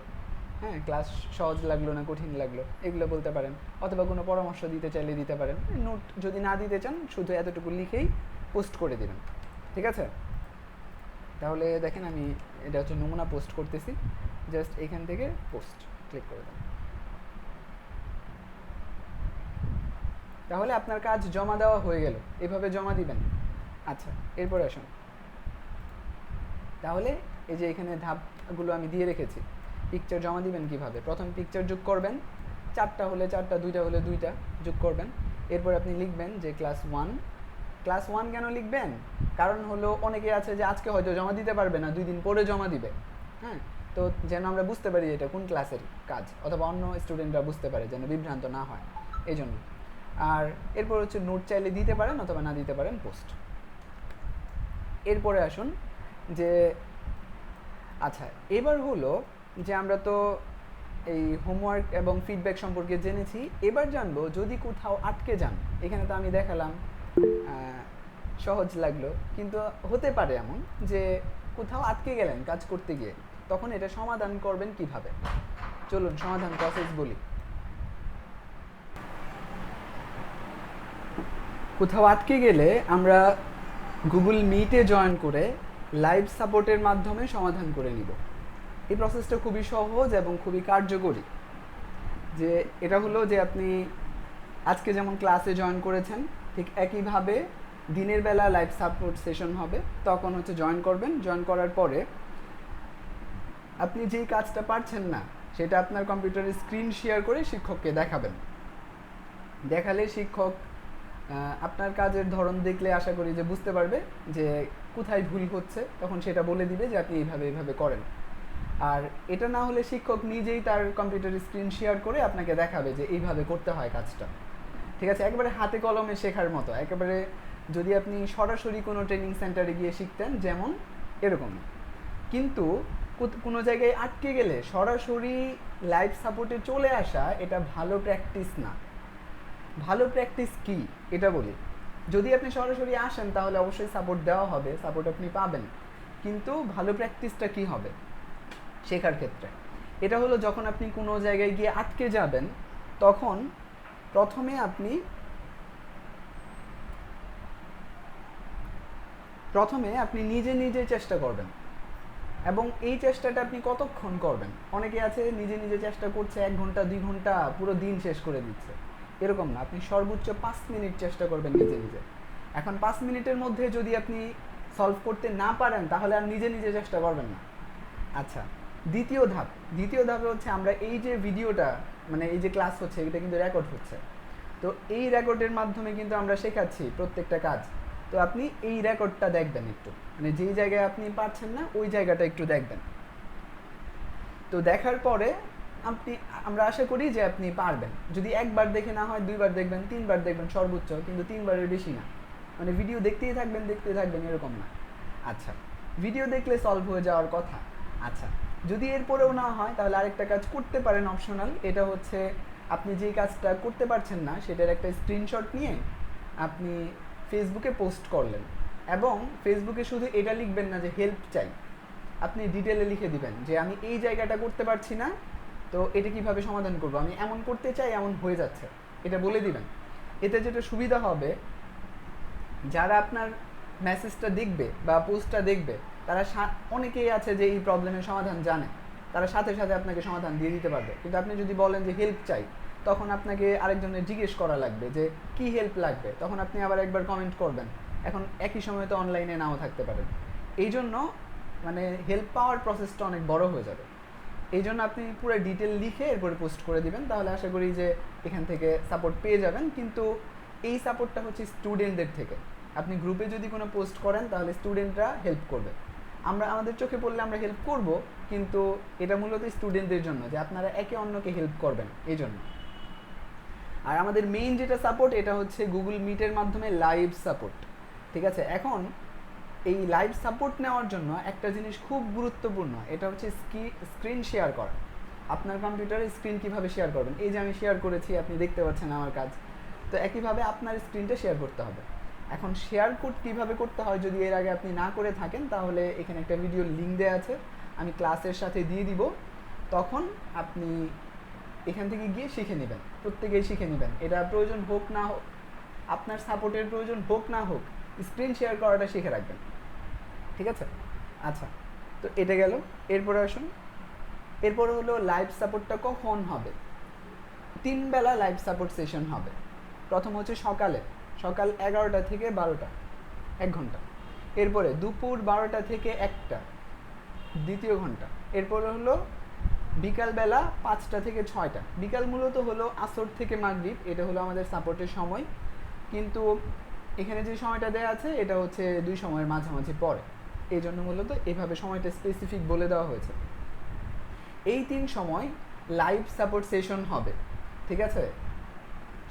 হ্যাঁ ক্লাস সহজ লাগলো না কঠিন লাগলো, এগুলো বলতে পারেন। অথবা কোনো পরামর্শ দিতে চাইলে দিতে পারেন। নোট যদি না দিতে চান শুধু এতটুকু লিখেই পোস্ট করে দেবেন, ঠিক আছে? তাহলে দেখেন আমি এটা হচ্ছে নমুনা পোস্ট করতেছি, জাস্ট এখান থেকে পোস্ট ক্লিক করে দেন। তাহলে আপনার কাজ জমা দেওয়া হয়ে গেল, এভাবে জমা দিবেন। আচ্ছা এরপরে আসুন, তাহলে এই যে এখানে ধাপগুলো আমি দিয়ে রেখেছি। পিকচার জমা দিবেন কিভাবে, প্রথম পিকচার যোগ করবেন, 4টা হলে 4টা, 2টা হলে 2টা যোগ করবেন। এরপর আপনি লিখবেন যে ক্লাস 1। ক্লাস 1 কেন লিখবেন, কারণ হলো অনেকে আছে যে আজকে হয়তো জমা দিতে পারবে না, 2 দিন পরে জমা দিবে, হ্যাঁ। তো যেন আমরা বুঝতে পারি এটা কোন ক্লাসের কাজ, অথবা অন্য স্টুডেন্টরা বুঝতে পারে, যেন বিভ্রান্ত না হয় এই জন্য। আর এরপর হচ্ছে নোট চাইলে দিতে পারেন অথবা না দিতে পারেন, পোস্ট। এরপরে আসুন যে আচ্ছা এবার হলো যে আমরা তো এই হোমওয়ার্ক এবং ফিডব্যাক সম্পর্কে জেনেছি, এবার জানবো যদি কোথাও আটকে যান। এখানে তো আমি দেখালাম সহজ লাগলো, কিন্তু হতে পারে এমন যে কোথাও আটকে গেলেন কাজ করতে গিয়ে, তখন এটা সমাধান করবেন কিভাবে। চলুন সমাধান প্রসেস বলি। কোথাও আটকে গেলে আমরা গুগল মিটে জয়েন করে লাইভ সাপোর্টের মাধ্যমে সমাধান করে নিব। এই প্রসেসটা খুবই সহজ এবং খুবই কার্যকরী। যে এটা হলো যে আপনি আজকে যেমন ক্লাসে জয়েন করেছেন, ঠিক একইভাবে দিনের বেলা লাইভ সাপোর্ট সেশন হবে, তখন হচ্ছে জয়েন করবেন। জয়েন করার পরে আপনি যেই কাজটা পারছেন না সেটা আপনার কম্পিউটারে স্ক্রিন শেয়ার করে শিক্ষককে দেখাবেন। দেখালে শিক্ষক আপনার কাজের ধরন দেখলে আশা করি যে বুঝতে পারবে যে কোথায় ভুল হচ্ছে, তখন সেটা বলে দিবে যে আপনি এইভাবে করেন। আর এটা না হলে শিক্ষক নিজেই তার কম্পিউটারে স্ক্রিন শেয়ার করে আপনাকে দেখাবে যে এইভাবে করতে হয় কাজটা, ঠিক আছে? একেবারে হাতে কলমে শেখার মতো, একেবারে যদি আপনি সরাসরি কোনো ট্রেনিং সেন্টারে গিয়ে শিখতেন যেমন এরকম। কিন্তু কোনো জায়গায় আটকে গেলে সরাসরি লাইভ সাপোর্টে চলে আসা এটা ভালো প্র্যাকটিস না। ভালো প্র্যাকটিস কি এটা বলি। যদি আপনি সরাসরি আসেন তাহলে অবশ্যই সাপোর্ট দেওয়া হবে, সাপোর্ট আপনি পাবেন, কিন্তু ভালো প্র্যাকটিসটা কি হবে শেখার ক্ষেত্রে, এটা হলো যখন আপনি কোনো জায়গায় গিয়ে আটকে যাবেন তখন প্রথমে আপনি নিজে নিজে চেষ্টা করবেন। এবং এই চেষ্টাটা আপনি কতক্ষণ করবেন, অনেকে আছে নিজে নিজে চেষ্টা করছে 1 ঘন্টা 2 ঘন্টা পুরো দিন শেষ করে দিচ্ছে, এরকম না। আপনি সর্বোচ্চ 5 মিনিট চেষ্টা করবেন নিজে নিজে। এখন 5 মিনিটের মধ্যে যদি আপনি সলভ করতে না পারেন তাহলে আর নিজে নিজে চেষ্টা করবেন না। আচ্ছা, দ্বিতীয় ধাপে হচ্ছে আমরা এই যে ভিডিওটা মানে এই যে ক্লাস হচ্ছে এটা কিন্তু রেকর্ড হচ্ছে, তো এই রেকর্ডের মাধ্যমে কিন্তু আমরা শেখাচ্ছি প্রত্যেকটা কাজ। তো আপনি এই রেকর্ডটা দেখবেন একটু, মানে যেই জায়গায় আপনি পারছেন না ওই জায়গাটা একটু দেখবেন। তো দেখার পরে আমরা আশা করি যে আপনি পারবেন। যদি একবার দেখে না হয় 2বার দেখবেন, 3বার দেখবেন সর্বোচ্চ, কিন্তু 3বারের বেশি না। মানে ভিডিও দেখতেই থাকবেন এরকম না। আচ্ছা, ভিডিও দেখলে সলভ হয়ে যাওয়ার কথা। আচ্ছা, যদি এরপরেও না হয় তাহলে আরেকটা কাজ করতে পারেন অপশনাল। এটা হচ্ছে আপনি যেই কাজটা করতে পারছেন না সেটার একটা স্ক্রিনশট নিয়ে আপনি ফেসবুকে পোস্ট করলেন। এবং ফেসবুকে শুধু এটা লিখবেন না যে হেল্প চাই, আপনি ডিটেলে লিখে দিবেন যে আমি এই জায়গাটা করতে পারছি না, তো এটা কিভাবে সমাধান করব, আমি এমন করতে চাই, এমন হয়ে যাচ্ছে, এটা বলে দিবেন। এতে যেটা সুবিধা হবে, যারা আপনার মেসেজটা দেখবে বা পোস্টটা দেখবে, তারা অনেকেই আছে যে এই প্রবলেমের সমাধান জানে, তারা সাথে সাথে আপনাকে সমাধান দিয়ে দিতে পারবে। কিন্তু আপনি যদি বলেন যে হেল্প চাই, তখন আপনাকে আরেকজনের জিজ্ঞেস করা লাগবে যে কি হেল্প লাগবে, তখন আপনি আবার একবার কমেন্ট করবেন, এখন একই সময় তো অনলাইনে নাও থাকতে পারেন। এই জন্য মানে হেল্প পাওয়ার প্রসেসটা অনেক বড় হয়ে যাবে। এই জন্য আপনি পুরো ডিটেল লিখে এরপরে পোস্ট করে দিবেন, তাহলে আশা করি যে এখান থেকে সাপোর্ট পেয়ে যাবেন। কিন্তু এই সাপোর্টটা হচ্ছে স্টুডেন্টদের থেকে। আপনি গ্রুপে যদি কোনো পোস্ট করেন তাহলে স্টুডেন্টরা হেল্প করবে, আমরা আমাদের চোখে পড়লে আমরা হেল্প করব, কিন্তু এটা মূলত স্টুডেন্টদের জন্য, যে আপনারা একে অন্যকে হেল্প করবেন এই জন্য। আর আমাদের মেইন যেটা সাপোর্ট, এটা হচ্ছে গুগল মিটের মাধ্যমে লাইভ সাপোর্ট। ঠিক আছে, এখন এই লাইভ সাপোর্ট নেওয়ার জন্য একটা জিনিস খুব গুরুত্বপূর্ণ, এটা হচ্ছে স্ক্রিন শেয়ার করা। আপনার কম্পিউটারে স্ক্রিন কিভাবে শেয়ার করবেন, এই যে আমি শেয়ার করেছি, আপনি দেখতে পাচ্ছেন আমার কাজ, তো একইভাবে আপনার স্ক্রিনটা শেয়ার করতে হবে। এখন শেয়ার কীভাবে করতে হয় যদি এর আগে আপনি না করে থাকেন, তাহলে এখানে একটা ভিডিও লিঙ্ক দেওয়া আছে, আমি ক্লাসের সাথে দিয়ে দিব, তখন আপনি এখান থেকে গিয়ে শিখে নেবেন, প্রত্যেকেই শিখে নেবেন। এটা প্রয়োজন হোক না হোক, আপনার সাপোর্টের প্রয়োজন হোক না হোক, স্ক্রিন শেয়ার করাটা শিখে রাখবেন। ঠিক আছে, আচ্ছা, তো এটা গেল। এরপরে আসুন, এরপরে হলো লাইভ সাপোর্টটা কখন হবে। 3 বেলা লাইভ সাপোর্ট সেশন হবে। প্রথম হচ্ছে সকাল 11টা থেকে 12টা, 1 ঘন্টা। এরপরে দুপুর 12টা থেকে 1টা, দ্বিতীয় ঘন্টা। এরপরে হলো বিকালবেলা 5টা থেকে 6টা। বিকাল মূলত হলো আসর থেকে মাগরিব, এটা হলো আমাদের সাপোর্টের সময়, কিন্তু এখানে যে সময়টা দেওয়া আছে এটা হচ্ছে 2 সময়ের মাঝামাঝি পরে, এই জন্য মূলত এভাবে সময়টা স্পেসিফিক বলে দেওয়া হয়েছে। এই 3 সময় লাইভ সাপোর্ট সেশন হবে। ঠিক আছে,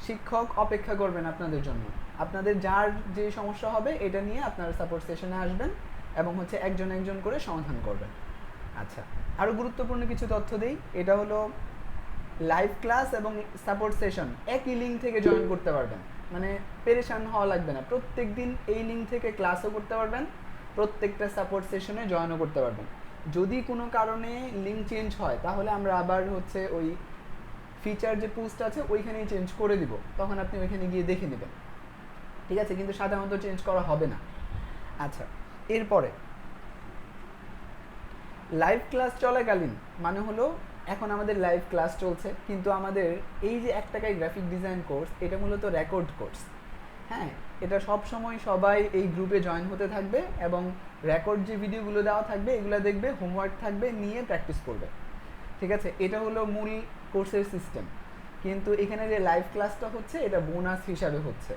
শিক্ষক অপেক্ষা করবেন আপনাদের জন্য, আপনাদের যার যে সমস্যা হবে এটা নিয়ে আপনারা সাপোর্ট সেশনে আসবেন এবং হচ্ছে একজন একজন করে সমাধান করবেন। আচ্ছা, আরও গুরুত্বপূর্ণ কিছু তথ্য দিই, এটা হলো লাইভ ক্লাস এবং সাপোর্ট সেশন একই লিঙ্ক থেকে জয়েন করতে পারবেন, মানে পেরেশান হওয়া লাগবে না, প্রত্যেক দিন এই লিঙ্ক থেকে ক্লাসও করতে পারবেন, প্রত্যেকটা সাপোর্ট সেশনে জয়েনও করতে পারবেন। যদি কোনো কারণে লিঙ্ক চেঞ্জ হয় তাহলে আমরা আবার হচ্ছে ওই ফিচার যে পোস্ট আছে ওইখানেই চেঞ্জ করে দিব, তখন আপনি ওইখানে গিয়ে দেখে নেবেন। ঠিক আছে, কিন্তু সাধারণত চেঞ্জ করা হবে না। আচ্ছা, এরপরে লাইভ ক্লাস চলাকালীন মানে হলো এখন আমাদের লাইভ ক্লাস চলছে, কিন্তু আমাদের এই যে 1 টাকায় গ্রাফিক ডিজাইন কোর্স, এটা মূলত রেকর্ড কোর্স। হ্যাঁ, এটা সব সময় সবাই এই গ্রুপে জয়েন হতে থাকবে এবং রেকর্ড যে ভিডিওগুলো দেওয়া থাকবে এগুলো দেখবে, হোমওয়ার্ক থাকবে, নিয়ে প্র্যাকটিস করবে। ঠিক আছে, এটা হলো মূল কোর্সের সিস্টেম, কিন্তু এখানে যে লাইভ ক্লাসটা হচ্ছে এটা বোনাস হিসাবে হচ্ছে।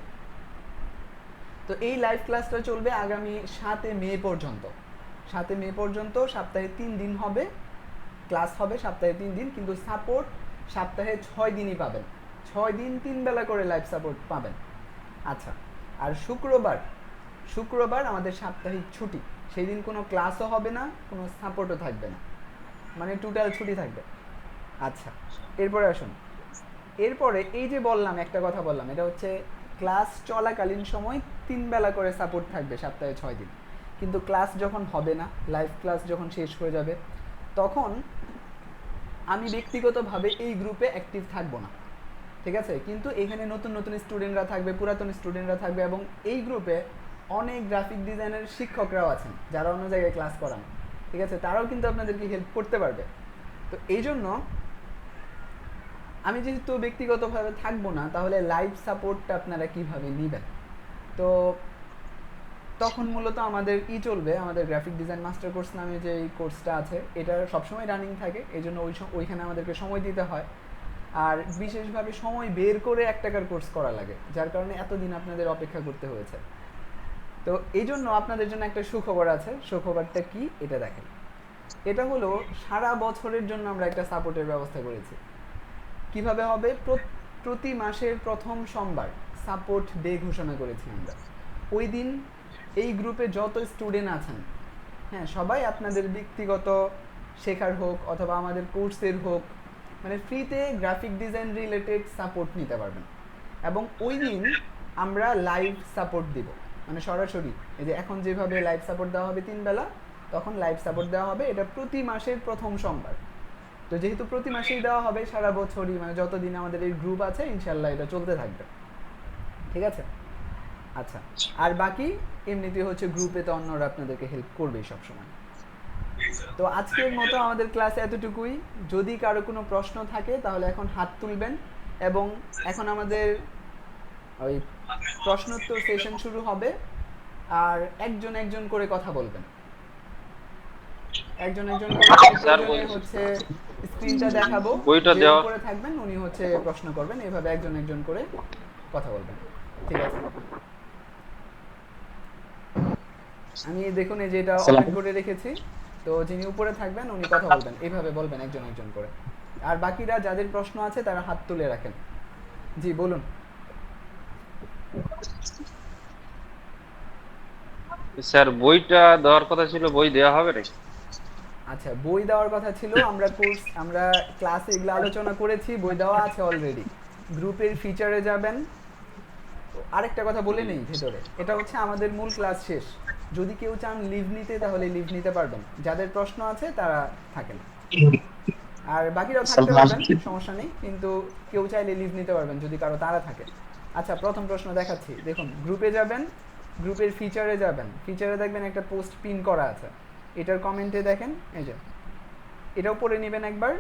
তো এই লাইভ ক্লাসটা চলবে আগামী 7 মে পর্যন্ত। 7 মে পর্যন্ত সপ্তাহে 3 দিন হবে, ক্লাস হবে সপ্তাহে 3 দিন, কিন্তু সাপোর্ট সপ্তাহে 6 দিনই পাবেন, 6 দিন 3 বেলা করে লাইভ সাপোর্ট পাবেন। আচ্ছা, আর শুক্রবার আমাদের সাপ্তাহিক ছুটি, সেই দিন কোনো ক্লাসও হবে না, কোনো সাপোর্টও থাকবে না, মানে টোটাল ছুটি থাকবে। আচ্ছা, এরপরে আসুন, এরপরে এই যে বললাম একটা কথা বললাম, এটা হচ্ছে ক্লাস চলাকালীন সময় 3 বেলা করে সাপোর্ট থাকবে সপ্তাহে 6 দিন, কিন্তু ক্লাস যখন হবে না, লাইভ ক্লাস যখন শেষ হয়ে যাবে, তখন আমি ব্যক্তিগতভাবে এই গ্রুপে অ্যাক্টিভ থাকবো না। ঠিক আছে, কিন্তু এখানে নতুন নতুন স্টুডেন্টরা থাকবে, পুরাতন স্টুডেন্টরা থাকবে, এবং এই গ্রুপে অনেক গ্রাফিক ডিজাইনের শিক্ষকরাও আছেন যারা অন্য জায়গায় ক্লাস করান। ঠিক আছে, তারাও কিন্তু আপনাদেরকে হেল্প করতে পারবে। তো এই জন্য আমি যেহেতু ব্যক্তিগতভাবে থাকবো না, তাহলে লাইভ সাপোর্টটা আপনারা কিভাবে নেবেন? তো তখন মূলত আমাদের চলবে, আমাদের গ্রাফিক ডিজাইন মাস্টার কোর্স নামে যে এই কোর্সটা আছে এটা সবসময় রানিং থাকে, এই জন্য ওইখানে আমাদেরকে সময় দিতে হয়, আর বিশেষভাবে সময় বের করে 1 টাকার কোর্স করা লাগে, যার কারণে এতদিন আপনাদের অপেক্ষা করতে হয়েছে। তো এই জন্য আপনাদের জন্য একটা সুখবর আছে। সুখবরটা কি এটা দেখেন, এটা হলো সারা বছরের জন্য আমরা একটা সাপোর্টের ব্যবস্থা করেছি। কিভাবে হবে? প্রতি মাসের প্রথম সোমবার সাপোর্ট ডে ঘোষণা করেছি আমরা। ওই দিন এই গ্রুপে যত স্টুডেন্ট আছেন, হ্যাঁ, সবাই আপনাদের ব্যক্তিগত শেখার হোক অথবা আমাদের কোর্সের হোক, মানে ফ্রিতে গ্রাফিক ডিজাইন রিলেটেড সাপোর্ট নিতে পারবেন। এবং ওই দিন আমরা লাইভ সাপোর্ট দিব, মানে সরাসরি এই যে এখন যেভাবে লাইভ সাপোর্ট দেওয়া হবে 3 বেলা, তখন লাইভ সাপোর্ট দেওয়া হবে এটা প্রতি মাসের প্রথম সোমবার। তো যেহেতু প্রতি মাসেই দেওয়া হবে সারা বছরই, মানে যতদিন আমাদের এই গ্রুপ আছে ইনশাল্লাহ এটা চলতে থাকবে, ঠিক আছে? আচ্ছা, আর বাকি এমনিতে হচ্ছে গ্রুপে তো অন্যরা আপনাদেরকে হেল্প করবেই সবসময়। তো আজকের মতো আমাদের ক্লাস এতটুকুই। যদি কারো কোনো প্রশ্ন থাকে তাহলে এখন হাত তুলবেন, এবং এখন আমাদের ওই প্রশ্নোত্তর সেশন শুরু হবে, আর একজন একজন করে কথা বলবেন, একজন একজন করে। প্রয়োজনে হচ্ছে স্ক্রিনটা দেখাবো, বইটা যে দেওয়া- উপরে থাকবেন উনি হচ্ছে প্রশ্ন করবেন, এভাবে একজন একজন করে কথা বলবেন, ঠিক আছে? আমি দেখুন এই যে এটা ওপেন করে রেখেছি, তো যিনি উপরে থাকবেন উনি কথা বলবেন, এইভাবে বলবেন একজন একজন করে। আর বাকিরা যাদের প্রশ্ন আছে তারা হাত তুলে রাখেন। জি বলুন। স্যার বইটা দেওয়ার কথা ছিল, বই দেওয়া হবে নাকি? আচ্ছা, বই দেওয়ার কথা ছিল, আমরা ক্লাসে এগুলো আলোচনা করেছি, বই দেওয়া আছে অলরেডি। গ্রুপের ফিচারে যাবেন। আরেকটা কথা বলে নেই ভেতরে, এটা হচ্ছে আমাদের মূল ক্লাস শেষ। যদি কেউ চান লিভ নিতে তাহলে লিভ নিতে পারবেন, যাদের প্রশ্ন আছে তারা থাকেন, আর বাকিরাও থাকতে পারবেন, সমস্যা নেই, কিন্তু কেউ চাইলে লিভ নিতে পারবেন যদি কারো তাড়া থাকে। আচ্ছা, প্রথম প্রশ্ন দেখাচ্ছি, দেখুন গ্রুপে যাবেন, গ্রুপের ফিচারে যাবেন, ফিচারে দেখবেন একটা পোস্ট পিন করা আছে, এটার কমেন্টে দেখেন, এই যে এটাও পড়ে নেবেন একবার,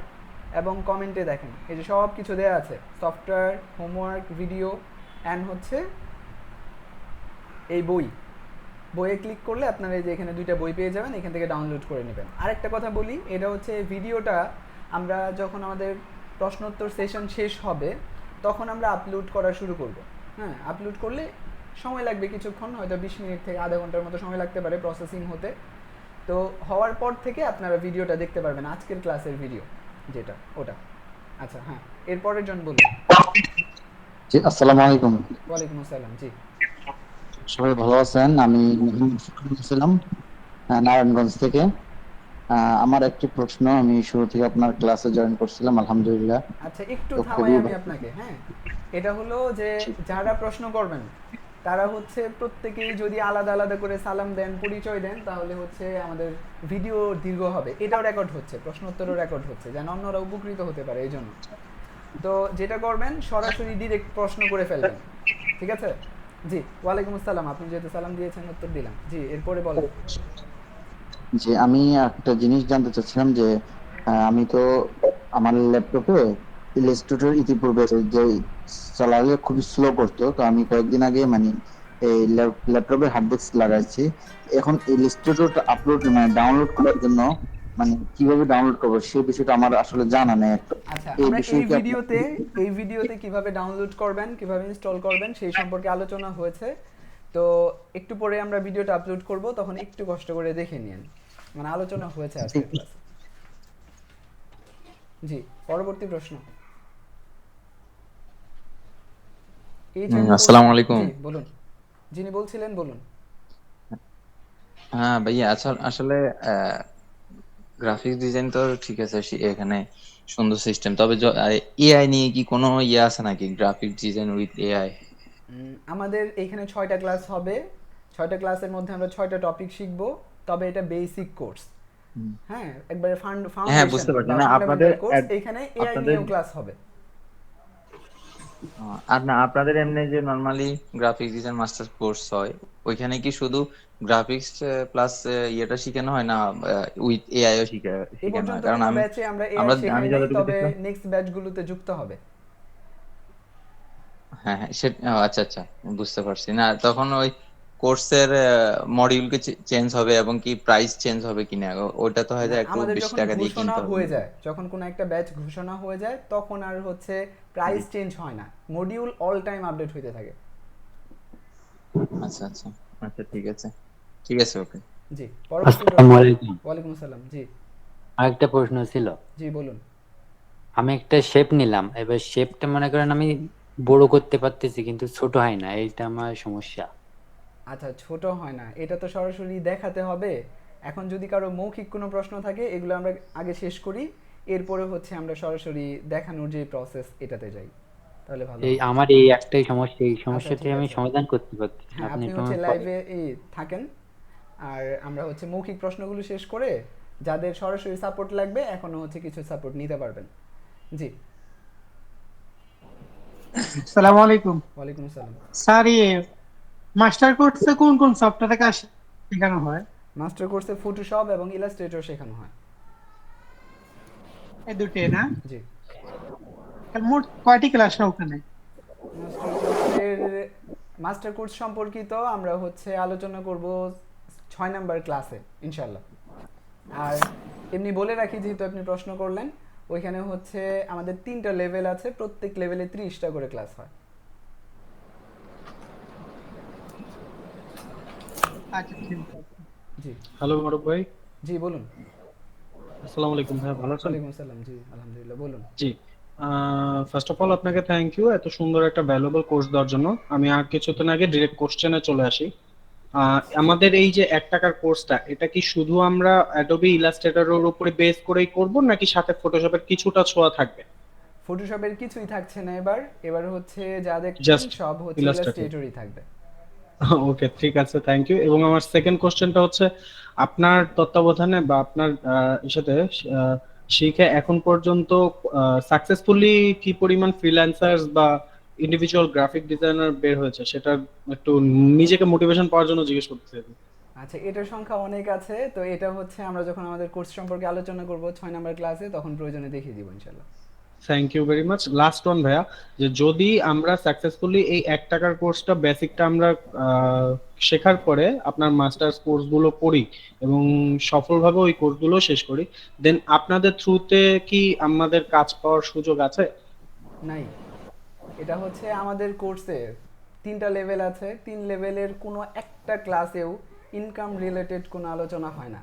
এবং কমেন্টে দেখেন এই যে সব কিছু দেওয়া আছে, সফটওয়্যার, হোমওয়ার্ক, ভিডিও, অ্যান্ড হচ্ছে এই বইয়ে ক্লিক করলে আপনারা এই যে এখানে 2টা বই পেয়ে যাবেন, এখান থেকে ডাউনলোড করে নেবেন। আরেকটা কথা বলি, এটা হচ্ছে ভিডিওটা আমরা যখন আমাদের প্রশ্নোত্তর সেশন শেষ হবে তখন আমরা আপলোড করা শুরু করব। হ্যাঁ, আপলোড করলে সময় লাগবে কিছুক্ষণ, হয়তো 20 মিনিট থেকে আধা ঘন্টার মতো সময় লাগতে পারে প্রসেসিং হতে। তো হওয়ার পর থেকে আপনারা ভিডিওটা দেখতে পারবেন, আজকের ক্লাসের ভিডিও যেটা ওটা। আচ্ছা হ্যাঁ, এরপরের জন বলুন। জি, আসসালামু আলাইকুম। ওয়ালাইকুম আসসালাম। জি সবাই ভালো আছেন? আমি ছিলাম নারায়ণগঞ্জ থেকে। আমার একটি প্রশ্ন, আমি শুরু থেকে আপনার ক্লাসে জয়েন করছিলাম, আলহামদুলিল্লাহ। আচ্ছা, একটু তো থামাই খুবই আমি আপনাকে। হ্যাঁ, এটা হলো যে যারা প্রশ্ন করবেন তারা হচ্ছে প্রত্যেকেই যদি আলাদা আলাদা করে সালাম দেন, পরিচয় দেন, তাহলে হচ্ছে আমাদের ভিডিও দীর্ঘ হবে। এটাও রেকর্ড হচ্ছে, প্রশ্ন উত্তরও রেকর্ড হচ্ছে, যেন অন্যরা উপকৃত হতে পারে এই জন্য। তো যেটা করবেন সরাসরি ডিরেক্ট প্রশ্ন করে ফেলবেন, ঠিক আছে? জি ওয়ালাইকুম আসসালাম, আপনি যেহেতু সালাম দিয়েছেন উত্তর দিলাম। জি এরপরে বলেন। যে আমি একটা জিনিস জানতে চাচ্ছিলাম যে আমি তো আমার ল্যাপটপে ইলাস্ট্রেটর ইতিপূর্বে যে চালালে খুবই স্লো করতো, তো আমি কয়েকদিন আগে মানে এই ল্যাপটপে হার্ড ডিস্ক লাগাইছি। এখন ইলাস্ট্রেটরটা আপলোড মানে ডাউনলোড করার জন্য মানে কিভাবে ডাউনলোড করবো সেই বিষয়টা আমার আসলে জানা নেই। আচ্ছা, এই আমরা বিষয়ে কি আপনি এই ভিডিওতে কিভাবে ডাউনলোড করবেন, কিভাবে ইনস্টল করবেন সেই সম্পর্কে আলোচনা হয়েছে। তো একটু পরে আমরা ভিডিওটা আপলোড করব, তখন একটু কষ্ট করে দেখে নিন, মানে আলোচনা হয়েছে আজকের ক্লাসে। জি পরবর্তী প্রশ্ন। এই যে আসসালামু আলাইকুম। জি বলুন, যিনি বলছিলেন বলুন। হ্যাঁ ভাইয়া, আসলে গ্রাফিক্স ডিজাইন তো ঠিক আছে, এখানে সুন্দর সিস্টেম, তবে এআই নিয়ে কি কোনো ইয়ে আছে নাকি? Graphics design with AI? আমাদের এইখানে 6টা ক্লাস হবে, 6টা ক্লাসের মধ্যে আমরা 6টা টপিক শিখব, তবে এটা বেসিক কোর্স। হ্যাঁ, একবারে হ্যাঁ ফাউন্ডেশন বুঝতে পারছি। বা না আপনাদের ফান্ডামেন্টাল কোর্স, এখানে এআই আপনাদের নিয়েও ক্লাস হবে। আর না, আপনাদের এমনি যে normally graphics design master course হয়, ওইখানে কি শুধু গ্রাফিক্স প্লাস ইয়েটা শেখানো হয় না, উইথ এআই ও এই শেখানো হয়? পর্যন্ত কারণ কোনো আমি ব্যাচে আমরা এআই আমরা শেখাই আমি নাই, যতটুকু তবে দেখলাম। নেক্সট ব্যাচগুলোতে যুক্ত হবে। হ্যাঁ হ্যাঁ আচ্ছা আচ্ছা, বুঝতে পারছি। না তখন ওই কোর্সের মডিউল কি চেঞ্জ হবে এবং কি প্রাইস চেঞ্জ হবে কিনা, ওটা তো হয় না, যে একটু আমাদের বেশি যখন টাকা দিয়ে ঘোষণা কিনতে হবে। হয়ে যায়, যখন কোনো একটা ব্যাচ ঘোষণা হয়ে যায় তখন আর হচ্ছে প্রাইস চেঞ্জ হয় না, মডিউল অল টাইম আপডেট হতে থাকে। আচ্ছা আচ্ছা আচ্ছা, ঠিক আছে ঠিক আছে, ওকে। জি পরবর্তী প্রশ্ন। আসসালামু আলাইকুম। ওয়ালাইকুম আসসালাম। জি আরেকটা প্রশ্ন ছিল। জি বলুন। আমি একটা শেপ নিলাম, এবার শেপটা মনে করেন আমি বড় করতে পারতেছি কিন্তু ছোট হয় না, এইটা আমার সমস্যা। আচ্ছা, ছোট হয় না, এটা তো সরাসরি দেখাতে হবে। এখন যদি কারো মৌখিক কোনো প্রশ্ন থাকে এগুলো আমরা আগে শেষ করি, এরপরে হচ্ছে আমরা সরাসরি দেখানোর যে প্রসেস এটাতে যাই, তাহলে ভালো এই হয়। আমার এই একটাই সমস্যা, এই আচ্ছা সমস্যাটি ঠিক আমি আছে, সমাধান করতে পারছি না। হ্যাঁ আপনি আপনি একটু হচ্ছে আমাকে লাইভে থাকেন, আর আমরা হচ্ছে মৌখিক প্রশ্নগুলো শেষ করে যাদের সরাসরি সাপোর্ট লাগবে এখনো হচ্ছে কিছু সাপোর্ট নিতে পারবেন। জি, আসসালামু আলাইকুম ওয়ালাইকুম আসসালাম। স্যার। মাস্টার কোর্সে কোন কোন সফটওয়্যারে কাজ শেখানো হয়? মাস্টার কোর্সে ফটোশপ এবং ইলাস্ট্রেটর শেখানো হয়। এই দুটো না? জি, তাহলে মোট কয়টি ক্লাস হয় ওখানে? মাস্টার কোর্স সম্পর্কিত আমরা হচ্ছে আলোচনা করব 6 নাম্বার ক্লাসে ইনশাল্লাহ। আর এমনি বলে রাখি, যেহেতু আপনি প্রশ্ন করলেন, ওইখানে হচ্ছে আমাদের 3টা লেভেল আছে, প্রত্যেক লেভেলে 30টা করে ক্লাস হয়। আচ্ছা ঠিক আছে। জি, হ্যালো মারুফ ভাই, জি বলুন। আসসালামু আলাইকুম ভাই, ভালো আছেন? ওয়ালাইকুম আসসালাম, জি আলহামদুলিল্লাহ, বলুন। জি, ফার্স্ট অফ অল আপনাকে থ্যাংক ইউ এত সুন্দর একটা ভ্যালুয়েবল কোর্স দেওয়ার জন্য। আমি আর কিছুদিন আগে ডিরেক্ট কোশ্চেনে চলে আসি। আমাদের এই যে 1 টাকার কোর্সটা, এটা কি শুধু আমরা অ্যাডোবি ইলাস্ট্রেটরের উপরে বেস করেই করব, নাকি সাথে ফটোশপের কিছুটা ছোঁয়া থাকবে? ফটোশপের কিছুই থাকছে না এবার, এবার হচ্ছে যা দেখছেন জাস্ট সব হচ্ছে ইলাস্ট্রেটর। ইলাস্ট্রেটরই থাকবে। ওকে, ঠিক আছে, থ্যাংক ইউ। এবং আমার সেকেন্ড কোশ্চেনটা হচ্ছে, আপনার তত্ত্বাবধানে বা আপনার সাথে আহ, শিখে এখন পর্যন্ত সাকসেসফুলি কি পরিমাণ ফ্রিল্যান্সার্স বা ইন্ডিভিজুয়াল গ্রাফিক ডিজাইনার বের হয়েছে, সেটা একটু নিজেকে মোটিভেশন পাওয়ার জন্য জিজ্ঞেস করতে চাই। আচ্ছা, এটার সংখ্যা অনেক আছে, তো এটা হচ্ছে আমরা যখন আমাদের কোর্স সম্পর্কে আলোচনা করব 6 নাম্বার ক্লাসে, তখন প্রয়োজনে দেখিয়ে দিব ইনশাল্লাহ। Thank you very much. Last one ভাইয়া, যে যদি আমরা সাকসেসফুলি এই 1 টাকার কোর্সটা বেসিকটা আমরা শেখার পরে আপনার মাস্টার্স কোর্সগুলো করি এবং সফলভাবে ওই কোর্সগুলো শেষ করি, দেন আপনাদের থ্রুতে কি আমাদের কাজ পাওয়ার সুযোগ আছে? নাই, এটা হচ্ছে আমাদের কোর্সে 3টা লেভেল আছে, 3 লেভেলের কোনো একটা ক্লাসেও ইনকাম রিলেটেড কোনো আলোচনা হয় না,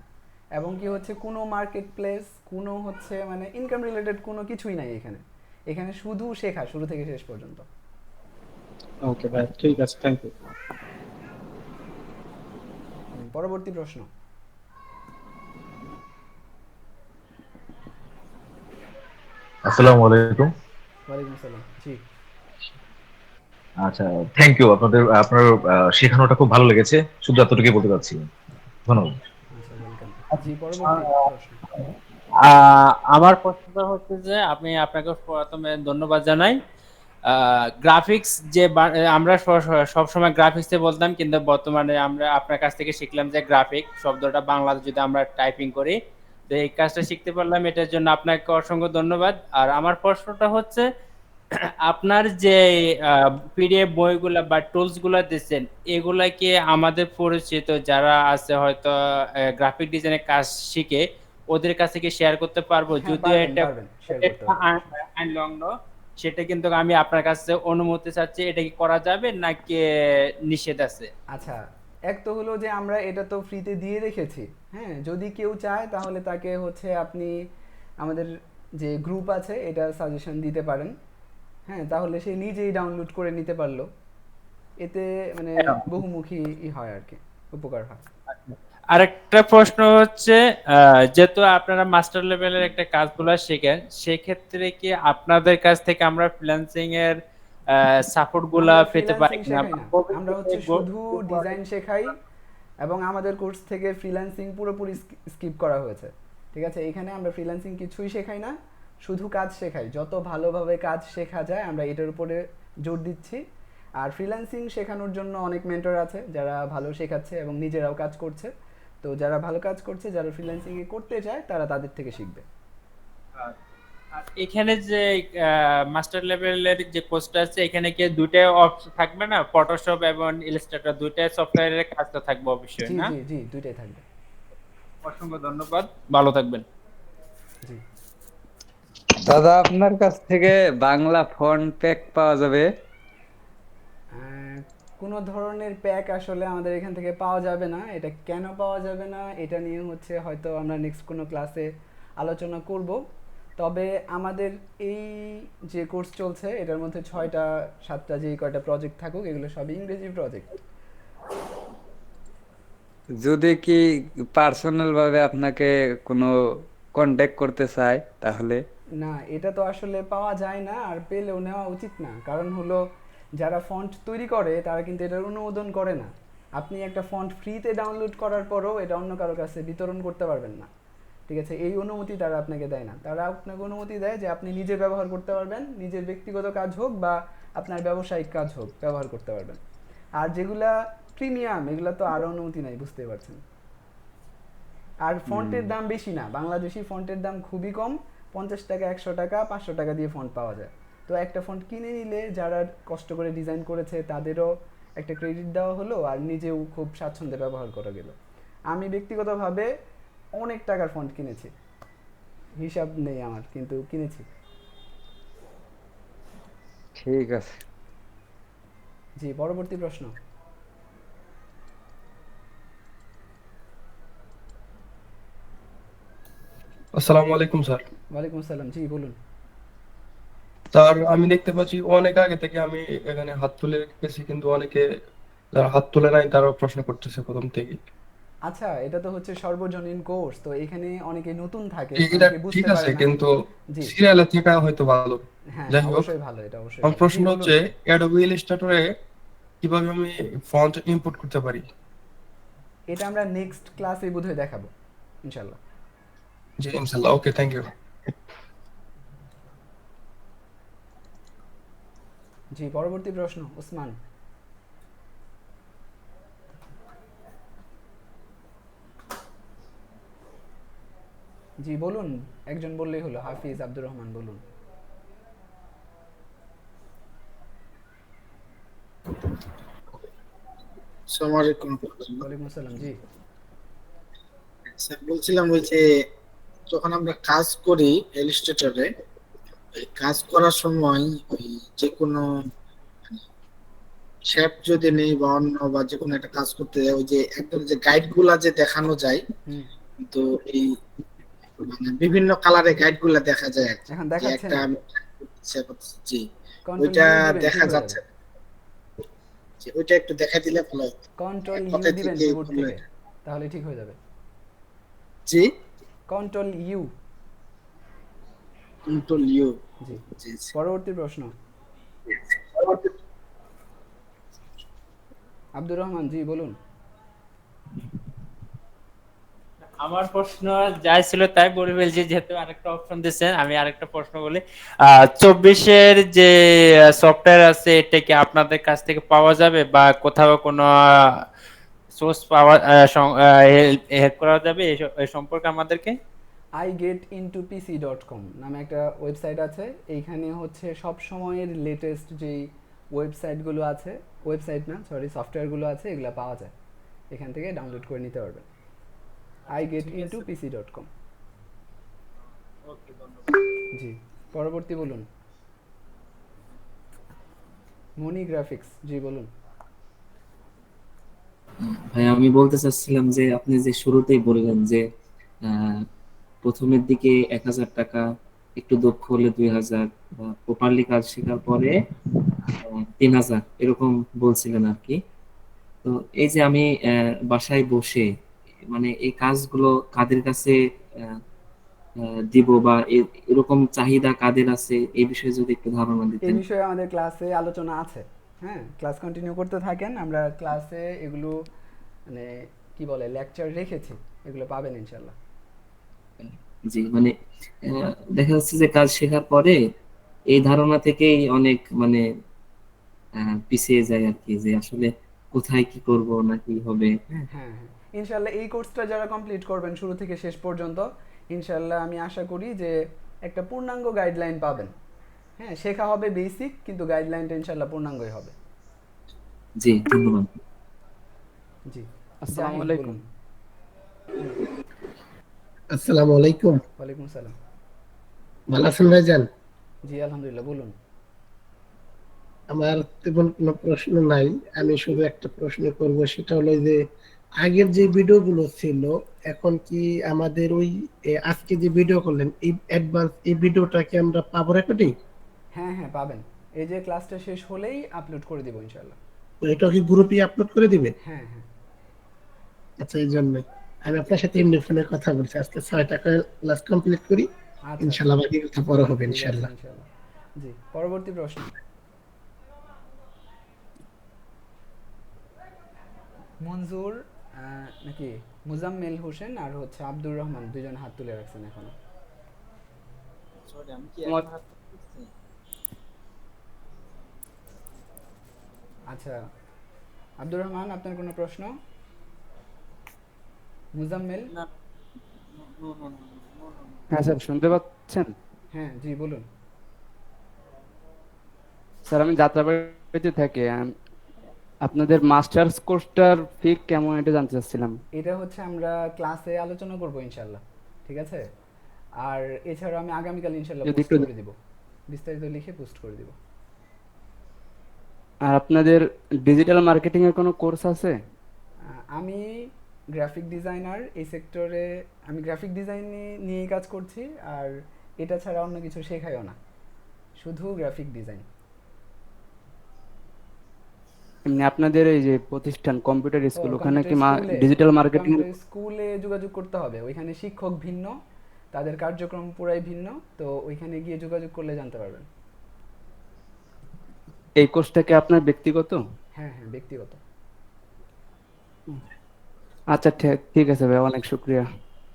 এবং কি হচ্ছে কোনো মার্কেট প্লেস, কোনো হচ্ছে মানে ইনকাম রিলেটেড কোনো কিছুই নাই এখানে। এখানে শুধু শেখা, শুরু থেকে শেষ পর্যন্ত। ওকে ভাই, ঠিক আছে, থ্যাংক ইউ। পরবর্তী প্রশ্ন। আসসালামু আলাইকুম। ওয়ালাইকুম আসসালাম, জি। আচ্ছা, থ্যাংক ইউ। আপনার শেখানোটা খুব ভালো লেগেছে, শুধু এতটুকুই বলতে চাচ্ছি। ধন্যবাদ। আচ্ছা, ওয়েলকাম। জি, পরবর্তী প্রশ্ন। আমার প্রশ্নটা হচ্ছে যে আমি আপনাকে প্রথমে ধন্যবাদ জানাই। গ্রাফিক্স যে আমরা সব সময় গ্রাফিক্সে বলতাম, কিন্তু বর্তমানে আমরা আপনার কাছ থেকে শিখলাম যে গ্রাফিক শব্দটা বাংলাতে যদি আমরা টাইপিং করি, তো এই কাজটা শিখতে পারলাম, এটার জন্য আপনাকে অসংখ্য ধন্যবাদ। আর আমার প্রশ্নটা হচ্ছে, আপনার যে পিডিএফ বইগুলা বা টুলস গুলা দিচ্ছেন, এগুলা কি আমাদের পরিচিত যারা আছে হয়তো গ্রাফিক ডিজাইনের কাজ শিখে, ওদের কাছে কি শেয়ার করতে পারবো? হ্যাঁ, যদিও পারবেন, এটা পারবেন, শেয়ার করতে পারবেন। আইনলগ্ন, সেটা কিন্তু আমি আপনার কাছে অনুমতি চাচ্ছি, এটা কি করা যাবে নাকি নিষেধ আছে? আচ্ছা, এক তো হলো যে আমরা এটা তো ফ্রিতে দিয়ে রেখেছি। হ্যাঁ, যদি কেউ চায় তাহলে তাকে হচ্ছে আপনি আমাদের যে গ্রুপ আছে এটা সাজেশন দিতে পারেন। হ্যাঁ, তাহলে সে নিজেই ডাউনলোড করে নিতে পারলো, এতে মানে বহুমুখী হয় আর কি, উপকার হয়। আরেকটা প্রশ্ন হচ্ছে, যেহেতু আপনারা মাস্টার লেভেলের একটা কাজগুলো শেখেন, সেক্ষেত্রে কি আপনাদের কাছ থেকে আমরা ফ্রিল্যান্সিং এর সাপোর্ট গুলা আমরা পেতে পারি ফ্রিল্যান্সিং না? শেখাই না, আমরা হচ্ছে শুধু ডিজাইন শেখাই, এবং আমাদের কোর্স থেকে ফ্রিল্যান্সিং পুরোপুরি স্কিপ করা হয়েছে। ঠিক আছে, এখানে আমরা ফ্রিল্যান্সিং কিছুই শেখাই না, শুধু কাজ শেখাই। যত ভালোভাবে কাজ শেখা যায় আমরা এটার উপরে জোর দিচ্ছি। আর ফ্রিল্যান্সিং শেখানোর জন্য অনেক মেন্টর আছে যারা ভালো শেখাচ্ছে এবং নিজেরাও কাজ করছে। তো যারা ভালো কাজ করছে, যারা ফ্রিল্যান্সিং এ করতে চায়, তারা তাদের থেকে শিখবে। আর এখানে যে মাস্টার লেভেলের যে কোর্সটা আছে, এখানে কি দুইটাই অপশন থাকবে না? ফটোশপ এবং ইলাস্ট্রেটর দুইটাই সফটওয়্যারের কাজটা থাকবে অবশ্যই, জি না? জি জি, দুইটাই থাকবে। অসংখ্য ধন্যবাদ, ভালো থাকবেন। জি, দাদা, আপনার কাছ থেকে বাংলা ফন্ট প্যাক পাওয়া যাবে? কোনো ধরনের প্যাক আসলে আমাদের এখান থেকে পাওয়া যাবে না। এটা কেন পাওয়া যাবে না, এটা নিয়ে হচ্ছে হয়তো আমরা নেক্সট কোনো ক্লাসে আলোচনা করব। তবে আমাদের এই যে কোর্স চলছে, এটার মধ্যে 6টা 7টা যে কয়টা প্রজেক্ট থাকুক, এগুলো সব ইংরেজি প্রজেক্ট। যদি কি পার্সোনাল ভাবে আপনাকে কোনো কন্ট্যাক্ট করতে চায় তাহলে? না, এটা তো আসলে পাওয়া যায় না, আর পেলেও নেওয়া উচিত না। কারণ হলো যারা ফন্ট তৈরি করে তারা কিন্তু এটার অনুমোদন করে না। আপনি একটা ফন্ট ফ্রিতে ডাউনলোড করার পরও এটা অন্য কারো কাছে বিতরণ করতে পারবেন না। ঠিক আছে, এই অনুমতি তারা আপনাকে দেয় না। তারা আপনাকে অনুমতি দেয় যে আপনি নিজে ব্যবহার করতে পারবেন, নিজের ব্যক্তিগত কাজ হোক বা আপনার ব্যবসায়িক কাজ হোক, ব্যবহার করতে পারবেন। আর যেগুলা প্রিমিয়াম, এগুলা তো আরও অনুমতি নাই, বুঝতে পারছেন। আর ফন্টের দাম বেশি না, বাংলাদেশি ফন্টের দাম খুবই কম, 50 টাকা, 100 টাকা, 500 টাকা দিয়ে ফন্ট পাওয়া যায়। তো একটা ফন্ট কিনে নিলে যারা কষ্ট করে ডিজাইন করেছে তাদেরও একটা ক্রেডিট দেওয়া হলো, আর নিজেও খুব স্বাচ্ছন্দ্যে ব্যবহার করা গেল। আমি ব্যক্তিগতভাবে অনেক টাকার ফন্ট কিনেছি, হিসাব নেই আমার, কিন্তু কিনেছি। ঠিক আছে। জি, পরবর্তী প্রশ্ন। আসসালামু আলাইকুম স্যার। ওয়ালাইকুম আসসালাম, জি বলুন। স্যার আমি দেখতে পাচ্ছি অনেক আগে থেকে আমি এখানে হাত তুলে রেখেছি, কিন্তু অনেকে যারা হাত তুলে নাই তারাও প্রশ্ন করতেছে প্রথম থেকে। আচ্ছা, এটা তো হচ্ছে সর্বজনীন কোর্স, তো এখানে অনেকে নতুন থাকে, এটা অনেকে ঠিক বুঝতে আছে, পারে না। কিন্তু জি, সিরিয়ালে থাকা হয়তো ভালো। হ্যাঁ যাই হোক, অবশ্যই ভালো, এটা অবশ্যই আমার ভালো। প্রশ্ন জি, বলুন। হচ্ছে অ্যাডোবি ইলাস্ট্রেটরে কিভাবে আমি ফন্ট ইম্পোর্ট করতে পারি? এটা আমরা নেক্সট ক্লাসে বোধহয় দেখাবো ইনশাআল্লাহ। জি ইনশাআল্লাহ, ওকে, থ্যাংক ইউ। জি, পরবর্তী প্রশ্ন, ওসমান। জি বলুন, একজন বললেই হলো। হাফিজ আব্দুর রহমান, বলুন। আসসালামু আলাইকুম। ওয়ালাইকুম আসসালাম, জি। স্যার বলছিলাম ওই যে যখন আমরা কাজ করি ইলাস্ট্রেটরে, কাজ করার সময় ওই যে কোনো শেপ যদি নেই বা অন্য বা যে কোনো একটা কাজ করতে যায়, ওই যে একদম যে গাইড গুলা যে দেখানো যায়, তো এই মানে বিভিন্ন কালারে গাইড গুলা দেখা যায় আর কি। এখন যে দেখাচ্ছে একটা না? আমি ইচ্ছা করতেছি, জি Control ওইটা U দিবেন, দেখা ঠিক হয়ে যাচ্ছে যাবে। না। জি, ওইটা একটু দেখা দিলে ভালো হতো। কন্ট্রোল ইউ কোথা দিবেন থেকে কিবোর্ড করলে? থেকে, তাহলে ঠিক হয়ে যাবে। জি, কন্ট্রোল ইউ। Control U. জি, জি জি। পরবর্তী প্রশ্ন, আব্দুর রহমান, জি বলুন। আমার প্রশ্ন যাই ছিল তাই বলে ফেলছি, যেহেতু আরেকটা অপশন দিয়েছেন। আমি আরেকটা প্রশ্ন বলি, 24-এর যে সফটওয়্যার আছে এটা কি আপনাদের কাছ থেকে পাওয়া যাবে বা কোথাও কোনো সোর্স পাওয়া হেল্প করা যাবে এই সম্পর্কে আমাদেরকে? igetintopc.com নামে একটা ওয়েবসাইট আছে। এইখানে হচ্ছে সব সময়ের লেটেস্ট যেই ওয়েবসাইটগুলো আছে, ওয়েবসাইট না সরি, সফটওয়্যারগুলো আছে, এগুলো পাওয়া যায়। এখান থেকে ডাউনলোড করে নিতে পারবেন। igetintopc.com। জি, পরবর্তী বলুন। মনি গ্রাফিক্স, জি বলুন। ভাই আমি বলতে চাচ্ছিলাম যে আপনি যে শুরুতেই বললেন যে প্রথমের দিকে 1000 টাকা, একটু দক্ষ হলে 2000, বা প্রপারলি কাজ শেখার পরে 3000 এরকম বলছিলেন আর কি। তো এই যে আমি বাসায় বসে মানে এই কাজগুলো কাদের কাছে দিব, বা এরকম চাহিদা কাদের আছে, এই বিষয়ে যদি একটু ধারণা এই দিতেন। বিষয়ে আমাদের ক্লাসে আলোচনা আছে। হ্যাঁ, ক্লাস কন্টিনিউ করতে থাকেন, আমরা ক্লাসে এগুলো মানে কি বলে লেকচার রেখেছি, এগুলো পাবেন ইনশাআল্লাহ। জি মানে দেখা যাচ্ছে যে কাজ শেখার পরে এই ধারণা থেকেই অনেক মানে পিছিয়ে যায় আর কি, যে আসলে কোথায় কি করব না কি হবে। হ্যাঁ হ্যাঁ, ইনশাআল্লাহ এই কোর্সটা যারা কমপ্লিট করবেন শুরু থেকে শেষ পর্যন্ত, ইনশাআল্লাহ আমি আশা করি যে একটা পূর্ণাঙ্গ গাইডলাইন পাবেন। হ্যাঁ, শেখা হবে বেসিক, কিন্তু গাইডলাইনটা ইনশাআল্লাহ পূর্ণাঙ্গই হবে। জি ধন্যবাদ। জি, আসসালামু আলাইকুম। আসসালামু আলাইকুম। ওয়ালাইকুম আসসালাম। ভালো আছেন ভাইজান? জি আলহামদুলিল্লাহ, বলুন। আমার তেমন কোনো প্রশ্ন নাই, আমি শুধু একটা প্রশ্ন করব, সেটা হলো যে আগের যে ভিডিওগুলো ছিল এখন কি আমাদের ওই আজকে যে ভিডিও করলেন এই অ্যাডভান্স এই ভিডিওটা কি আমরা পাবো রেকর্ডিং? হ্যাঁ হ্যাঁ পাবেন, এই যে ক্লাসটা শেষ হলেই আপলোড করে দেব ইনশাআল্লাহ। এটা কি গ্রুপে আপলোড করে দিবে? হ্যাঁ হ্যাঁ। আচ্ছা, এই জন্য আমি আপনার সাথে এমনি ফোনে কথা বলছি, আজকে 6টা করে ক্লাস কমপ্লিট করি, আচ্ছা ইনশাল্লাহ বাকি কথা পরে হবে ঠিক আছে ইনশাল্লাহ। ইনশাআল্লাহ। জি, পরবর্তী প্রশ্ন। মনজুর নাকি মুজাম্মেল হোসেন আর হচ্ছে আব্দুর রহমান দুইজন হাত তুলে রাখছেন এখনো। আচ্ছা, আব্দুর রহমান আপনার কোনো প্রশ্ন? মুজাম্মেল? হ্যাঁ স্যার, শুনতে পাচ্ছেন? হ্যাঁ জি বলুন। স্যার আমি যাত্রাবাড়িতে থাকি। আপনাদের মাস্টার্স কোর্সটার ফি কেমন এটা জানতে চাচ্ছিলাম। এটা হচ্ছে আমরা ক্লাসে আলোচনা করব ইনশাআল্লাহ, ঠিক আছে? আর এছাড়া আমি আগামীকাল ইনশাআল্লাহ যদি পোস্ট একটু করে দিব, বিস্তারিত লিখে পোস্ট করে দিব। আর আপনাদের ডিজিটাল মার্কেটিং এর কোনো কোর্স আছে? আমি গ্রাফিক ডিজাইনার, এই সেক্টরে আমি গ্রাফিক ডিজাইন নিয়েই কাজ করছি, আর এটা ছাড়া অন্য কিছু শেখাইও না, শুধু গ্রাফিক ডিজাইন। এমনি আপনাদের এই যে প্রতিষ্ঠান কম্পিউটার স্কুল, ওখানে কি ডিজিটাল মার্কেটিং স্কুলে যোগাযোগ করতে হবে, ওইখানে শিক্ষক ভিন্ন, তাদের কার্যক্রম পুরাই ভিন্ন, তো ওইখানে গিয়ে যোগাযোগ করলে জানতে পারবেন। এই কোর্সটা কি আপনার ব্যক্তিগত? হ্যাঁ হ্যাঁ ব্যক্তিগত। আচ্ছা ঠিক আছে ভাই, অনেক শুকরিয়া।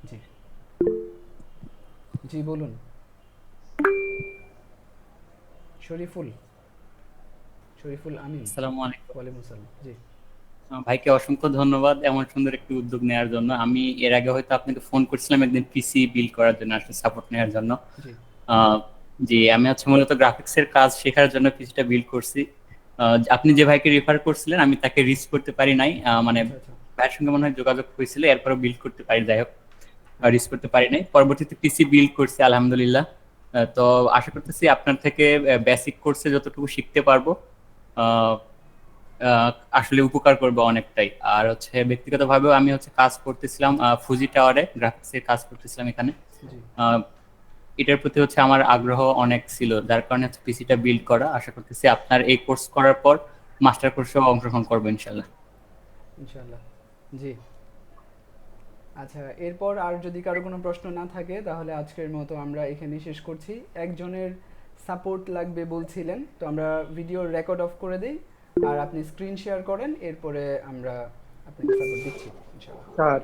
জি জি বলুন। শরীফুল আমিন। আসসালামু আলাইকুম। ওয়ালাইকুম আসসালাম। জি ভাইকে অসংখ্য ধন্যবাদ এমন সুন্দর একটি উদ্যোগ নেওয়ার জন্য। আমি এর আগে হয়তো আপনাকে ফোন করছিলাম একদিন পিসি বিল্ড করার জন্য, আসলে সাপোর্ট নেওয়ার জন্য। জি আমি হচ্ছে মূলত গ্রাফিক্স এর কাজ শেখার জন্য পিসিটা বিল্ড করছি। আপনি যে ভাইকে রেফার করছিলেন আমি তাকে রিচ করতে পারি নাই, মানে ভাইয়ের সঙ্গে মনে হয় যোগাযোগ হয়েছিল, এরপরও বিল্ড করতে পারি, যাই হোক রিচ করতে পারি নাই। পরবর্তীতে পিসি বিল্ড করছি আলহামদুলিল্লাহ। তো আশা করতেছি আপনার থেকে বেসিক কোর্সে যতটুকু শিখতে পারবো আসলে উপকার করবে অনেকটাই। আর হচ্ছে ব্যক্তিগতভাবেও আমি হচ্ছে কাজ করতেছিলাম ফুজি টাওয়ারে, গ্রাফিক্স এর কাজ করতেছিলাম এখানে। এটার প্রতি হচ্ছে আমার আগ্রহ অনেক ছিল, যার কারণে হচ্ছে পিসিটা বিল্ড করা। আশা করতেছি আপনার এই কোর্স করার পর মাস্টার কোর্সেও অংশগ্রহণ করবো ইনশাল্লাহ। জি আচ্ছা, এরপর আর যদি কারো কোনো প্রশ্ন না থাকে তাহলে আজকের মতো আমরা এখানেই শেষ করছি। একজনের সাপোর্ট লাগবে বলছিলেন, তো আমরা ভিডিও রেকর্ড অফ করে দেই, আর আপনি স্ক্রিন শেয়ার করেন, এরপরে আমরা আপনাকে সাপোর্ট দিচ্ছি ইনশাআল্লাহ। স্যার